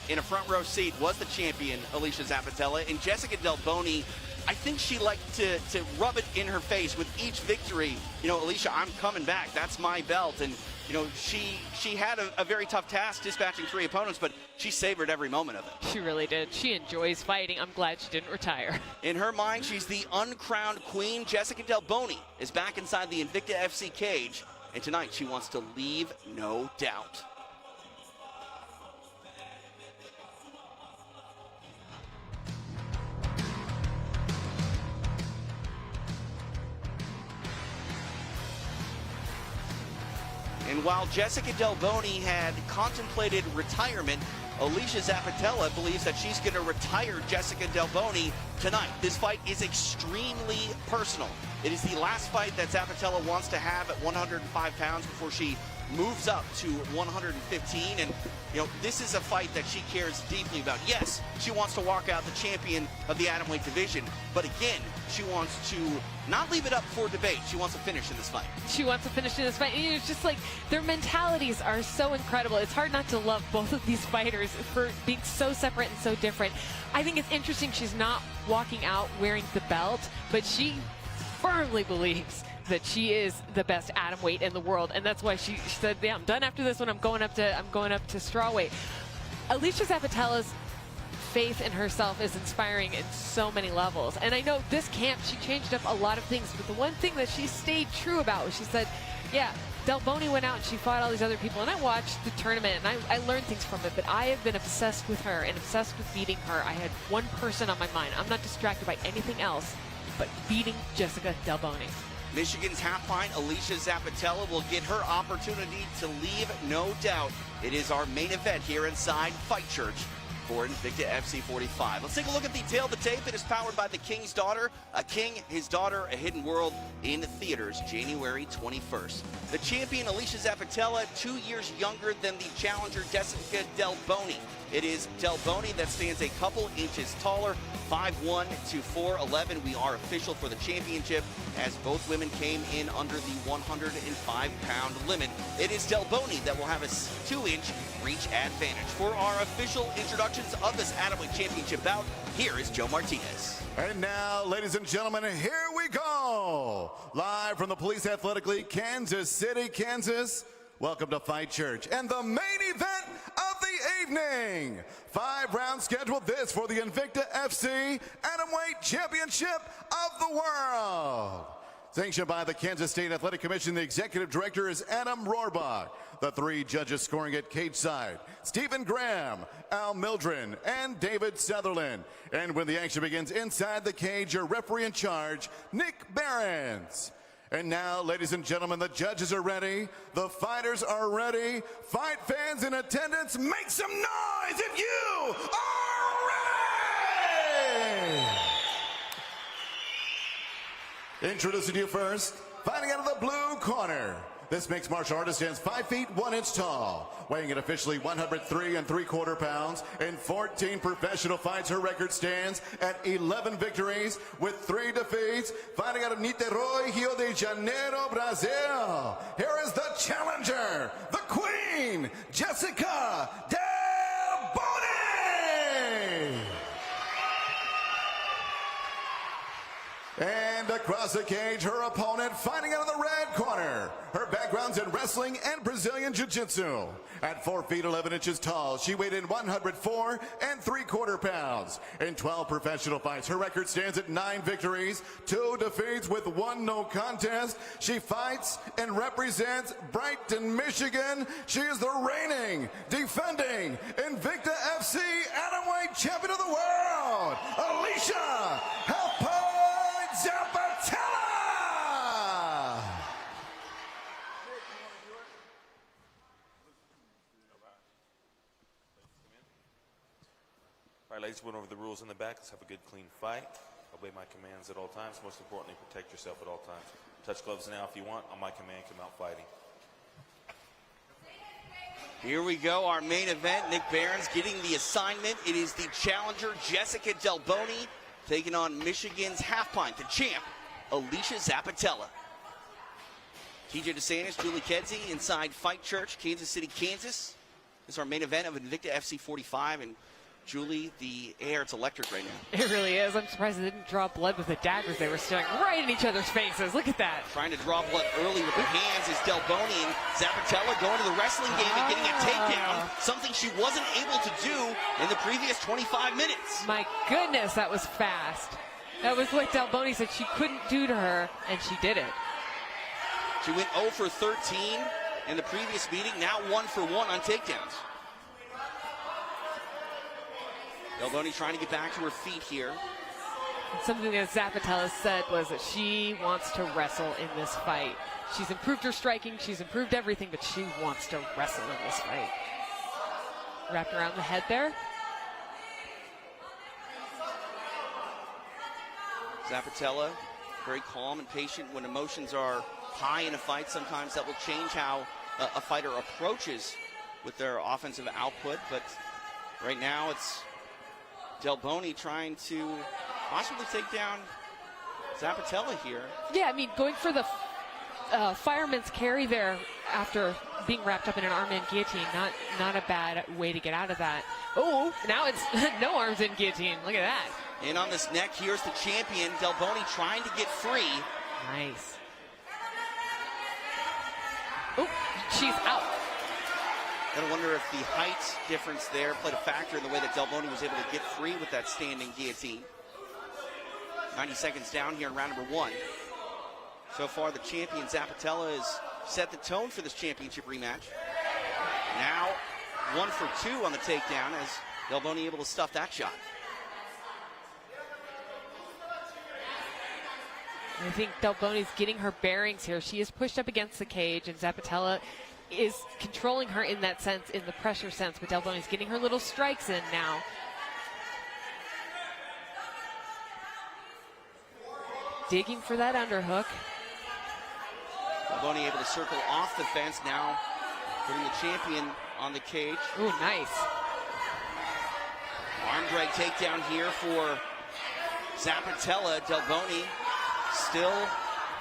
in a front row seat, was the champion, Alesha Zappitella, and Jéssica Delboni, I think she liked to rub it in her face with each victory. Alesha, I'm coming back. That's my belt. And, she had a very tough task dispatching 3 opponents, but she savored every moment of it. She really did. She enjoys fighting. I'm glad she didn't retire. In her mind, she's the uncrowned queen. Jéssica Delboni is back inside the Invicta FC cage, and tonight she wants to leave no doubt. And And while Jéssica Delboni had contemplated retirement, Alesha Zappitella believes that she's going to retire Jéssica Delboni tonight. This fight is extremely personal. It is the last fight that Zappitella wants to have at 105 pounds before she moves up to 115. And, you know, this is a fight that she cares deeply about. Yes, she wants to walk out the champion of the atomweight division, but again, she wants to not leave it up for debate. She wants to finish in this fight. She wants to finish in this fight. And it's just like their mentalities are so incredible. It's hard not to love both of these fighters for being so separate and so different. I think it's interesting she's not walking out wearing the belt, but she firmly believes that she is the best atomweight in the world, and that's why she said, "Yeah, I'm done after this one. I'm going up to strawweight." Alesha Zappitella's faith in herself is inspiring in so many levels. And I know this camp she changed up a lot of things, but the one thing that she stayed true about was she said, "Yeah, Delboni went out and she fought all these other people, and I watched the tournament and I learned things from it, but I have been obsessed with her and obsessed with beating her. I had one person on my mind. I'm not distracted by anything else but beating Jéssica Delboni." Michigan's half-pint, Alesha Zappitella, will get her opportunity to leave, no doubt. It is our main event here inside Fight Church for Invicta FC 45. Let's take a look at the tail of the tape. It is powered by The King's Daughter, A King, His Daughter, A Hidden World, in theaters January 21st. The champion, Alesha Zappitella, 2 years younger than the challenger, Jéssica Delboni. It is Delboni that stands a couple inches taller, 5'1" to 4'11". We are official for the championship as both women came in under the 105-pound limit. It is Delboni that will have a 2-inch reach advantage. For our official introductions of this atomweight championship bout, here is Joe Martinez. And now, ladies and gentlemen, here we go. Live from the Police Athletic League, Kansas City, Kansas. Welcome to Fight Church and the main event of the evening. 5-round schedule. This for the Invicta FC Atomweight Championship of the World. Sanctioned by the Kansas State Athletic Commission, the executive director is Adam Rohrbach. The 3 judges scoring at cage side: Stephen Graham, Al Mildren, and David Sutherland. And when the action begins inside the cage, your referee in charge, Nick Behrens. And now, ladies and gentlemen, the judges are ready. The fighters are ready. Fight fans in attendance, make some noise if you are ready! Introducing you first, fighting out of the blue corner. This mixed martial artist stands 5 feet 1 inch tall, weighing in officially 103 3/4 pounds. In 14 professional fights, her record stands at 11 victories with 3 defeats. Fighting out of Niterói, Rio de Janeiro, Brazil. Here is the challenger, the queen, Jéssica Delboni. And across the cage, her opponent, fighting out of the red corner. Her background's in wrestling and Brazilian Jiu-Jitsu. At 4 feet 11 inches tall, she weighed in 104 3/4 pounds. In 12 professional fights, her record stands at 9 victories, 2 defeats with 1 no contest. She fights and represents Brighton, Michigan. She is the reigning, defending Invicta FC Atomweight Champion of the World, Alesha Zappitella! All right, ladies, went over the rules in the back. Let's have a good, clean fight. Obey my commands at all times. Most importantly, protect yourself at all times. Touch gloves now if you want. On my command, come out fighting. Here we go, our main event. Nick Behrens getting the assignment. It is the challenger, Jéssica Delboni, taking on Michigan's half-pint, the champ, Alesha Zappitella. TJ DeSantis, Julie Kedzie inside Fight Church, Kansas City, Kansas. This is our main event of Invicta FC 45. And Julie, the air, it's electric right now. It really is. I'm surprised they didn't draw blood with the daggers. They were staring right in each other's faces. Look at that. Trying to draw blood early with the hands is Delboni, and Zappitella going to the wrestling game and getting a takedown, something she wasn't able to do in the previous 25 minutes. My goodness, that was fast. That was what Delboni said she couldn't do to her, and she did it. She went 0 for 13 in the previous meeting, now 1 for 1 on takedowns. Delboni trying to get back to her feet here. Something that Zappitella said was that she wants to wrestle in this fight. She's improved her striking, she's improved everything, but she wants to wrestle in this fight. Wrapped around the head there. Zappitella, very calm and patient. When emotions are high in a fight, sometimes that will change how a fighter approaches with their offensive output. But right now it's Delboni trying to possibly take down Zappitella here. Yeah, I mean, going for the fireman's carry there after being wrapped up in an arm-in guillotine, not a bad way to get out of that. Oh, now it's no arms in guillotine. Look at that. And on this neck, here's the champion, Delboni, trying to get free. Nice. Oh, she's out. Gotta wonder if the height difference there played a factor in the way that Delboni was able to get free with that standing guillotine. 90 seconds down here in round number 1. So far, the champion, Zappitella, has set the tone for this championship rematch. Now, 1 for 2 on the takedown as Delboni able to stuff that shot. I think Delboni's getting her bearings here. She is pushed up against the cage, and Zappitella is controlling her in that sense, in the pressure sense, but Delboni's getting her little strikes in now. Digging for that underhook. Delboni able to circle off the fence now, putting the champion on the cage. Ooh, nice. Arm drag takedown here for Zappitella. Delboni still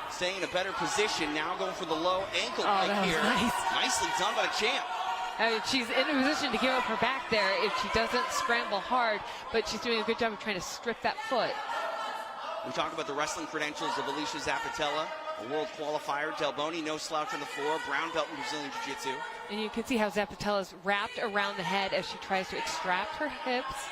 staying in a better position. Now going for the low ankle kick here. Nice. Nicely done by the champ. I mean, she's in a position to give up her back there if she doesn't scramble hard, but she's doing a good job of trying to strip that foot. We talked about the wrestling credentials of Alesha Zappitella, a world qualifier. Delboni, no slouch on the floor, brown belt in Brazilian Jiu-Jitsu. And you can see how Zappitella's wrapped around the head as she tries to extract her hips.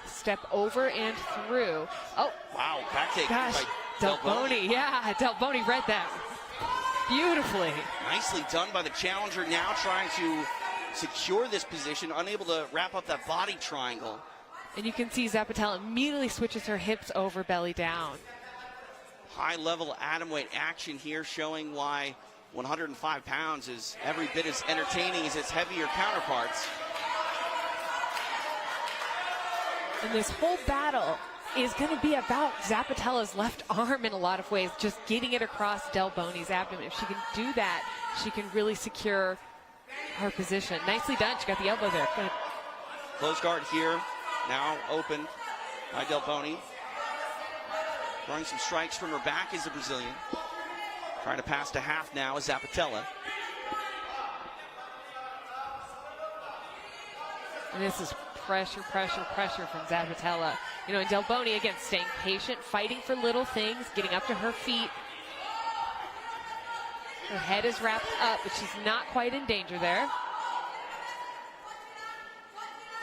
Step over and through. Oh, wow, back take by Delboni. Yeah, Delboni read that beautifully. Nicely done by the challenger, now trying to secure this position, unable to wrap up that body triangle. And you can see Zappitella immediately switches her hips over, belly down. High-level atomweight action here, showing why 105 pounds is every bit as entertaining as its heavier counterparts. And this whole battle is going to be about Zappitella's left arm in a lot of ways, just getting it across Delboni's abdomen. If she can do that, she can really secure her position. Nicely done. She got the elbow there. Good. Close guard here, now open by Delboni. Throwing some strikes from her back is the Brazilian. Trying to pass to half now is Zappitella. And this is pressure, pressure, pressure from Zappitella. You know, and Delboni, again, staying patient, fighting for little things, getting up to her feet. Her head is wrapped up, but she's not quite in danger there.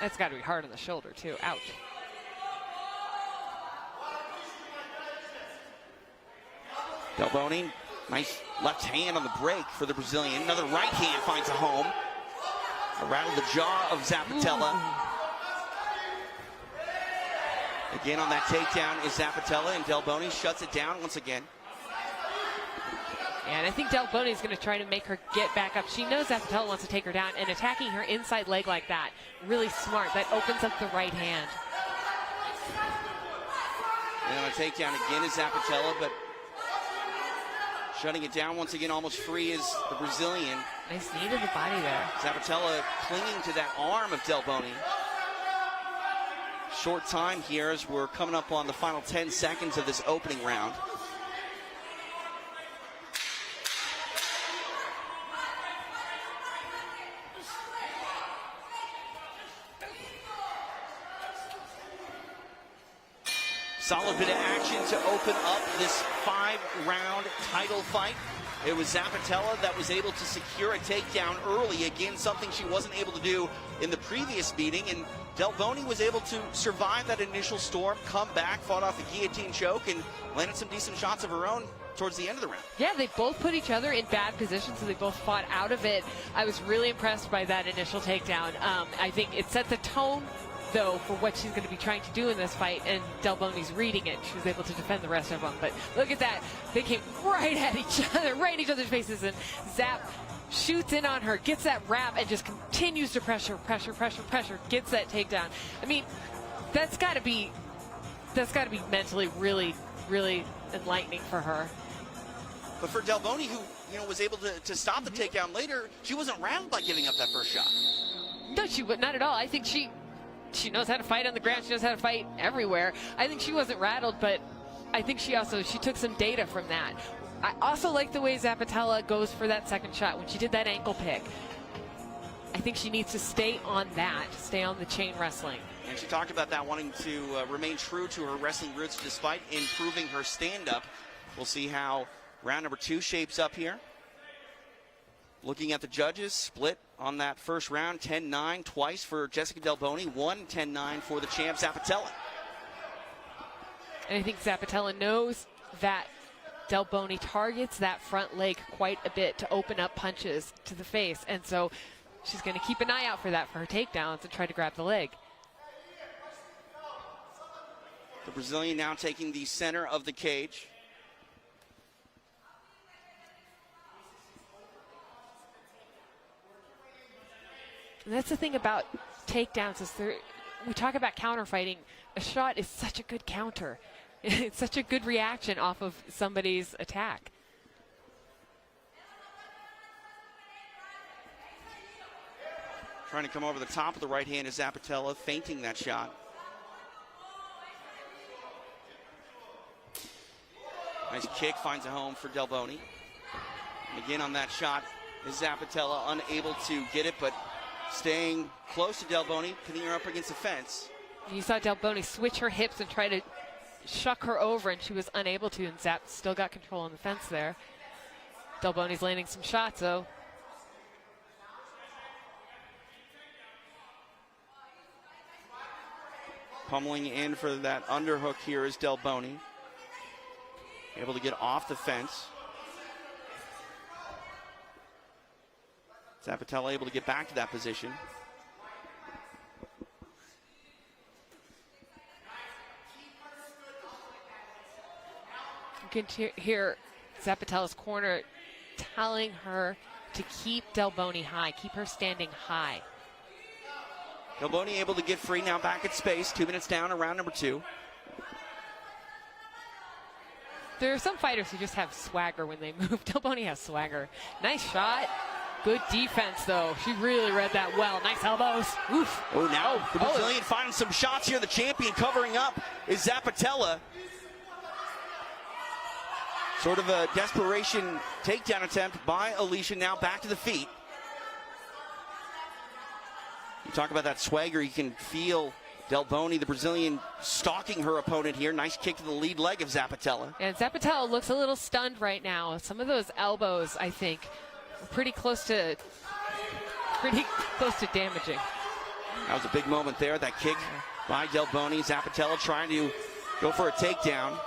That's got to be hard on the shoulder, too. Ouch. Delboni, nice left hand on the break for the Brazilian. Another right hand finds a home. Around the jaw of Zappitella. Again on that takedown is Zappitella, and Delboni shuts it down once again. Yeah, and I think Delboni is going to try to make her get back up. She knows Zappitella wants to take her down, and attacking her inside leg like that, really smart. That opens up the right hand. And on a takedown again is Zappitella, but shutting it down once again, almost free is the Brazilian. Nice knee to the body there. Zappitella clinging to that arm of Delboni. Short time here as we're coming up on the final 10 seconds of this opening round. Solid bit of action to open up this 5-round title fight. It was Zappitella that was able to secure a takedown early. Again, something she wasn't able to do in the previous meeting. And Delboni was able to survive that initial storm, come back, fought off the guillotine choke, and landed some decent shots of her own towards the end of the round. Yeah, they both put each other in bad positions, so they both fought out of it. I was really impressed by that initial takedown. I think it set the tone though, for what she's going to be trying to do in this fight, and Delboni's reading it. She was able to defend the rest of them, but look at that. They came right at each other, right in each other's faces, and Zapp shoots in on her, gets that wrap, and just continues to pressure, gets that takedown. I mean, that's got to be mentally really, really enlightening for her. But for Delboni, who was able to stop the takedown later, she wasn't rattled by giving up that first shot. No, she would not at all. I think she knows how to fight on the ground. She knows how to fight everywhere. I think she wasn't rattled, but I think she took some data from that. I also like the way Zappitella goes for that second shot when she did that ankle pick. I think she needs to stay on that, stay on the chain wrestling. And she talked about that, wanting to remain true to her wrestling roots despite improving her stand-up. We'll see how round number 2 shapes up here. Looking at the judges, split on that first round, 10-9 twice for Jéssica Delboni, 10-9 for the champ Zappitella. And I think Zappitella knows that Delboni targets that front leg quite a bit to open up punches to the face, and so she's going to keep an eye out for that for her takedowns and try to grab the leg. The Brazilian now taking the center of the cage. And that's the thing about takedowns is we talk about counter fighting. A shot is such a good counter. It's such a good reaction off of somebody's attack. Trying to come over the top of the right hand is Zappitella, feinting that shot. Nice kick, finds a home for Delboni. And again on that shot is Zappitella, unable to get it, but staying close to Delboni, pinning her up against the fence. You saw Delboni switch her hips and try to shuck her over, and she was unable to, and Zapp still got control on the fence there. Delboni's landing some shots, though. Pummeling in for that underhook here is Delboni. Able to get off the fence. Zappitella able to get back to that position. You can hear Zappitella's corner telling her to keep Delboni high, keep her standing high. Delboni able to get free, now back at space. 2 minutes down in round number 2. There are some fighters who just have swagger when they move. Delboni has swagger. Nice shot. Good defense, though. She really read that well. Nice elbows. Oof. Oh, now the Brazilian finding some shots here. The champion covering up is Zappitella. Sort of a desperation takedown attempt by Alesha. Now back to the feet. You talk about that swagger. You can feel Delboni, the Brazilian, stalking her opponent here. Nice kick to the lead leg of Zappitella. And Zappitella looks a little stunned right now. Some of those elbows, I think, are pretty close to damaging. That was a big moment there. That kick by Delboni. Zappitella trying to go for a takedown.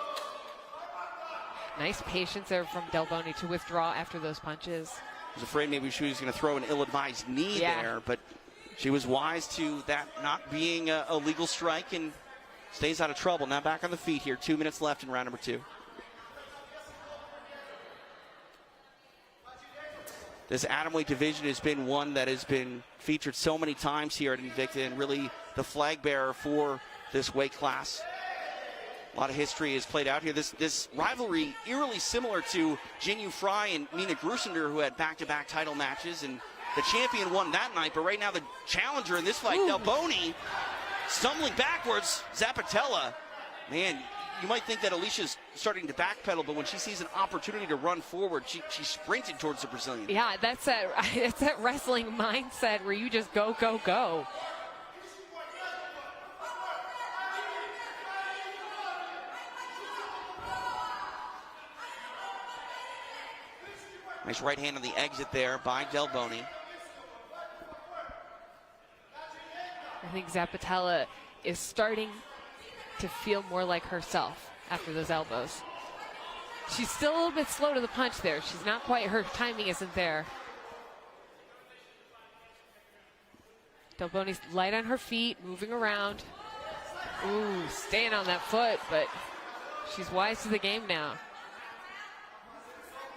Nice patience there from Delboni to withdraw after those punches. I was afraid maybe she was going to throw an ill-advised knee there, but she was wise to that not being a legal strike and stays out of trouble. Now back on the feet here. 2 minutes left in round number 2. This atomweight division has been one that has been featured so many times here at Invicta, and really the flag bearer for this weight class. A lot of history is played out here. This rivalry eerily similar to Jinyu Fry and Nina Grusander, who had back-to-back title matches, and the champion won that night, but right now the challenger in this fight, Delboni, stumbling backwards. Zappitella, man, you might think that Alesha's starting to backpedal, but when she sees an opportunity to run forward, she sprinted towards the Brazilian. Yeah, that's that wrestling mindset where you just go, go, go. Nice right hand on the exit there by Delboni. I think Zappitella is starting to feel more like herself after those elbows. She's still a little bit slow to the punch there. She's not quite, her timing isn't there. Delboni's light on her feet, moving around. Ooh, staying on that foot, but she's wise to the game now.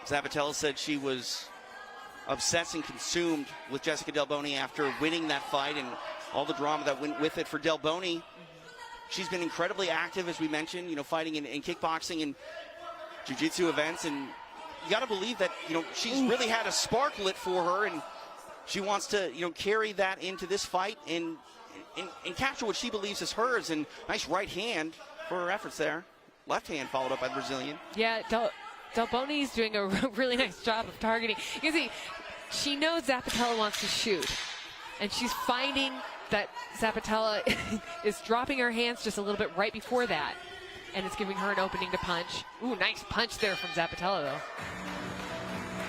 Zappitella said she was obsessed and consumed with Jéssica Delboni after winning that fight and all the drama that went with it for Delboni. She's been incredibly active, as we mentioned, fighting in kickboxing and jiu-jitsu events, and you got to believe that, she's really had a spark lit for her, and she wants to, carry that into this fight and capture what she believes is hers. And nice right hand for her efforts there. Left hand followed up by the Brazilian. Yeah, Delboni's doing a really nice job of targeting. You can see she knows Zappitella wants to shoot, and she's finding that Zappitella is dropping her hands just a little bit right before that, and it's giving her an opening to punch. Ooh, nice punch there from Zappitella, though.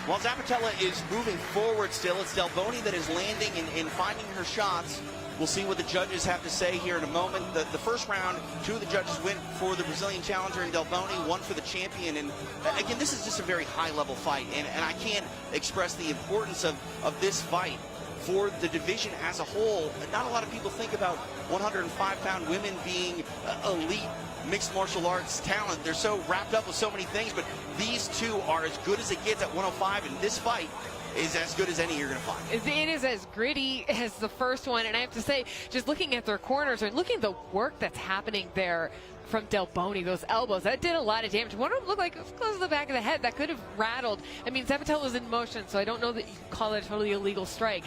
While Zappitella is moving forward still, it's Delboni that is landing and finding her shots. We'll see what the judges have to say here in a moment. The first round, 2 of the judges went for the Brazilian challenger in Delboni, 1 for the champion. And again, this is just a very high-level fight, and I can't express the importance of this fight for the division as a whole. Not a lot of people think about 105-pound women being elite mixed martial arts talent. They're so wrapped up with so many things, but these two are as good as it gets at 105, and this fight is as good as any you're going to find. It is as gritty as the first one, and I have to say, just looking at their corners and looking at the work that's happening there from Delboni, those elbows, that did a lot of damage. One of them looked like it was close to the back of the head. That could have rattled. I mean, Zappitella was in motion, so I don't know that you can call it a totally illegal strike.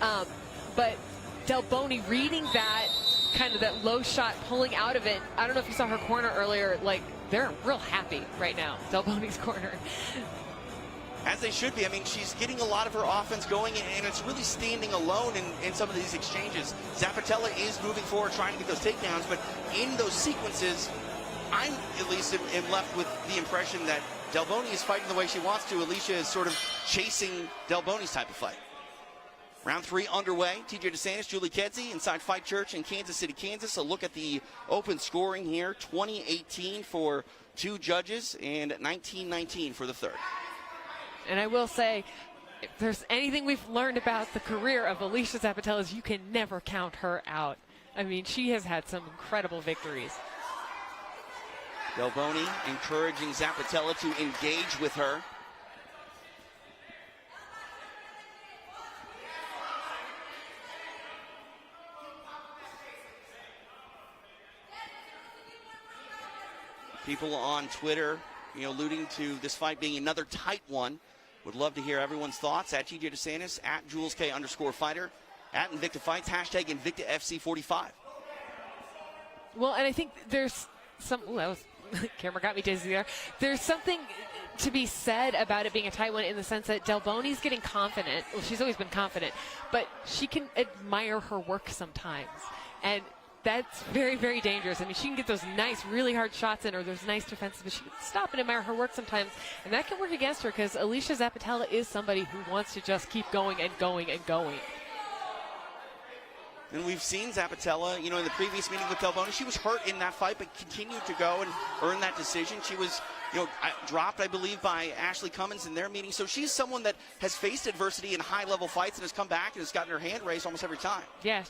But Delboni reading that, kind of that low shot, pulling out of it. I don't know if you saw her corner earlier. Like, they're real happy right now, Delboni's corner. As they should be. I mean, she's getting a lot of her offense going, and it's really standing alone in some of these exchanges. Zappitella is moving forward, trying to get those takedowns, but in those sequences, I at least am left with the impression that Delboni is fighting the way she wants to. Alesha is sort of chasing Delboni's type of fight. Round 3 underway. TJ DeSantis, Julie Kedzie inside Fight Church in Kansas City, Kansas. A look at the open scoring here. 20-18 for 2 judges and 19-19 for the third. And I will say, if there's anything we've learned about the career of Alesha Zappitella, is you can never count her out. I mean, she has had some incredible victories. Delboni encouraging Zappitella to engage with her. People on Twitter, alluding to this fight being another tight one. Would love to hear everyone's thoughts at TJ DeSantis, at JulesK_fighter, at Invicta Fights, hashtag Invicta FC 45. Well, and I think there's some, camera got me dizzy there. There's something to be said about it being a tight one in the sense that Delboni's getting confident. Well, she's always been confident, but she can admire her work sometimes. And that's very, very dangerous. I mean, she can get those nice, really hard shots in, or those nice defenses, but she can stop and admire her work sometimes, and that can work against her because Alesha Zappitella is somebody who wants to just keep going and going and going. And we've seen Zappitella, in the previous meeting with Delboni, she was hurt in that fight, but continued to go and earn that decision. She was, dropped, I believe, by Ashley Cummins in their meeting. So she's someone that has faced adversity in high-level fights and has come back and has gotten her hand raised almost every time. Yeah,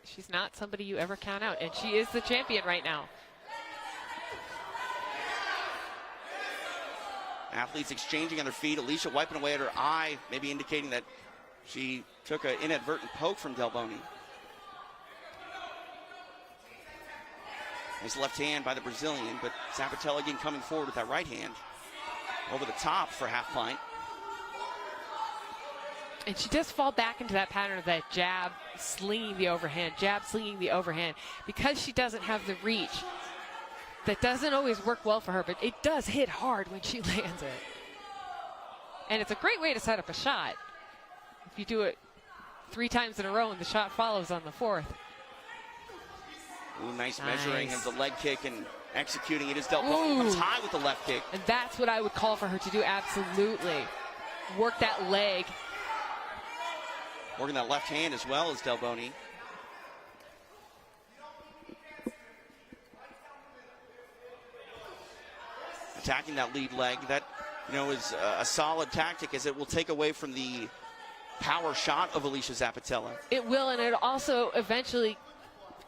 she's not somebody you ever count out, and she is the champion right now. Athletes exchanging on their feet. Alesha wiping away at her eye, maybe indicating that she took an inadvertent poke from Delboni. Nice left hand by the Brazilian, but Zappitella again coming forward with that right hand. Over the top for half pint. And she does fall back into that pattern of that jab, slinging the overhand, jab, slinging the overhand. Because she doesn't have the reach, that doesn't always work well for her, but it does hit hard when she lands it. And it's a great way to set up a shot. If you do it 3 times in a row and the shot follows on the 4th. Ooh, nice measuring of the leg kick and executing it as Delboni comes high with the left kick. And that's what I would call for her to do, absolutely. Work that leg. Working that left hand as well as Delboni. Attacking that lead leg. That, is a solid tactic, as it will take away from the power shot of Alesha Zappitella. It will, and it also eventually,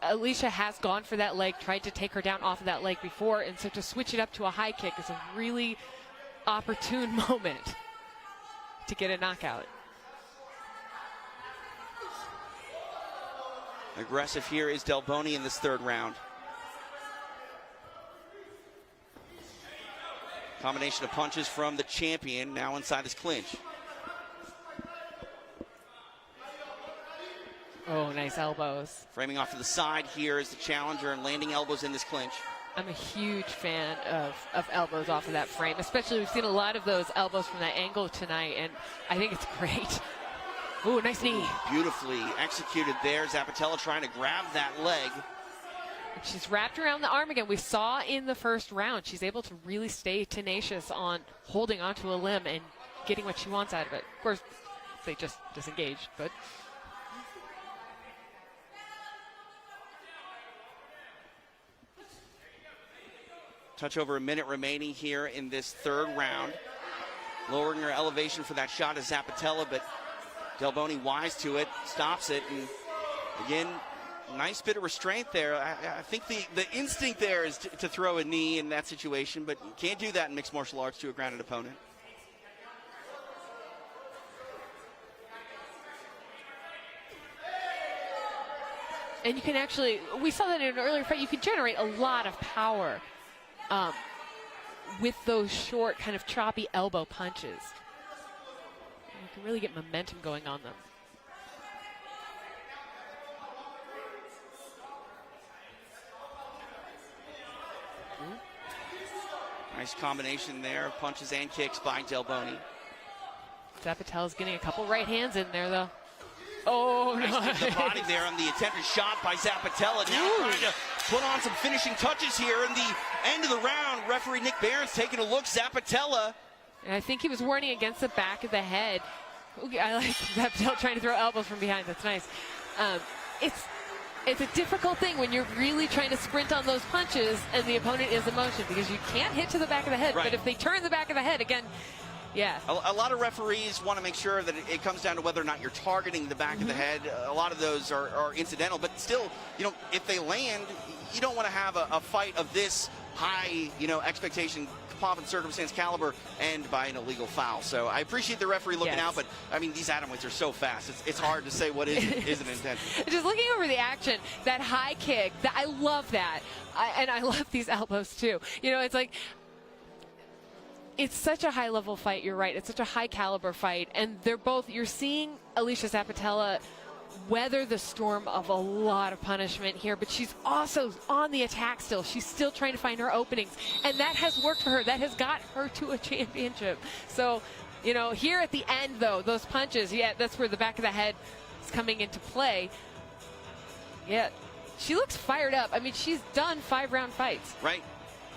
Alesha has gone for that leg, tried to take her down off of that leg before, and so to switch it up to a high kick is a really opportune moment to get a knockout. Aggressive here is Delboni in this third round. Combination of punches from the champion now inside this clinch. Oh, nice elbows. Framing off to the side here is the challenger and landing elbows in this clinch. I'm a huge fan of elbows off of that frame, especially we've seen a lot of those elbows from that angle tonight, and I think it's great. Ooh, nice knee. Beautifully executed there. Zappitella trying to grab that leg. She's wrapped around the arm again. We saw in the first round, she's able to really stay tenacious on holding onto a limb and getting what she wants out of it. Of course, they just disengaged, but... Touch over a minute remaining here in this third round. Lowering her elevation for that shot is Zappitella, but Delboni wise to it, stops it, and again, nice bit of restraint there. I think the instinct there is to throw a knee in that situation, but you can't do that in mixed martial arts to a grounded opponent. And you can actually, we saw that in an earlier fight, you can generate a lot of power with those short, kind of choppy elbow punches. You can really get momentum going on them. Nice combination there of punches and kicks by Delboni. Zappitella's getting a couple right hands in there, though. Oh, nice. The body there on the attempted shot by Zappitella. Now trying to put on some finishing touches here in the end of the round. Referee Nick Barron's taking a look. Zappitella. And I think he was warning against the back of the head. Ooh, I like Zappitella trying to throw elbows from behind. That's nice. It's a difficult thing when you're really trying to sprint on those punches and the opponent is in motion, because you can't hit to the back of the head. Right. But if they turn the back of the head again, yeah. A lot of referees want to make sure that it comes down to whether or not you're targeting the back of the head. A lot of those are incidental, but still, if they land, you don't want to have a fight of this high, expectation, pomp and circumstance caliber end by an illegal foul. So I appreciate the referee looking out, but I mean, these atomweights are so fast. It's hard to say what isn't intentional. Just looking over the action, that high kick, I love that. And I love these elbows too. It's like, it's such a high level fight, you're right. It's such a high caliber fight. And you're seeing Alesha Zappitella weather the storm of a lot of punishment here, but she's also on the attack still. She's still trying to find her openings, and that has worked for her. That has got her to a championship. So, here at the end, though, those punches, that's where the back of the head is coming into play. Yeah, she looks fired up. I mean, she's done 5-round fights. Right.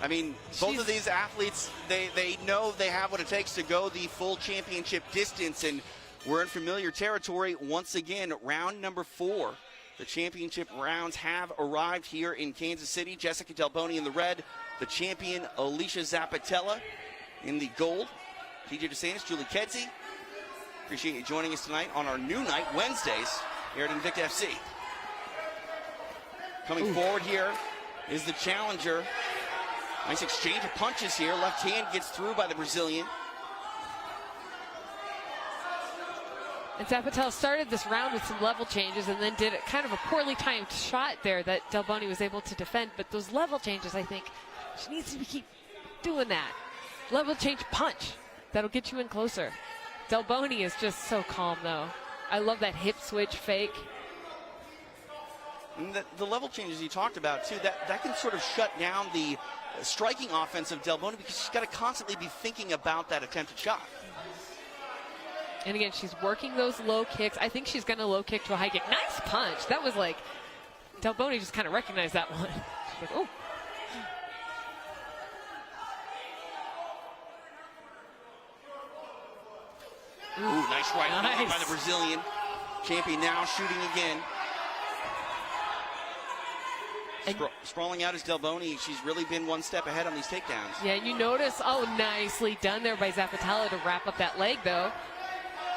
I mean, both of these athletes, they know they have what it takes to go the full championship distance, and we're in familiar territory once again. Round number 4. The championship rounds have arrived here in Kansas City. Jéssica Delboni in the red, the champion Alesha Zappitella in the gold. TJ DeSantis, Julie Kedzie. Appreciate you joining us tonight on our new night, Wednesdays, here at Invicta FC. Coming forward here is the challenger. Nice exchange of punches here. Left hand gets through by the Brazilian. And Zappitella started this round with some level changes and then did kind of a poorly timed shot there that Delboni was able to defend. But those level changes, I think, she needs to keep doing that. Level change punch. That'll get you in closer. Delboni is just so calm, though. I love that hip switch fake. And the level changes you talked about, too, that can sort of shut down the striking offense of Delboni, because she's got to constantly be thinking about that attempted shot. And again, she's working those low kicks. I think she's going to low kick to a high kick. Nice punch. That was like, Delboni just kind of recognized that one. She's like, oh. Ooh, nice right hand by the Brazilian. Champion now shooting again. Sprawling out is Delboni. She's really been one step ahead on these takedowns. Yeah, you notice, nicely done there by Zappitella to wrap up that leg, though.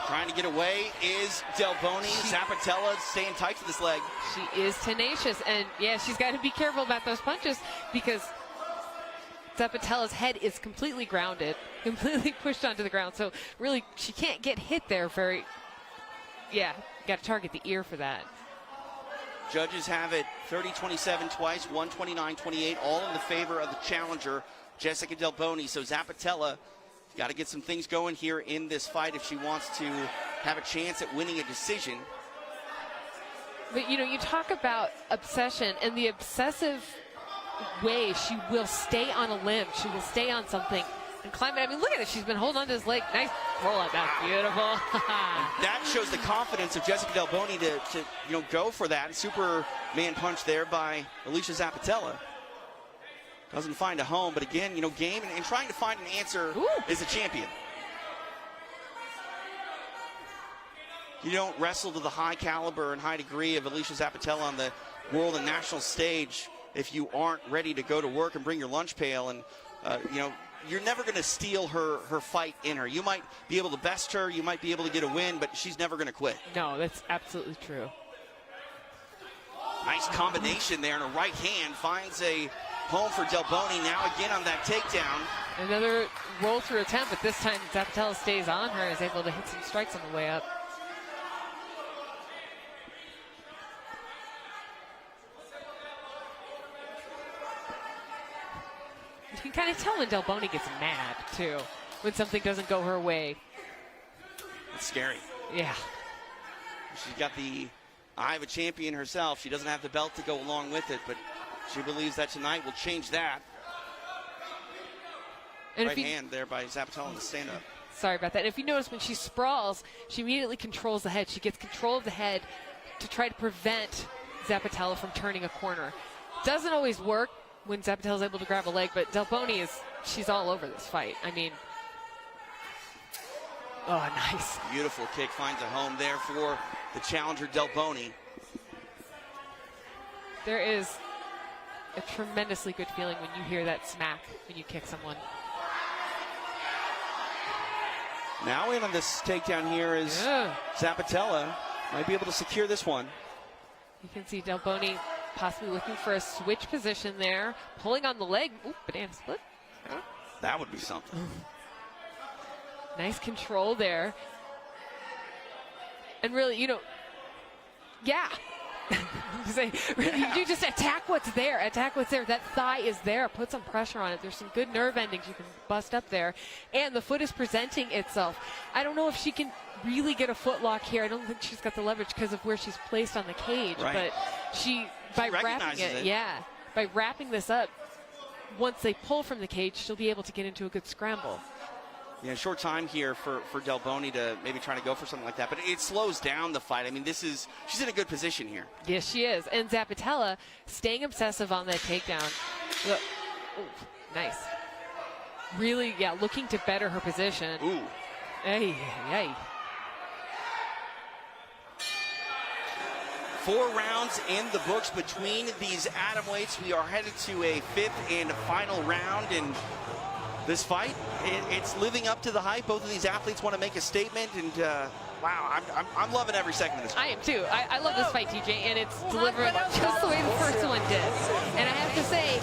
Trying to get away is Delboni. Zappitella staying tight to this leg. She is tenacious, and yeah, she's got to be careful about those punches because Zappitella's head is completely grounded, completely pushed onto the ground. So really, she can't get hit there very. Yeah, got to target the ear for that. Judges have it 30-27 twice, 129-28, all in the favor of the challenger, Jéssica Delboni. So Zappitella got to get some things going here in this fight if she wants to have a chance at winning a decision. But, you know, you talk about obsession and the obsessive way she will stay on a limb. She will stay on something and climb it. I mean, look at it. She's been holding on to this leg. Nice roll up. That's beautiful. That shows the confidence of Jéssica Delboni to go for that. Superman punch there by Alesha Zappitella. Doesn't find a home, but again, game and trying to find an answer is a champion. You don't wrestle to the high caliber and high degree of Alesha Zappitella on the world and national stage if you aren't ready to go to work and bring your lunch pail. And, you're never going to steal her fight in her. You might be able to best her, you might be able to get a win, but she's never going to quit. No, that's absolutely true. Nice combination there, and a right hand finds a home for Delboni. Now again on that takedown. Another roll through attempt, but this time Zappitella stays on her and is able to hit some strikes on the way up. You can kind of tell when Delboni gets mad, too, when something doesn't go her way. It's scary. Yeah. She's got the eye of a champion herself. She doesn't have the belt to go along with it, but she believes that tonight will change that. And right hand there by Zappitella in the stand-up. Sorry about that. And if you notice, when she sprawls, she immediately controls the head. She gets control of the head to try to prevent Zappitella from turning a corner. Doesn't always work when Zappitella's able to grab a leg, but Delboni she's all over this fight. I mean, oh, nice. Beautiful kick finds a home there for the challenger, Delboni. There is a tremendously good feeling when you hear that smack when you kick someone. Now in on this takedown here is Zappitella. Might be able to secure this one. You can see Delboni possibly looking for a switch position there, pulling on the leg. Ooh, banana split. That would be something. Nice control there. And really, yeah. Really, you just attack what's there. Attack what's there. That thigh is there. Put some pressure on it. There's some good nerve endings you can bust up there. And the foot is presenting itself. I don't know if she can really get a foot lock here. I don't think she's got the leverage because of where she's placed on the cage. Right. But by wrapping it, by wrapping this up, once they pull from the cage, she'll be able to get into a good scramble. Yeah, short time here for Delboni to maybe try to go for something like that, but it slows down the fight. I mean, she's in a good position here. Yes, she is. And Zappitella staying obsessive on that takedown. Look, nice. Really, looking to better her position. Ooh. Hey. 4 rounds in the books between these atomweights. We are headed to a 5th and final round, and this fight, it's living up to the hype. Both of these athletes want to make a statement, and wow, I'm loving every second of this fight. I am too. I love this fight, TJ, and it's delivering just the way the first one did. And I have to say,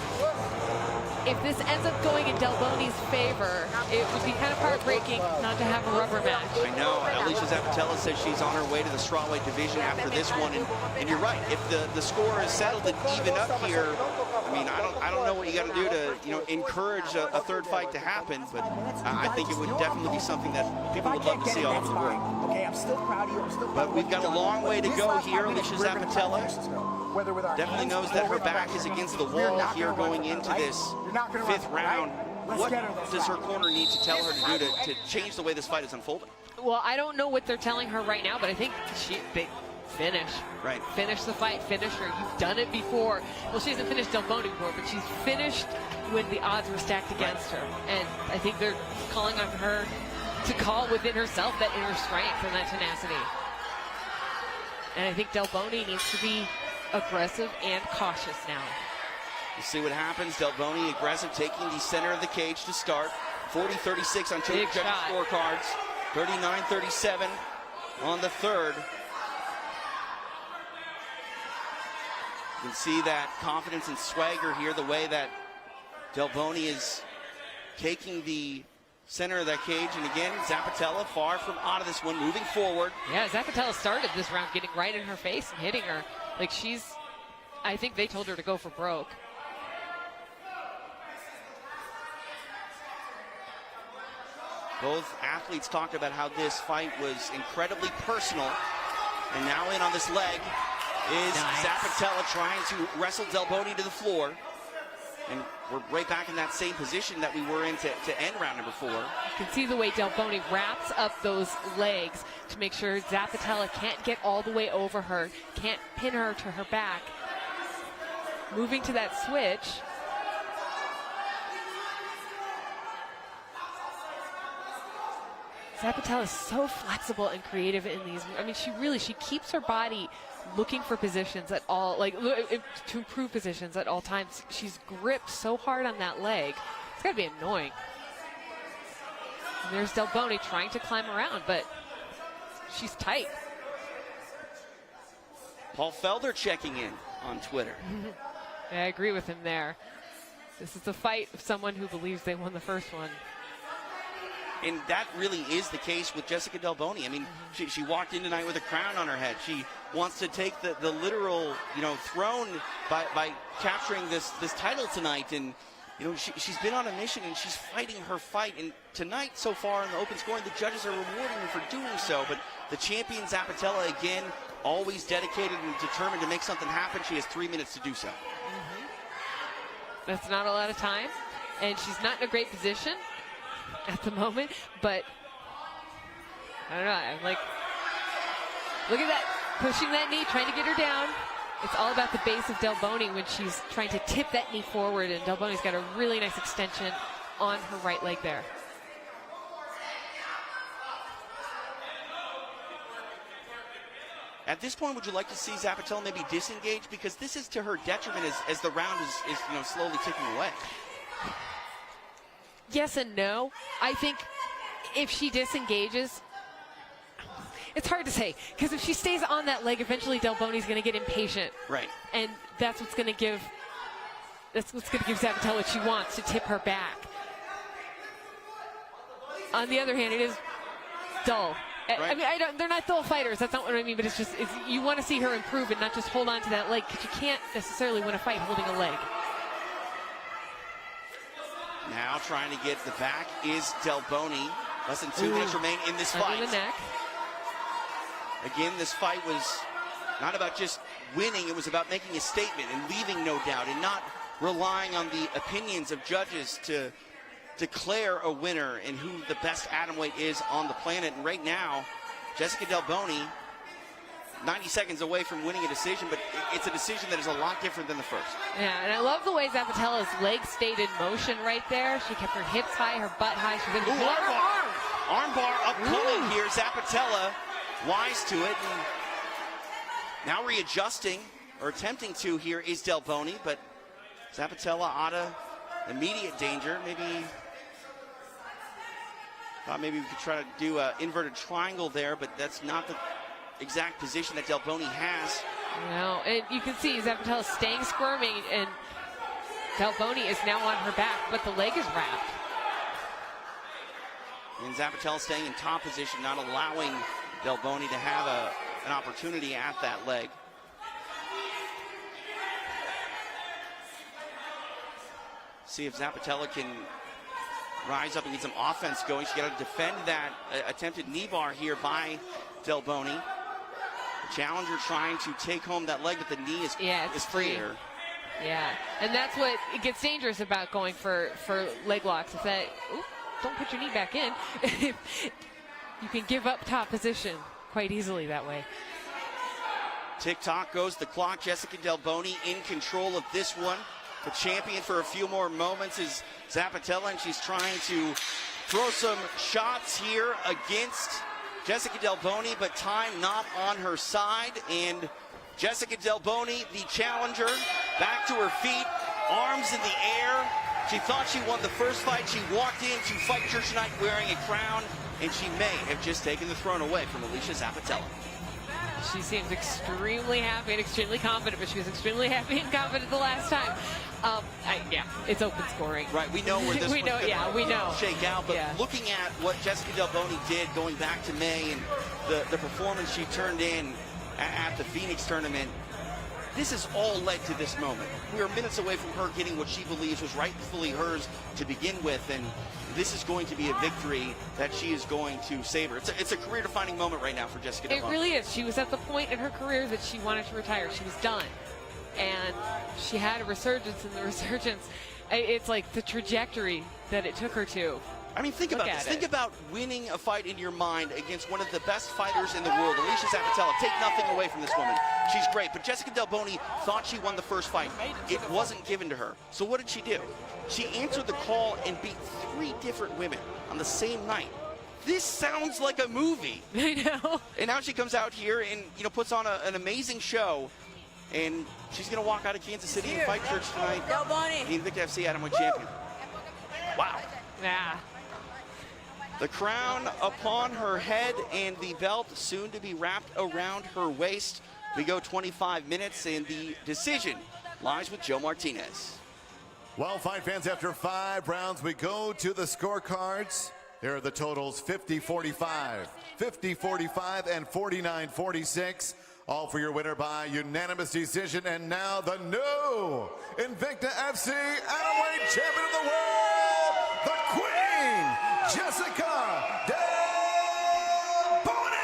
if this ends up going in Delboni's favor, it would be kind of heartbreaking not to have a rubber match. I know. Alesha Zappitella says she's on her way to the strawweight division after this one, and you're right. If the score is settled and even up here, I mean, I don't know what you got to do to encourage a third fight to happen, but I think it would definitely be something that people would love to see all over the world. Okay, I'm still proud of you. But we've got a long way to go here. Alesha Zappitella definitely knows that her back is against the wall here going into this 5th round. What does her corner need to tell her to do to change the way this fight is unfolding? Well, I don't know what they're telling her right now, but I think they finish. Right. Finish the fight. Finish her. You've done it before. Well, she hasn't finished Delboni before, but she's finished when the odds were stacked against her. And I think they're calling on her to call within herself that inner strength and that tenacity. And I think Delboni needs to be aggressive and cautious now. We'll see what happens. Delboni aggressive, taking the center of the cage to start. 40-36 on two judges' scorecards. 39-37 on the third. You can see that confidence and swagger here, the way that Delboni is taking the center of that cage. And again, Zappitella far from out of this one, moving forward. Yeah, Zappitella started this round getting right in her face and hitting her. Like I think they told her to go for broke. Both athletes talked about how this fight was incredibly personal. And now in on this leg is Zappitella trying to wrestle Delboni to the floor. And we're right back in that same position that we were in to end round number 4. You can see the way Delboni wraps up those legs to make sure Zappitella can't get all the way over her, can't pin her to her back. Moving to that switch. Zappitella is so flexible and creative in these. I mean, she keeps her body looking for positions at all, like to improve positions at all times. She's gripped so hard on that leg. It's got to be annoying. And there's Delboni trying to climb around, but she's tight. Paul Felder checking in on Twitter. Yeah, I agree with him there. This is the fight of someone who believes they won the first one. And that really is the case with Jéssica Delboni. I mean, she walked in tonight with a crown on her head. She wants to take the literal, throne by capturing this title tonight. And, she's been on a mission and she's fighting her fight. And tonight, so far in the open scoring, the judges are rewarding her for doing so. But the champion, Zappitella, again, always dedicated and determined to make something happen. She has 3 minutes to do so. That's not a lot of time. And she's not in a great position at the moment, but I don't know. I'm like, look at that, pushing that knee, trying to get her down. It's all about the base of Delboni when she's trying to tip that knee forward, and Delboni's got a really nice extension on her right leg there. At this point, would you like to see Zappitella maybe disengage? Because this is to her detriment as the round is slowly ticking away. Yes and no. I think if she disengages, it's hard to say, because if she stays on that leg, eventually Delboni's going to get impatient. Right. And that's what's going to give Zappitella what she wants, to tip her back. On the other hand, it is dull. Right. I mean, they're not dull fighters. That's not what I mean. But it's you want to see her improve and not just hold on to that leg, because you can't necessarily win a fight holding a leg. Now trying to get the back is Delboni. Less than 2 minutes remain in this fight. Under the neck. Again, this fight was not about just winning. It was about making a statement and leaving no doubt and not relying on the opinions of judges to declare a winner and who the best atomweight is on the planet. And right now, Jéssica Delboni, 90 seconds away from winning a decision, but it's a decision that is a lot different than the first. Yeah, and I love the way Zappitella's legs stayed in motion right there. She kept her hips high, her butt high. She was able to pull her arm. Armbar upcoming here. Zappitella wise to it. And now readjusting, or attempting to here, is Delboni, but Zappitella out of immediate danger. Maybe we could try to do an inverted triangle there, but that's not the exact position that Delboni has. No, and you can see Zappitella staying squirming, and Delboni is now on her back, but the leg is wrapped. And Zappitella staying in top position, not allowing Delboni to have an opportunity at that leg. See if Zappitella can rise up and get some offense going. She's got to defend that attempted knee bar here by Delboni. The challenger trying to take home that leg, but the knee is free. Yeah, and that's what it gets dangerous about going for leg locks. If that, don't put your knee back in. You can give up top position quite easily that way. Tick-tock goes the clock. Jéssica Delboni in control of this one. The champion for a few more moments is Zappitella, and she's trying to throw some shots here against Jéssica Delboni, but time not on her side. And Jéssica Delboni, the challenger, back to her feet, arms in the air, She thought she won the first fight. She walked into Fight Church tonight wearing a crown, and she may have just taken the throne away from Alesha Zappitella. She seems extremely happy and extremely confident, but she was extremely happy and confident the last time. Yeah, it's open scoring. Right, we know where this we know, yeah, we know. Shake out, but looking at what Jéssica Delboni did going back to May and the performance she turned in at the Phoenix tournament, this has all led to this moment. We are minutes away from her getting what she believes was rightfully hers to begin with, and this is going to be a victory that she is going to savor. It's a career-defining moment right now for Jéssica Delboni. It really is. She was at the point in her career that she wanted to retire. She was done. And she had a resurgence, and the resurgence, it's like the trajectory that it took her to. I mean, think about this. Think about winning a fight in your mind against one of the best fighters in the world, Alesha Zappitella. Take nothing away from this woman. She's great. But Jéssica Delboni thought she won the first fight. It wasn't given to her. So what did she do? She answered the call and beat 3 different women on the same night. This sounds like a movie. I know. And now she comes out here and puts on an amazing show. And she's going to walk out of Kansas City and Fight Church tonight. Delboni. The Invicta FC atomweight champion. Wow. Yeah. The crown upon her head and the belt soon to be wrapped around her waist. We go 25 minutes and the decision lies with Joe Martinez. Well, fight fans, after 5 rounds, we go to the scorecards. Here are the totals: 50-45, 50-45, and 49-46. All for your winner by unanimous decision. And now the new Invicta FC atomweight champion of the world, the Queen, Jéssica Delboni.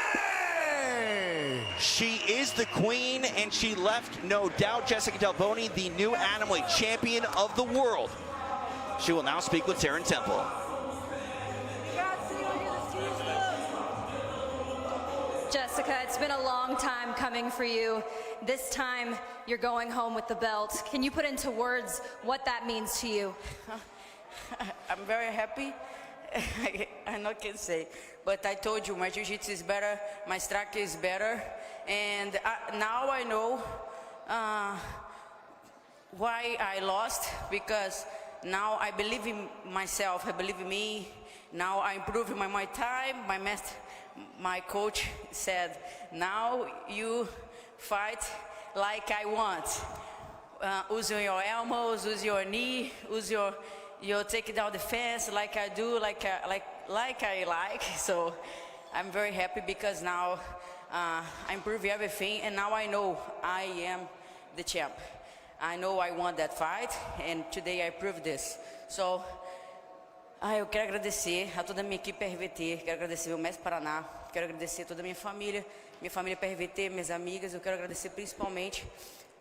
She is the queen, and she left no doubt. Jéssica Delboni, the new atomweight champion of the world. She will now speak with Taryn Temple. Jéssica, it's been a long time coming for you. This time, you're going home with the belt. Can you put into words what that means to you? I'm very happy. I not can say, but I told you my jiu-jitsu is better, my strike is better, and now I know why I lost, because now I believe in myself, I believe in me. Now I improve my Muay Thai. My coach said, now you fight like I want. Use your elbows, use your knee, use your takedown defense like I do, like I like. So I'm very happy because now I improve everything, and now I know I am the champ. I know I won that fight, and today I proved this. So eu quero agradecer a toda a minha equipe RVT, quero agradecer o Mestre Paraná, quero agradecer a toda a minha família PRVT, minhas amigas, eu quero agradecer principalmente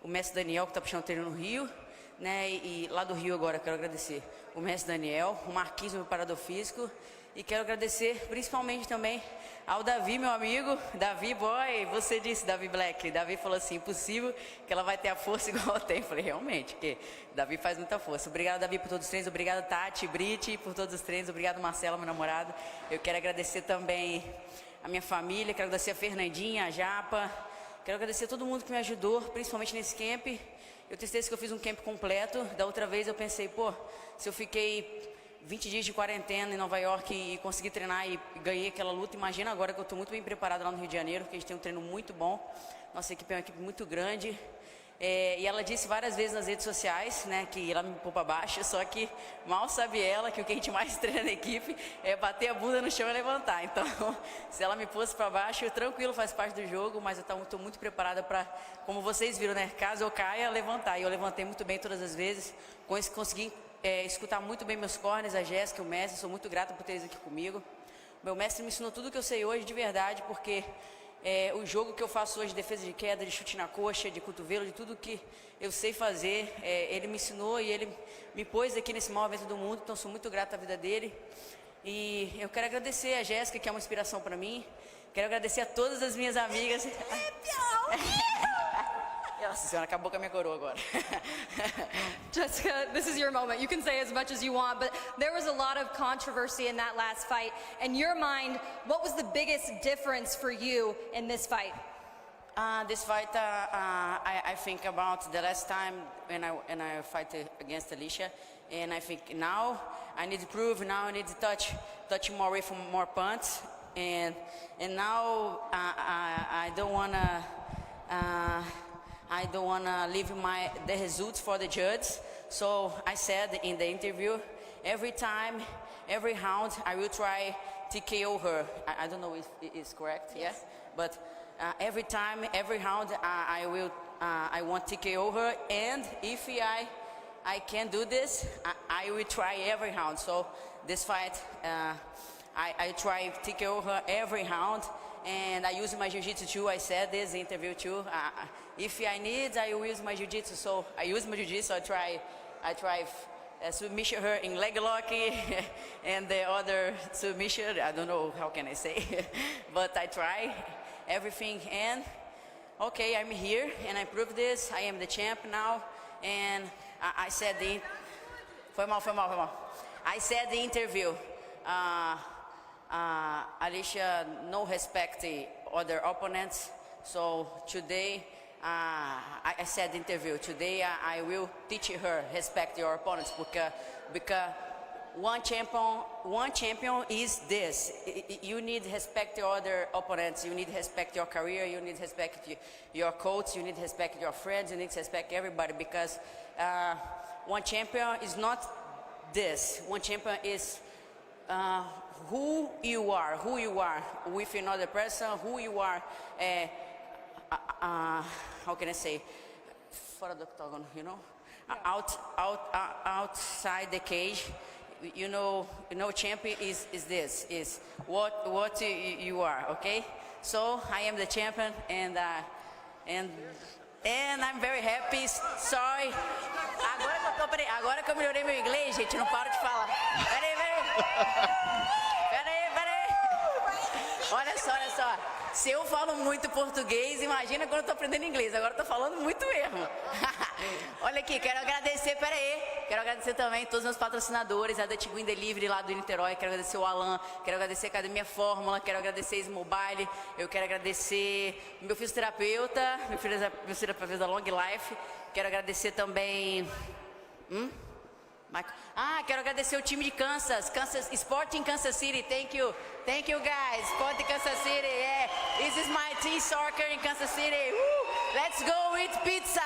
o Mestre Daniel, que está puxando treino no Rio, né, e lá do Rio agora, quero agradecer o Mestre Daniel, o Marquinhos, meu parador físico, e quero agradecer principalmente também ao Davi, meu amigo, Davi Boy, você disse, Davi Black, Davi falou assim, impossível que ela vai ter a força igual eu tenho. Falei, realmente, porque Davi faz muita força. Obrigado, Davi, por todos os treinos, obrigado, Tati, Brit, por todos os treinos, obrigado, Marcela, meu namorado. Eu quero agradecer também a minha família, quero agradecer a Fernandinha, a Japa, quero agradecer a todo mundo que me ajudou, principalmente nesse camp. Eu tenho certeza que eu fiz um camp completo, da outra vez eu pensei, pô, se eu fiquei 20 dias de quarentena em Nova York e consegui treinar e ganhei aquela luta. Imagina agora que eu estou muito bem preparado lá no Rio de Janeiro, porque a gente tem um treino muito bom. Nossa equipe é uma equipe muito grande. E ela disse várias vezes nas redes sociais, né, que ela me pôs para baixo, só que mal sabe ela que o que a gente mais treina na equipe é bater a bunda no chão e levantar. Então, se ela me pôs para baixo, tranquilo, faz parte do jogo, mas eu estou muito preparada para, como vocês viram, né, caso eu caia, levantar. E eu levantei muito bem todas as vezes, consegui escutar muito bem meus corners, a Jéssica, o mestre, sou muito grata por ter eles aqui comigo. Meu mestre me ensinou tudo que eu sei hoje de verdade, porque o jogo que eu faço hoje, defesa de queda, de chute na coxa, de cotovelo, de tudo que eu sei fazer, ele me ensinou e ele me pôs aqui nesse maior evento do mundo, então sou muito grata à vida dele. E eu quero agradecer a Jéssica, que é uma inspiração para mim, quero agradecer a todas as minhas amigas. Nossa senhora, acabou com a minha coroa agora. Jéssica, this is your moment. You can say as much as you want, but there was a lot of controversy in that last fight. In your mind, what was the biggest difference for you in this fight? This fight, I think about the last time when I fight against Alesha, and I think now I need to prove. Now I need to touch more away from more punts, and now I don't wanna leave the results for the judge. So I said in the interview, every time, every round, I will try TKO her. I don't know if it is correct, yes. Yeah? But every time, every round, I want TKO her, and if I can do this, I will try every round. So this fight, I try TKO her every round, and I use my jiu-jitsu too. I said this in interview too. If I need, I will use my jiu-jitsu. So I use my jiu-jitsu. I try submission her in leg lock and the other submission. I don't know how can I say, but I try everything. And okay, I'm here and I prove this. I am the champ now. And I said foi mal. I said the interview. Alesha no respect other opponents. So today, I said in the interview, today I will teach her respect your opponents because one champion is this. You need respect your other opponents. You need respect your career. You need respect your coach. You need respect your friends. You need to respect everybody because one champion is not this. One champion is who you are with another person, who you are, how can I say, fora do octagon, you know, outside the cage, you know, champion is this, is what you are, okay? So I am the champion, and I'm very happy. Sorry. Agora que eu melhorei meu inglês, gente, não paro de falar. Peraí. Olha só. Se eu falo muito português, imagina quando eu tô aprendendo inglês. Agora eu tô falando muito mesmo. Olha aqui, quero agradecer também todos os meus patrocinadores, a da Tiguin Delivery lá do Niterói, quero agradecer o Alan, quero agradecer a Academia Fórmula, quero agradecer a Smobile, eu quero agradecer meu fisioterapeuta, meu fisioterapeuta da Long Life, quero agradecer também... quero agradecer o time de Kansas Sporting Kansas City. Thank you guys. Sporting Kansas City. Yeah, this is my team soccer in Kansas City. Woo! Let's go eat pizza.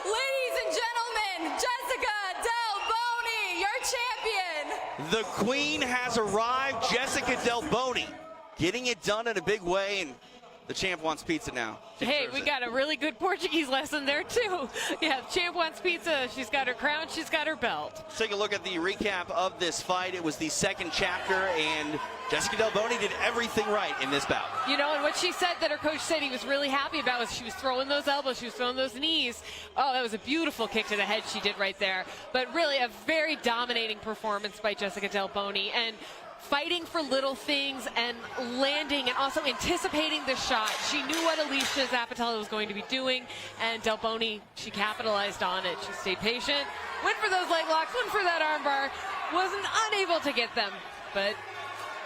Ladies and gentlemen, Jéssica Delboni, your champion. The queen has arrived, Jéssica Delboni, getting it done in a big way, and the champ wants pizza now. Hey, we got a really good Portuguese lesson there, too. Yeah, champ wants pizza. She's got her crown. She's got her belt. Let's take a look at the recap of this fight. It was the second chapter, and Jéssica Delboni did everything right in this bout. You know, and what she said that her coach said he was really happy about was she was throwing those elbows, she was throwing those knees. Oh, that was a beautiful kick to the head she did right there. But really a very dominating performance by Jéssica Delboni. And fighting for little things and landing and also anticipating the shot. She knew what Alesha Zappitella was going to be doing, and Delboni, she capitalized on it. She stayed patient, went for those leg locks, went for that armbar, wasn't unable to get them, but...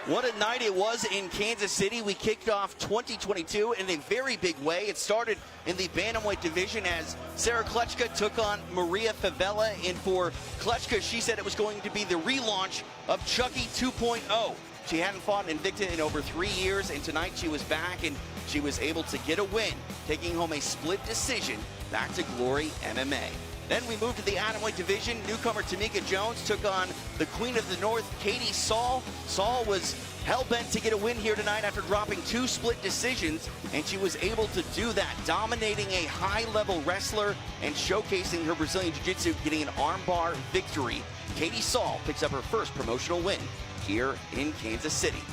What a night it was in Kansas City. We kicked off 2022 in a very big way. It started in the bantamweight division as Klechka took on Maria Favela. And for Klechka, she said it was going to be the relaunch of Chucky 2.0. She hadn't fought Invicta in over 3 years, and tonight she was back and she was able to get a win, taking home a split decision back to Glory MMA. Then we moved to the atomweight division. Newcomer Tamika Jones took on the Queen of the North, Katie Saull. Saull was hell-bent to get a win here tonight after dropping 2 split decisions, and she was able to do that, dominating a high-level wrestler and showcasing her Brazilian Jiu-Jitsu, getting an armbar victory. Katie Saull picks up her first promotional win here in Kansas City.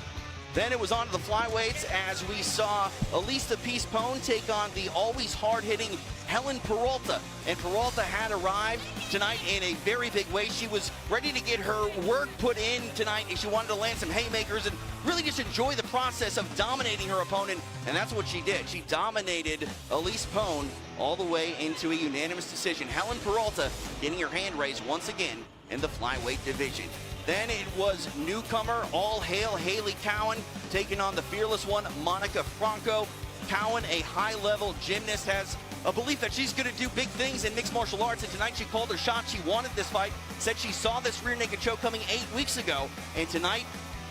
Then it was on to the flyweights as we saw Elise Pone take on the always hard-hitting Helen Peralta. And Peralta had arrived tonight in a very big way. She was ready to get her work put in tonight, and she wanted to land some haymakers and really just enjoy the process of dominating her opponent, and that's what she did. She dominated Elise Pone all the way into a unanimous decision. Helen Peralta getting her hand raised once again in the flyweight division. Then it was newcomer, all hail Hailey Cowan, taking on the fearless one, Monica Franco. Cowan, a high-level gymnast, has a belief that she's going to do big things in mixed martial arts, and tonight she called her shot. She wanted this fight, said she saw this rear naked choke coming 8 weeks ago, and tonight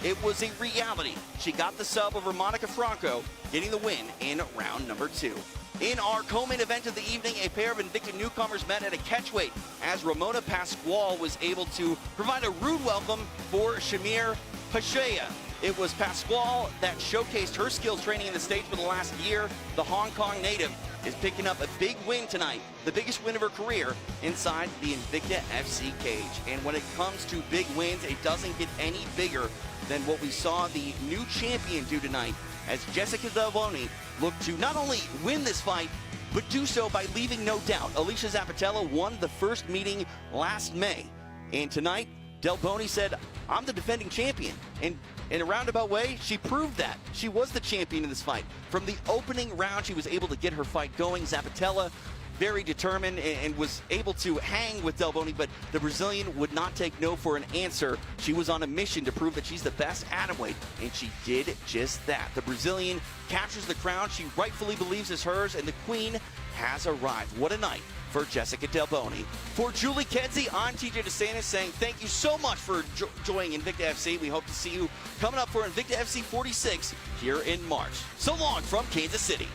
it was a reality. She got the sub over Franco, getting the win in round number 2. In our co-main event of the evening, a pair of Invicta newcomers met at a catchweight as Ramona Pascual was able to provide a rude welcome for Shamir. Peshewa. It was Pascual that showcased her skills training in the States for the last year. The Hong Kong native is picking up a big win tonight, the biggest win of her career inside the Invicta FC cage. And when it comes to big wins, it doesn't get any bigger than what we saw the new champion do tonight, as Jéssica Delboni looked to not only win this fight, but do so by leaving no doubt. Alesha Zappitella won the first meeting last May. And tonight, Delboni said, I'm the defending champion. And in a roundabout way, she proved that. She was the champion in this fight. From the opening round, she was able to get her fight going. Zappitella, very determined and was able to hang with Delboni, but the Brazilian would not take no for an answer. She was on a mission to prove that she's the best atomweight, and she did just that. The Brazilian captures the crown she rightfully believes is hers, and the queen has arrived. What a night for Jéssica Delboni. For Julie Kedzie, I'm TJ DeSantis saying thank you so much for joining Invicta FC. We hope to see you coming up for Invicta FC 46 here in March. So long from Kansas City.